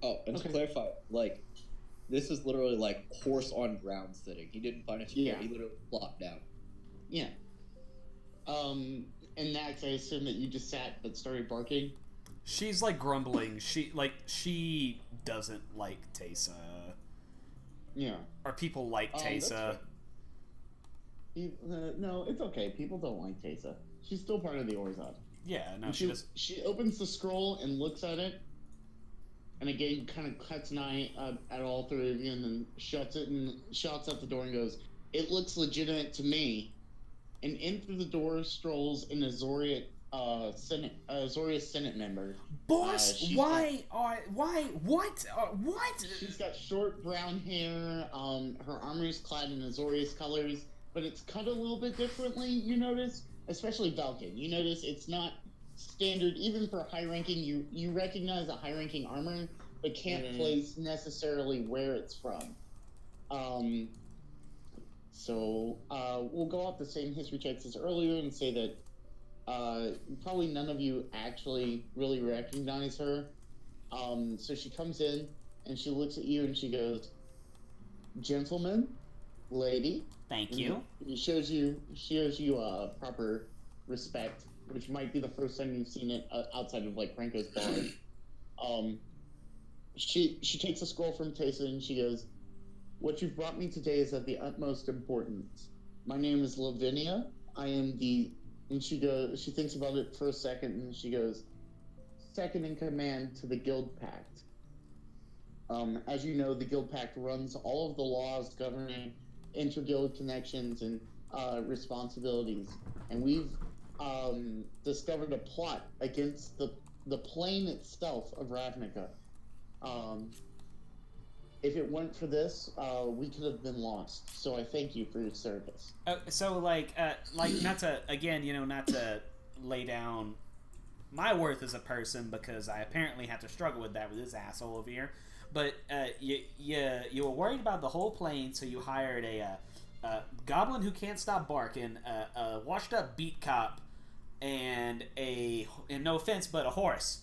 Oh, and Okay. to clarify, like, this is literally like horse on ground sitting. He didn't find a chair. Yeah. He literally flopped down. Yeah. And Nax, I assume that you just sat but started barking. She's like grumbling. She doesn't like Tesa. Yeah. Or people like That's Tesa. fair. No, it's okay. People don't like Tesa. She's still part of the Orzov. Yeah, no, And she does. She opens the scroll and looks at it, and again kind of cuts an eye at all three of you, and then shuts it and shouts out the door and goes, "It looks legitimate to me." And in through the door strolls an Azorius Senate member. Boss, she's why? What? What? She's got short brown hair. Her armor is clad in Azorius colors, but it's cut a little bit differently. You notice, especially Valken. You notice it's not standard, even for high ranking. You recognize a high ranking armor, but can't place necessarily where it's from. So we'll go off the same history checks as earlier and say that probably none of you actually really recognize her. So she comes in and she looks at you and she goes, "Gentleman, lady." Thank you. She shows you proper respect, which might be the first time you've seen it outside of like Franco's bar. She takes a scroll from Tayson and she goes, "What you've brought me today is of the utmost importance. My name is Lavinia. I am the..." And she thinks about it for a second and she goes, "Second in command to the Guild Pact. As you know, the Guild Pact runs all of the laws governing inter-guild connections and responsibilities. And we've discovered a plot against the plane itself of Ravnica. If it weren't for this, we could have been lost. So I thank you for your service." So like not to lay down my worth as a person, because I apparently have to struggle with that with this asshole over here. But you were worried about the whole plane, so you hired a goblin who can't stop barking, a washed up beat cop, and no offense, but a horse.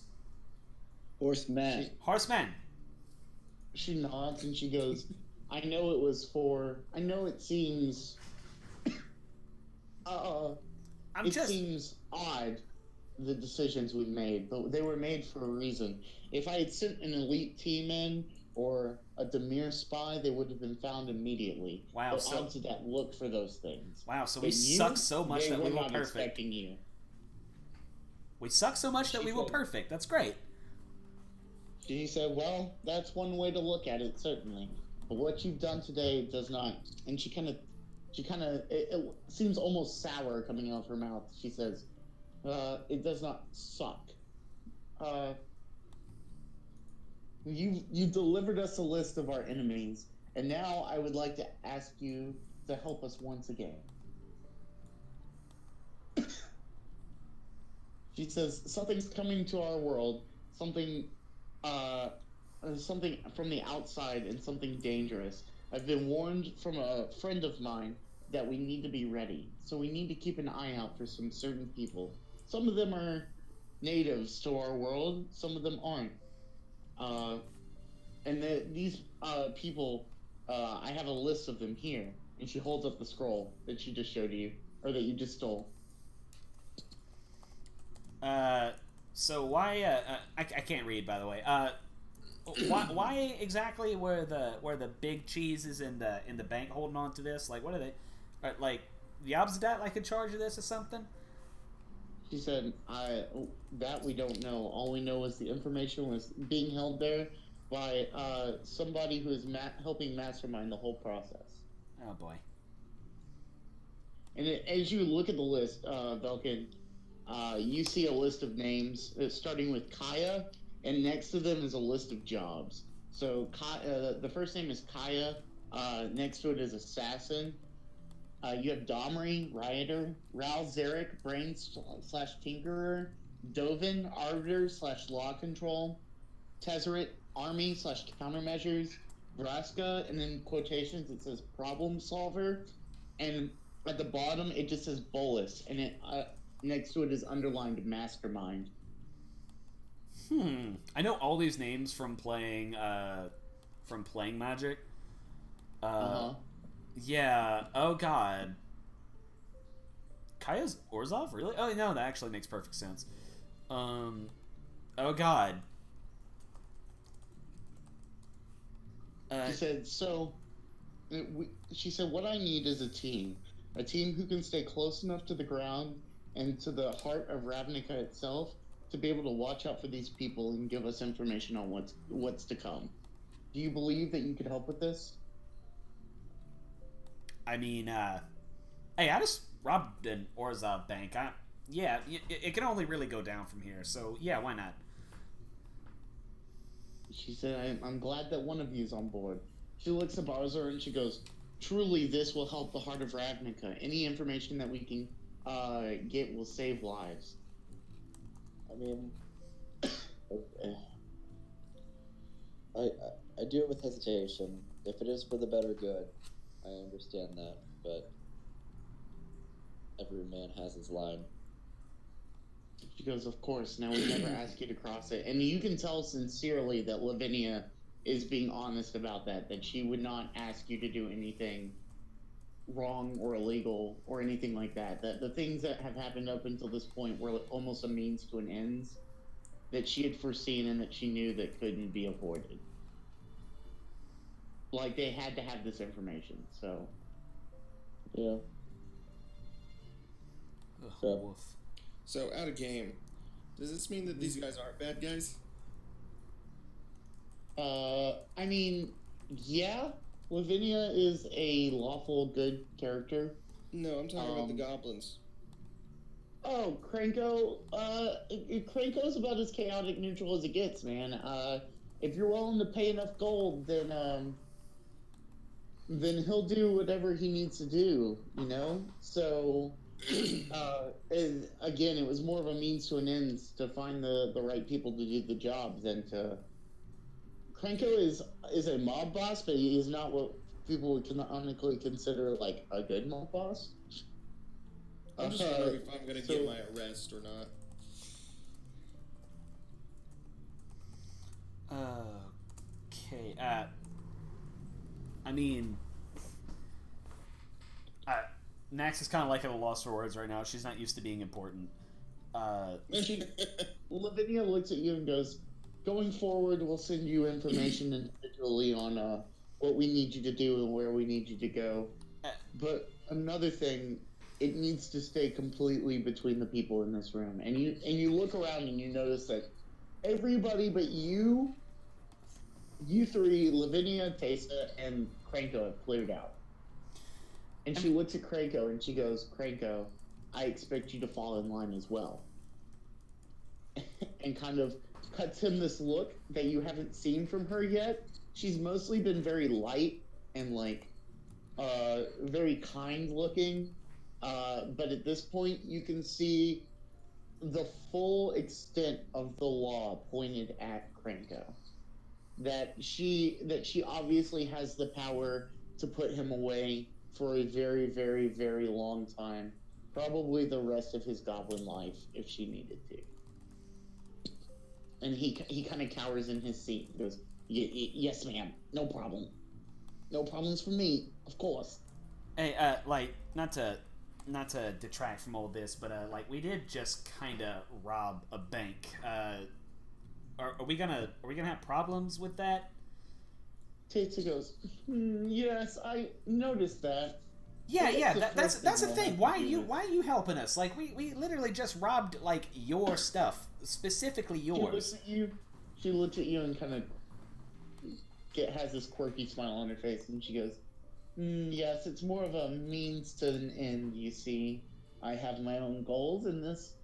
Horseman. Horseman. She nods and she goes, I know it seems seems odd, the decisions we made, but they were made for a reason. If I had sent an elite team in or a Demir spy, they would have been found immediately. Wow, The so- odds of that look for those things. Wow, so But we suck so much they that we were not perfect. expecting you. We suck so much that we were perfect. That's great. She said, well, that's one way to look at it, certainly. But what you've done today does not. And it seems almost sour coming out of her mouth. She says, it does not suck. You've delivered us a list of our enemies, and now I would like to ask you to help us once again. She says, something's coming to our world, something from the outside and something dangerous. I've been warned from a friend of mine that we need to be ready. So we need to keep an eye out for some certain people. Some of them are natives to our world, some of them aren't. These people, I have a list of them here. And she holds up the scroll that she just showed you, or that you just stole. So why? I can't read, by the way. Why exactly were the big cheeses in the bank holding on to this? Like, what are they? Like, the Obsidat like in charge of this or something? She said, that we don't know. All we know is the information was being held there by somebody who is helping mastermind the whole process. Oh boy. And as you look at the list, Belkin, you see a list of names starting with Kaya, and next to them is a list of jobs. So the first name is Kaya. Next to it is Assassin. You have Domri, Rioter, Ral Zarek, Brain/Tinkerer, Dovin, Arbiter/Law Control, Tezzeret, Army/Countermeasures, Vraska, and then quotations it says Problem Solver, and at the bottom it just says Bolus, and it next to it is underlined Mastermind. I know all these names from playing Magic. Yeah. Oh god. Kaya's Orzhov? Really? Oh no, that actually makes perfect sense. Oh god. She said, she said, what I need is a team who can stay close enough to the ground and to the heart of Ravnica itself to be able to watch out for these people and give us information on what's to come. Do you believe that you could help with this? I mean, hey, I just robbed an Orzhov bank. It can only really go down from here, so yeah, why not? She said, I'm glad that one of you is on board. She looks at Barzor and she goes, truly this will help the heart of Ravnica. Any information that we can get will save lives. I mean, I do it with hesitation. If it is for the better good, I understand that, but every man has his line. She goes, of course, now we never ask you to cross it. And you can tell sincerely that Lavinia is being honest about that she would not ask you to do anything wrong or illegal or anything like that. That the things that have happened up until this point were almost a means to an end that she had foreseen and that she knew that couldn't be avoided. Like, they had to have this information, so... Yeah. So, out of game, does this mean that these guys aren't bad guys? I mean, yeah, Lavinia is a lawful good character. No, I'm talking about the goblins. Oh, Krenko, Krenko's about as chaotic neutral as it gets, man. If you're willing to pay enough gold, then he'll do whatever he needs to do, you know? So, again, it was more of a means to an end to find the right people to do the job than to... Krenko is a mob boss, but he is not what people would canonically consider, like, a good mob boss. I'm just wondering if I'm going to get my arrest or not. Okay, I mean... Nax is kind of like at a loss for words right now. She's not used to being important. Lavinia looks at you and goes, going forward, we'll send you information individually on what we need you to do and where we need you to go. But another thing, it needs to stay completely between the people in this room. And you look around and you notice that everybody but you three, Lavinia, Tessa, and Cranko have cleared out. And she looks at Cranko and she goes, Cranko, I expect you to fall in line as well. And kind of cuts him this look that you haven't seen from her yet. She's mostly been very light and like very kind looking. But at this point you can see the full extent of the law pointed at Cranko. That she obviously has the power to put him away for a very, very, very long time. Probably the rest of his goblin life if she needed to. And he kind of cowers in his seat and goes, yes, ma'am. No problem. No problems for me, of course. Hey, like, not to detract from all this, but like, we did just kind of rob a bank. Are we gonna have problems with that? Tata goes, yes, I noticed that. Yeah. That's the thing. Why are you helping us? Like, we literally just robbed like your stuff, specifically yours. She looks at you and kind of has this quirky smile on her face, and she goes, yes, it's more of a means to an end, you see. I have my own goals, and this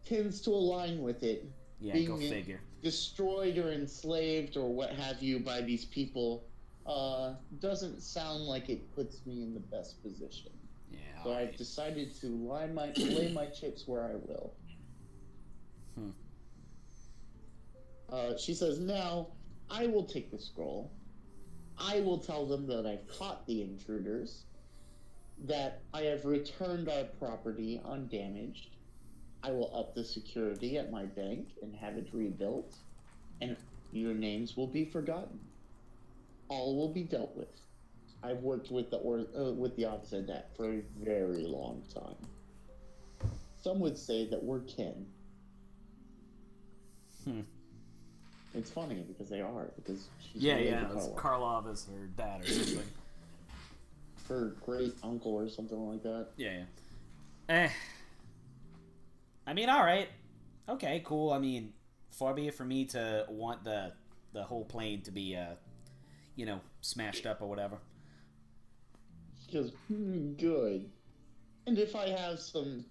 tends to align with it. Yeah, go figure. Destroyed or enslaved or what have you by these people doesn't sound like it puts me in the best position. Yeah. So I've decided to lay my chips where I will. She says, now, I will take the scroll. I will tell them that I've caught the intruders, that I have returned our property undamaged. I will up the security at my bank and have it rebuilt, and your names will be forgotten. All will be dealt with. I've worked with the office of that for a very long time. Some would say that we're kin. It's funny because they are, because she's Karlov is her dad or something. Her great uncle or something like that. Yeah. I mean, all right, okay, cool. I mean, far be it for me to want the whole plane to be, smashed up or whatever. She goes, good. And if I have some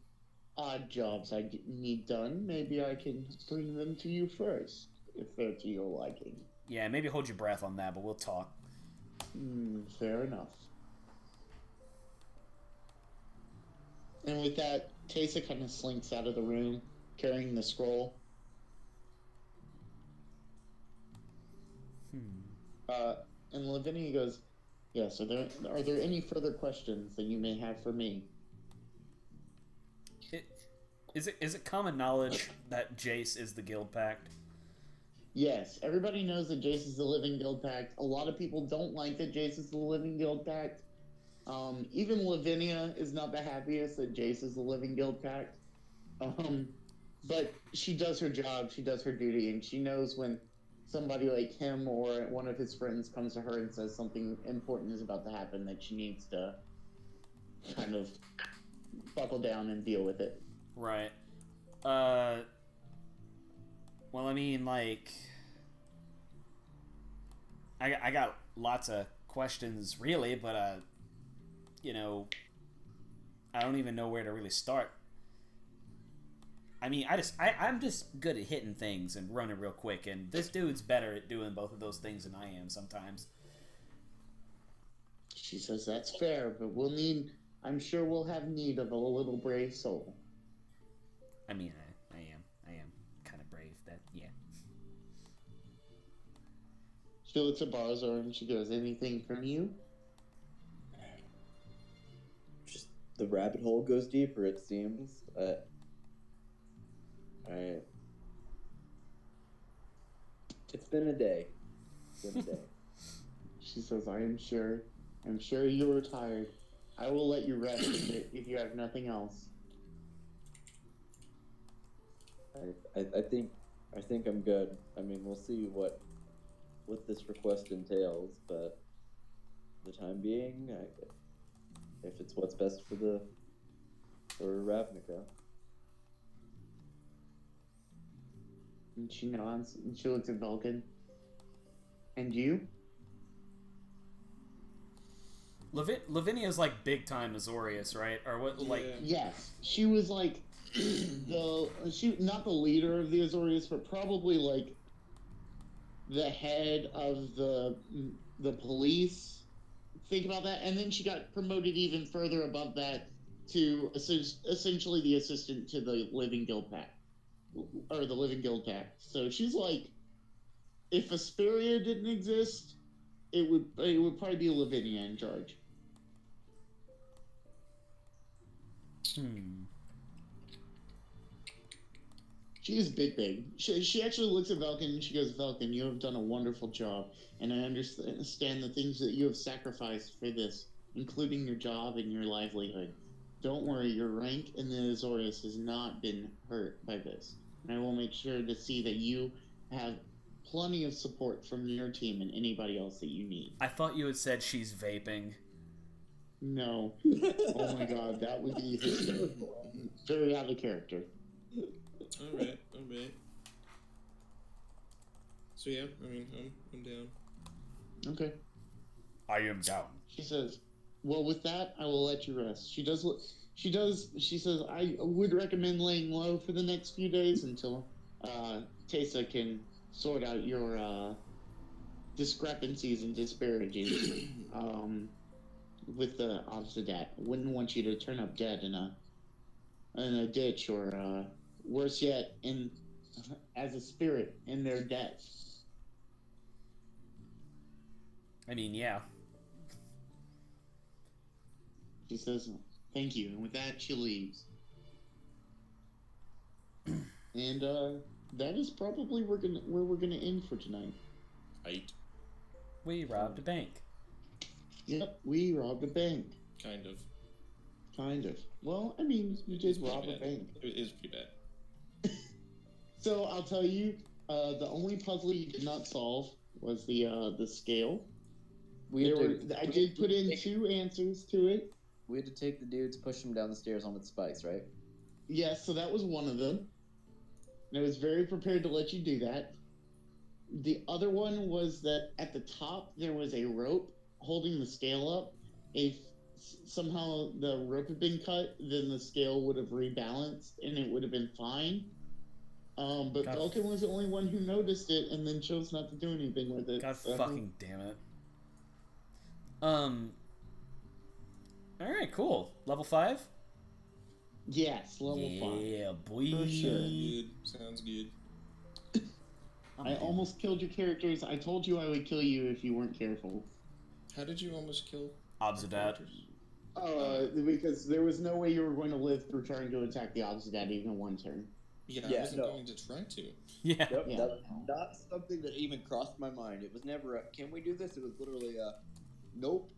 odd jobs I need done, maybe I can bring them to you first, if they're to your liking. Yeah, maybe hold your breath on that, but we'll talk. Fair enough. And with that, Tessa kind of slinks out of the room, carrying the scroll. And Lavinia goes, yes, are there any further questions that you may have for me? Is it common knowledge that Jace is the Guild Pact? Yes, everybody knows that Jace is the Living Guild Pact. A lot of people don't like that Jace is the Living Guild Pact. Even Lavinia is not the happiest that Jace is the Living Guild Pact. But she does her job, she does her duty, and she knows when somebody like him or one of his friends comes to her and says something important is about to happen, that she needs to kind of buckle down and deal with it. Right. Well, I mean, like, I got lots of questions, really, but, I don't even know where to really start. I mean, I'm just good at hitting things and running real quick, and this dude's better at doing both of those things than I am sometimes. She says that's fair, but I'm sure we'll have need of a little brave soul. I mean, I am kind of brave. That, yeah. She looks at Barzor and she goes, anything from you? Just the rabbit hole goes deeper, it seems. It's been a day. She says, I'm sure you are tired. I will let you rest if you have nothing else. I think I'm good. I mean, we'll see what this request entails, but for the time being, if it's what's best for the or Ravnica. And she nods, and she looks at Vulcan. And you? Lavinia's like big time Azorius, right? Or what? Like, Yes. She was like she not the leader of the Azorius, but probably like the head of the police. Think about that. And then she got promoted even further above that to essentially the assistant to the Living Guild Pact. Or the Living Guild Pact. So she's like, if Asperia didn't exist, it would probably be Lavinia in charge. She is big. She actually looks at Vulcan and she goes, Vulcan, you have done a wonderful job, and I understand the things that you have sacrificed for this, including your job and your livelihood. Don't worry, your rank in the Azorius has not been hurt by this. And I will make sure to see that you have plenty of support from your team and anybody else that you need. I thought you had said she's vaping. No. Oh my god, that would be very out of character. Alright. So yeah, I mean, I'm down. Okay. I am down. She says, well, with that, I will let you rest. She says, I would recommend laying low for the next few days until Tessa can sort out your discrepancies and disparities with the Obsidat. Wouldn't want you to turn up dead in a ditch, or worse yet, as a spirit in their death. I mean, yeah. She says, thank you. And with that, she leaves. And that is probably where we're gonna end for tonight. Right. We robbed a bank. Yep, we robbed a bank. Kind of. Well, I mean, you did rob a bank. It is pretty bad. So I'll tell you, the only puzzle you did not solve was the scale. I did put in 2 answers to it. We had to take the dudes, push them down the stairs on with spikes, right? Yes, so that was one of them. And I was very prepared to let you do that. The other one was that at the top there was a rope holding the scale up. If somehow the rope had been cut, then the scale would have rebalanced and it would have been fine. But God. Vulcan was the only one who noticed it and then chose not to do anything with it. God so. fucking damn it. Alright, cool. Level 5? Yes, level 5. Yeah, boy. For sure. Good. Sounds good. I almost killed your characters. I told you I would kill you if you weren't careful. How did you almost kill Obsidat. Because there was no way you were going to live through trying to attack the Obsidat even one turn. Yeah, Yeah, I wasn't no. going to try to. Yeah. Yep, Yeah. that was not something that even crossed my mind. It was never a, can we do this? It was literally a, nope.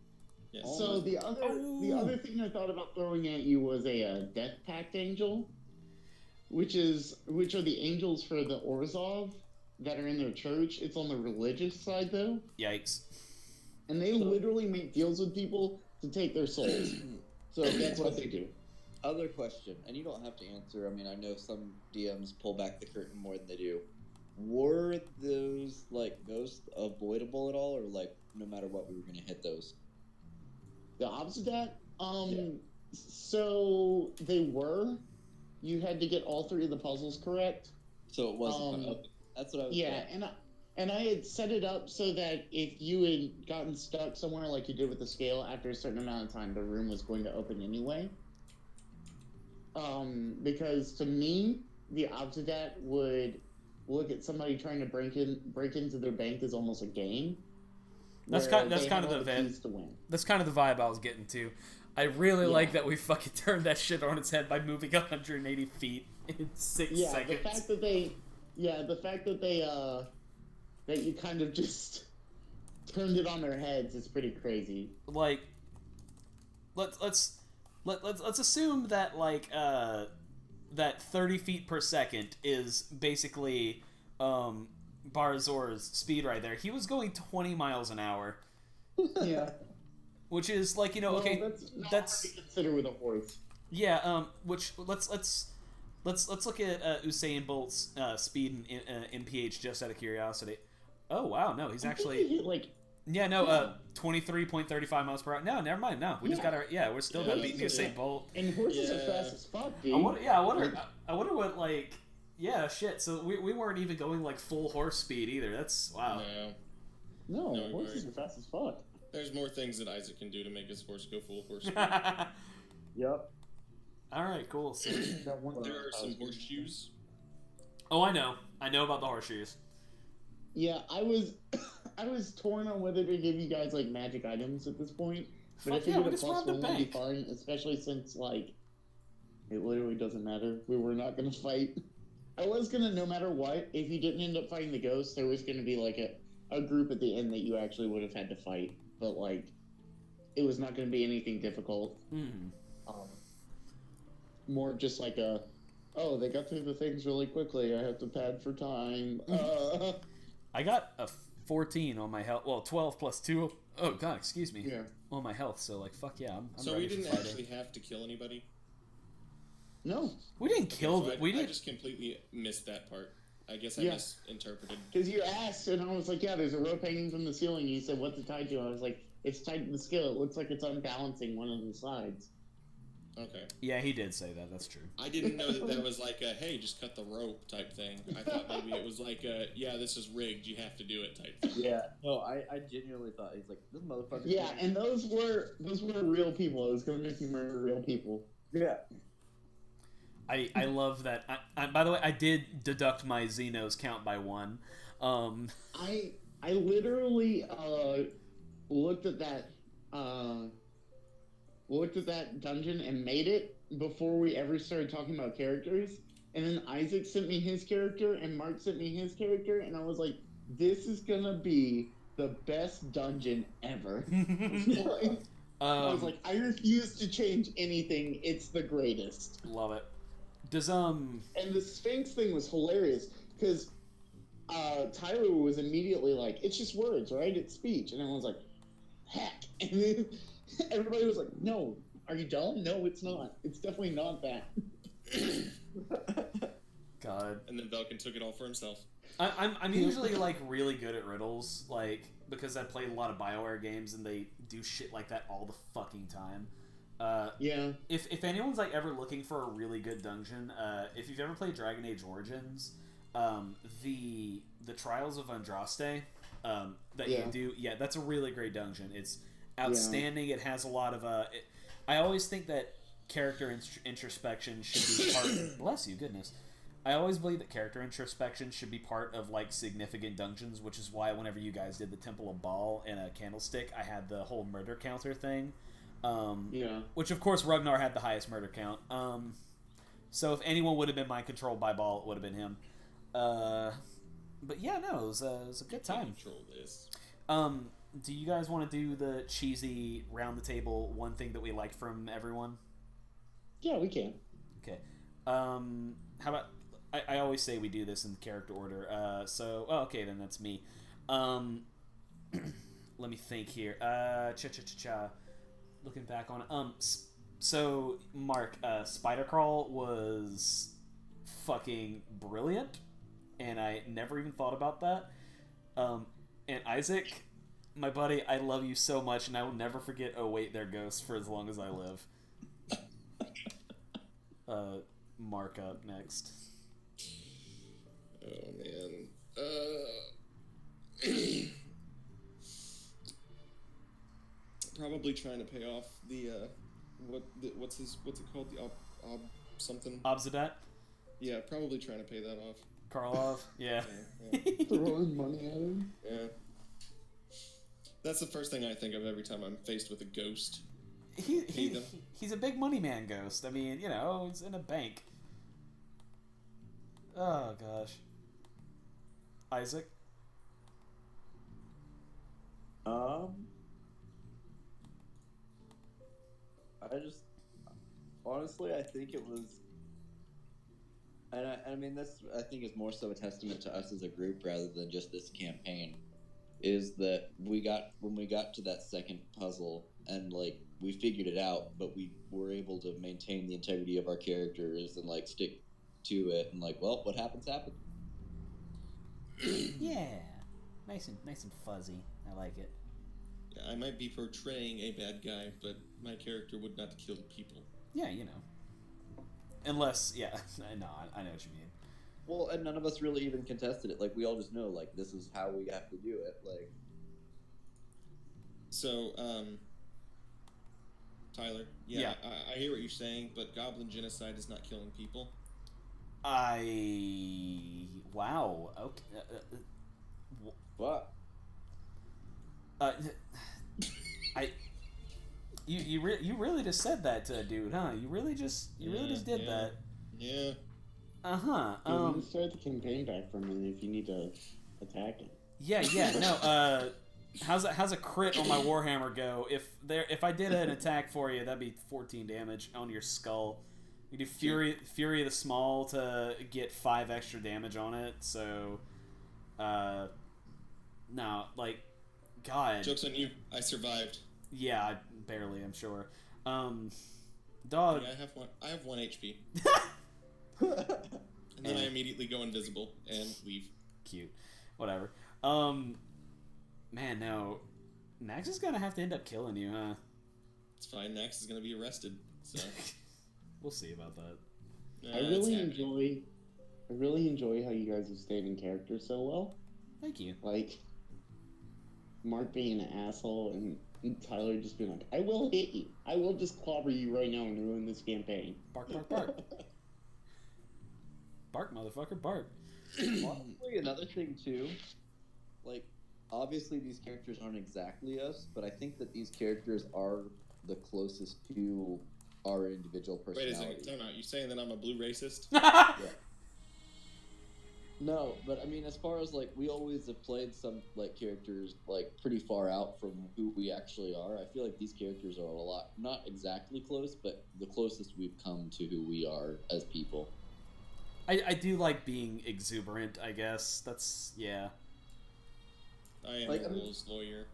Yeah. So the other thing I thought about throwing at you was a Death Pact Angel, which are the angels for the Orzhov that are in their church. It's on the religious side though, Yikes. and they literally make deals with people to take their souls. So that's what they do. Other question, and you don't have to answer. I mean, I know some DMs pull back the curtain more than they do. Were those like ghosts avoidable at all, or like no matter what we were going to hit those? The Obsidat? Yeah. So they were. You had to get all 3 of the puzzles correct. So it wasn't. Okay, that's what I was. Yeah, and I had set it up so that if you had gotten stuck somewhere like you did with the scale, after a certain amount of time, the room was going to open anyway. Because to me, the Obsidat would look at somebody trying to break into their bank as almost a game. That's where kind of they had the all event. keys to win. That's kind of the vibe I was getting to. I really Yeah. like that we fucking turned that shit on its head by moving 180 feet in 6 Yeah, seconds. the fact that that you kind of just turned it on their heads is pretty crazy. Like, let's assume that like that 30 feet per second is basically Barazor's speed right there. He was going 20 miles an hour, Yeah. which is like, you know, Well, okay, that's not that's what we consider with a horse. Yeah. Which let's look at Usain Bolt's speed in MPH just out of curiosity. Oh wow, no, he's I think actually he hit, like, 23.35 miles per hour. No, never mind. No, we just Yeah. got our we're still Yeah, not beating horses Usain are- Bolt. and horses are Yeah. fast as fuck, dude. I wonder what like. Yeah, shit. So we weren't even going like full horse speed either. That's wow. No, No, No, horses right. are fast as fuck. there's more things that Isaac can do to make his horse go full horse. Yep. All right, cool. So, That one There are some horseshoes. oh, I know about the horseshoes. Yeah, I was I was torn on whether to give you guys like magic items at this point, but I Fuck yeah, figured we a just plus robbed a one would be bank. fine, especially since like it literally doesn't matter. We were not gonna fight. I was gonna, no matter what, if you didn't end up fighting the ghost, there was gonna be like a group at the end that you actually would have had to fight, but like it was not gonna be anything difficult. Mm. More just like oh, they got through the things really quickly. I have to pad for time. I got a 14 on my health. Well, 12 plus 2. Oh god, excuse me. Yeah. On my health. So like, fuck yeah, I'm So ready we didn't for fighting. actually have to kill anybody. No, We didn't kill So the. We I didn't. just completely missed that part. I guess I Yeah. misinterpreted. because you asked, and I was like, "Yeah, there's a rope hanging from the ceiling." You said, "What's it tied to?" I was like, "It's tied to the skill. It looks like it's unbalancing one of the sides." Okay. Yeah, he did say that. That's true. I didn't know that was like a, hey, just cut the rope type thing. I thought maybe it was like a, yeah, this is rigged, you have to do it type thing. Yeah, no, I genuinely thought he's like this motherfucker. Yeah, and those were real people. It was gonna make you murder real people. yeah. I love that. By the way, I did deduct my Xenos count by 1. I literally looked at that dungeon and made it before we ever started talking about characters. And then Isaac sent me his character, and Mark sent me his character, and I was like, "This is gonna be the best dungeon ever." I was like, "I refuse to change anything. It's the greatest." love it. Does And the Sphinx thing was hilarious because Tyler was immediately like, "It's just words, right? It's speech," and everyone was like, "Heck!" And then everybody was like, "No, are you dumb? No, it's not. It's definitely not that." God. And then Velkin took it all for himself. I'm usually like really good at riddles, like because I played a lot of BioWare games and they do shit like that all the fucking time. Yeah. If anyone's like ever looking for a really good dungeon, if you've ever played Dragon Age Origins, the Trials of Andraste that you Yeah. do, yeah, that's a really great dungeon. It's outstanding. It has a lot of I always think that character introspection should be part. Bless you, goodness. I always believe that character introspection should be part of like significant dungeons, which is why whenever you guys did the Temple of Baal and a Candlestick, I had the whole murder counter thing. Yeah. Which of course Ragnar had the highest murder count. So if anyone would have been mind controlled by Baal, it would have been him. But yeah, no, it was a good time. Control this. Do you guys want to do the cheesy round the table one thing that we liked from everyone? Yeah, we can. Okay. How about I always say we do this in character order. Okay, then that's me. Let me think here. Looking back on it. So Mark, Spider Crawl was fucking brilliant, and I never even thought about that. And Isaac, my buddy, I love you so much, and I will never forget Oh Wait There Ghosts for as long as I live. Mark up next. Oh man. Probably trying to pay off the what's it called, the something. Obsidat? Yeah, probably trying to pay that off. Karlov? Yeah. Throwing money at him. Yeah. That's the first thing I think of every time I'm faced with a ghost. He's a big money man ghost. I mean, you know, he's in a bank. Oh, gosh. Isaac? I just honestly, I think it was, and I mean this. I think is more so a testament to us as a group rather than just this campaign. Is that when we got to that second puzzle, and like we figured it out, but we were able to maintain the integrity of our characters and like stick to it, and like, well, what happens happens. Yeah, nice and fuzzy. I like it. Yeah, I might be portraying a bad guy, but my character would not kill people. Yeah, you know. Unless, yeah, no, I know what you mean. Well, and none of us really even contested it. Like, we all just know, like, this is how we have to do it. Like, so, Tyler, yeah. I hear what you're saying, but goblin genocide is not killing people. Wow. Okay. what? You really just said that, dude, huh? You really just did that. Yeah. You can start the campaign back from him if you need to attack him. Yeah. No. How's a crit on my Warhammer go? If I did an attack for you, that'd be 14 damage on your skull. You do Fury of the Small to get 5 extra damage on it. So, no, like, God. Joke's on you. I survived. Yeah, barely. I'm sure. Dog. Yeah, I have 1 HP. And then I immediately go invisible and leave. Cute. Whatever. Man, no. Nax is gonna have to end up killing you, huh? It's fine. Nax is gonna be arrested. So we'll see about that. I really enjoy how you guys have stayed in character so well. Thank you. Like Mark being an asshole and Tyler just being like, I will hit you. I will just clobber you right now and ruin this campaign. Bark, bark, bark. Bark, motherfucker, bark. Honestly, another thing too, like, obviously these characters aren't exactly us, but I think that these characters are the closest to our individual personalities. Wait a second, time out. You saying that I'm a blue racist? Yeah. No, but I mean, as far as like, we always have played some like characters like pretty far out from who we actually are. I feel like these characters are a lot, not exactly close, but the closest we've come to who we are as people. I do like being exuberant, I guess. That's, yeah. I am a rules lawyer.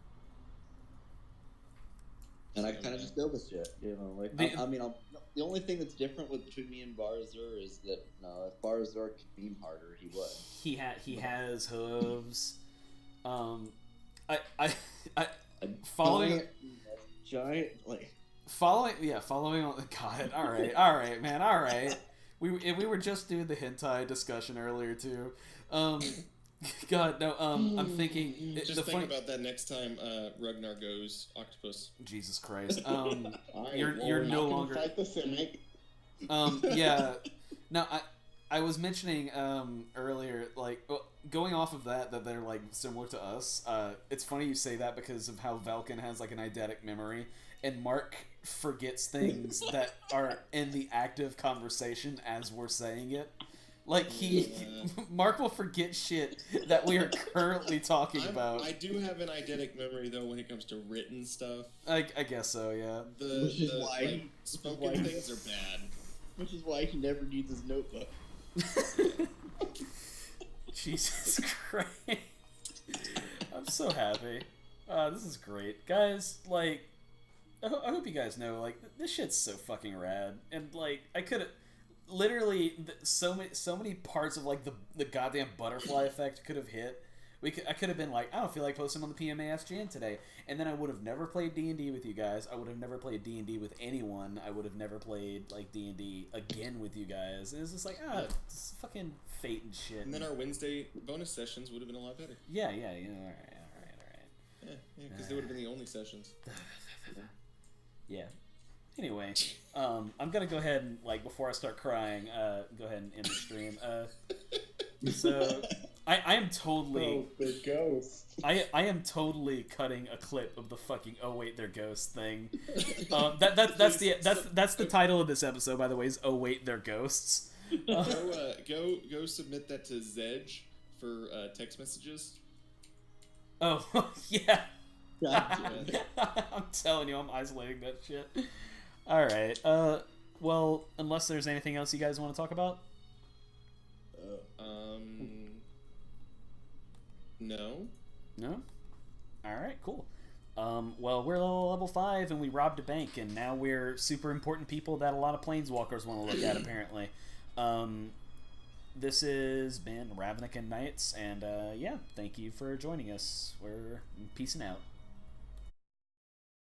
And I kind of just go with shit, you know. Like, the only thing that's different between me and Barzur is that if Barzur could beam harder, he would. He has hooves. Following on. God, all right, man, all right. We were just doing the hentai discussion earlier too. God, no. I'm thinking. Think about that next time Ragnar goes octopus. Jesus Christ. Right, you're no longer. Fight the Simic. Yeah. No, I was mentioning earlier, like, going off of that they're like similar to us. It's funny you say that because of how Valken has like an eidetic memory, and Mark forgets things that are in the active conversation as we're saying it. Like, Mark will forget shit that we are currently talking about. I do have an eidetic memory, though, when it comes to written stuff. I guess so, yeah. Spoken things are bad. Which is why he never needs his notebook. Jesus Christ. I'm so happy. This is great. Guys, like, I hope you guys know, like, this shit's so fucking rad. And, like, I could've... Literally, so many parts of like the goddamn butterfly effect could have hit. I could have been like, I don't feel like posting on the PMASGN today, and then I would have never played D&D with you guys. I would have never played D&D with anyone. I would have never played like D&D again with you guys. And it's just like, it's fucking fate and shit. And then our Wednesday bonus sessions would have been a lot better. Yeah. All right. Yeah, because they would have been the only sessions. Yeah. Anyway, I'm gonna go ahead and, like, before I start crying, go ahead and end the stream. So I am totally the ghost. I am totally cutting a clip of the fucking "oh wait they're ghosts" thing. That's the title of this episode, by the way, is "oh wait they're ghosts." Go submit that to Zedge for text messages. Oh yeah. I'm telling you, I'm isolating that shit. All right. Well, unless there's anything else you guys want to talk about. No. No. All right. Cool. Well, we're level 5 and we robbed a bank, and now we're super important people that a lot of planeswalkers want to look at, apparently. This has been Ravnican Knights, and yeah, thank you for joining us. We're peacing out.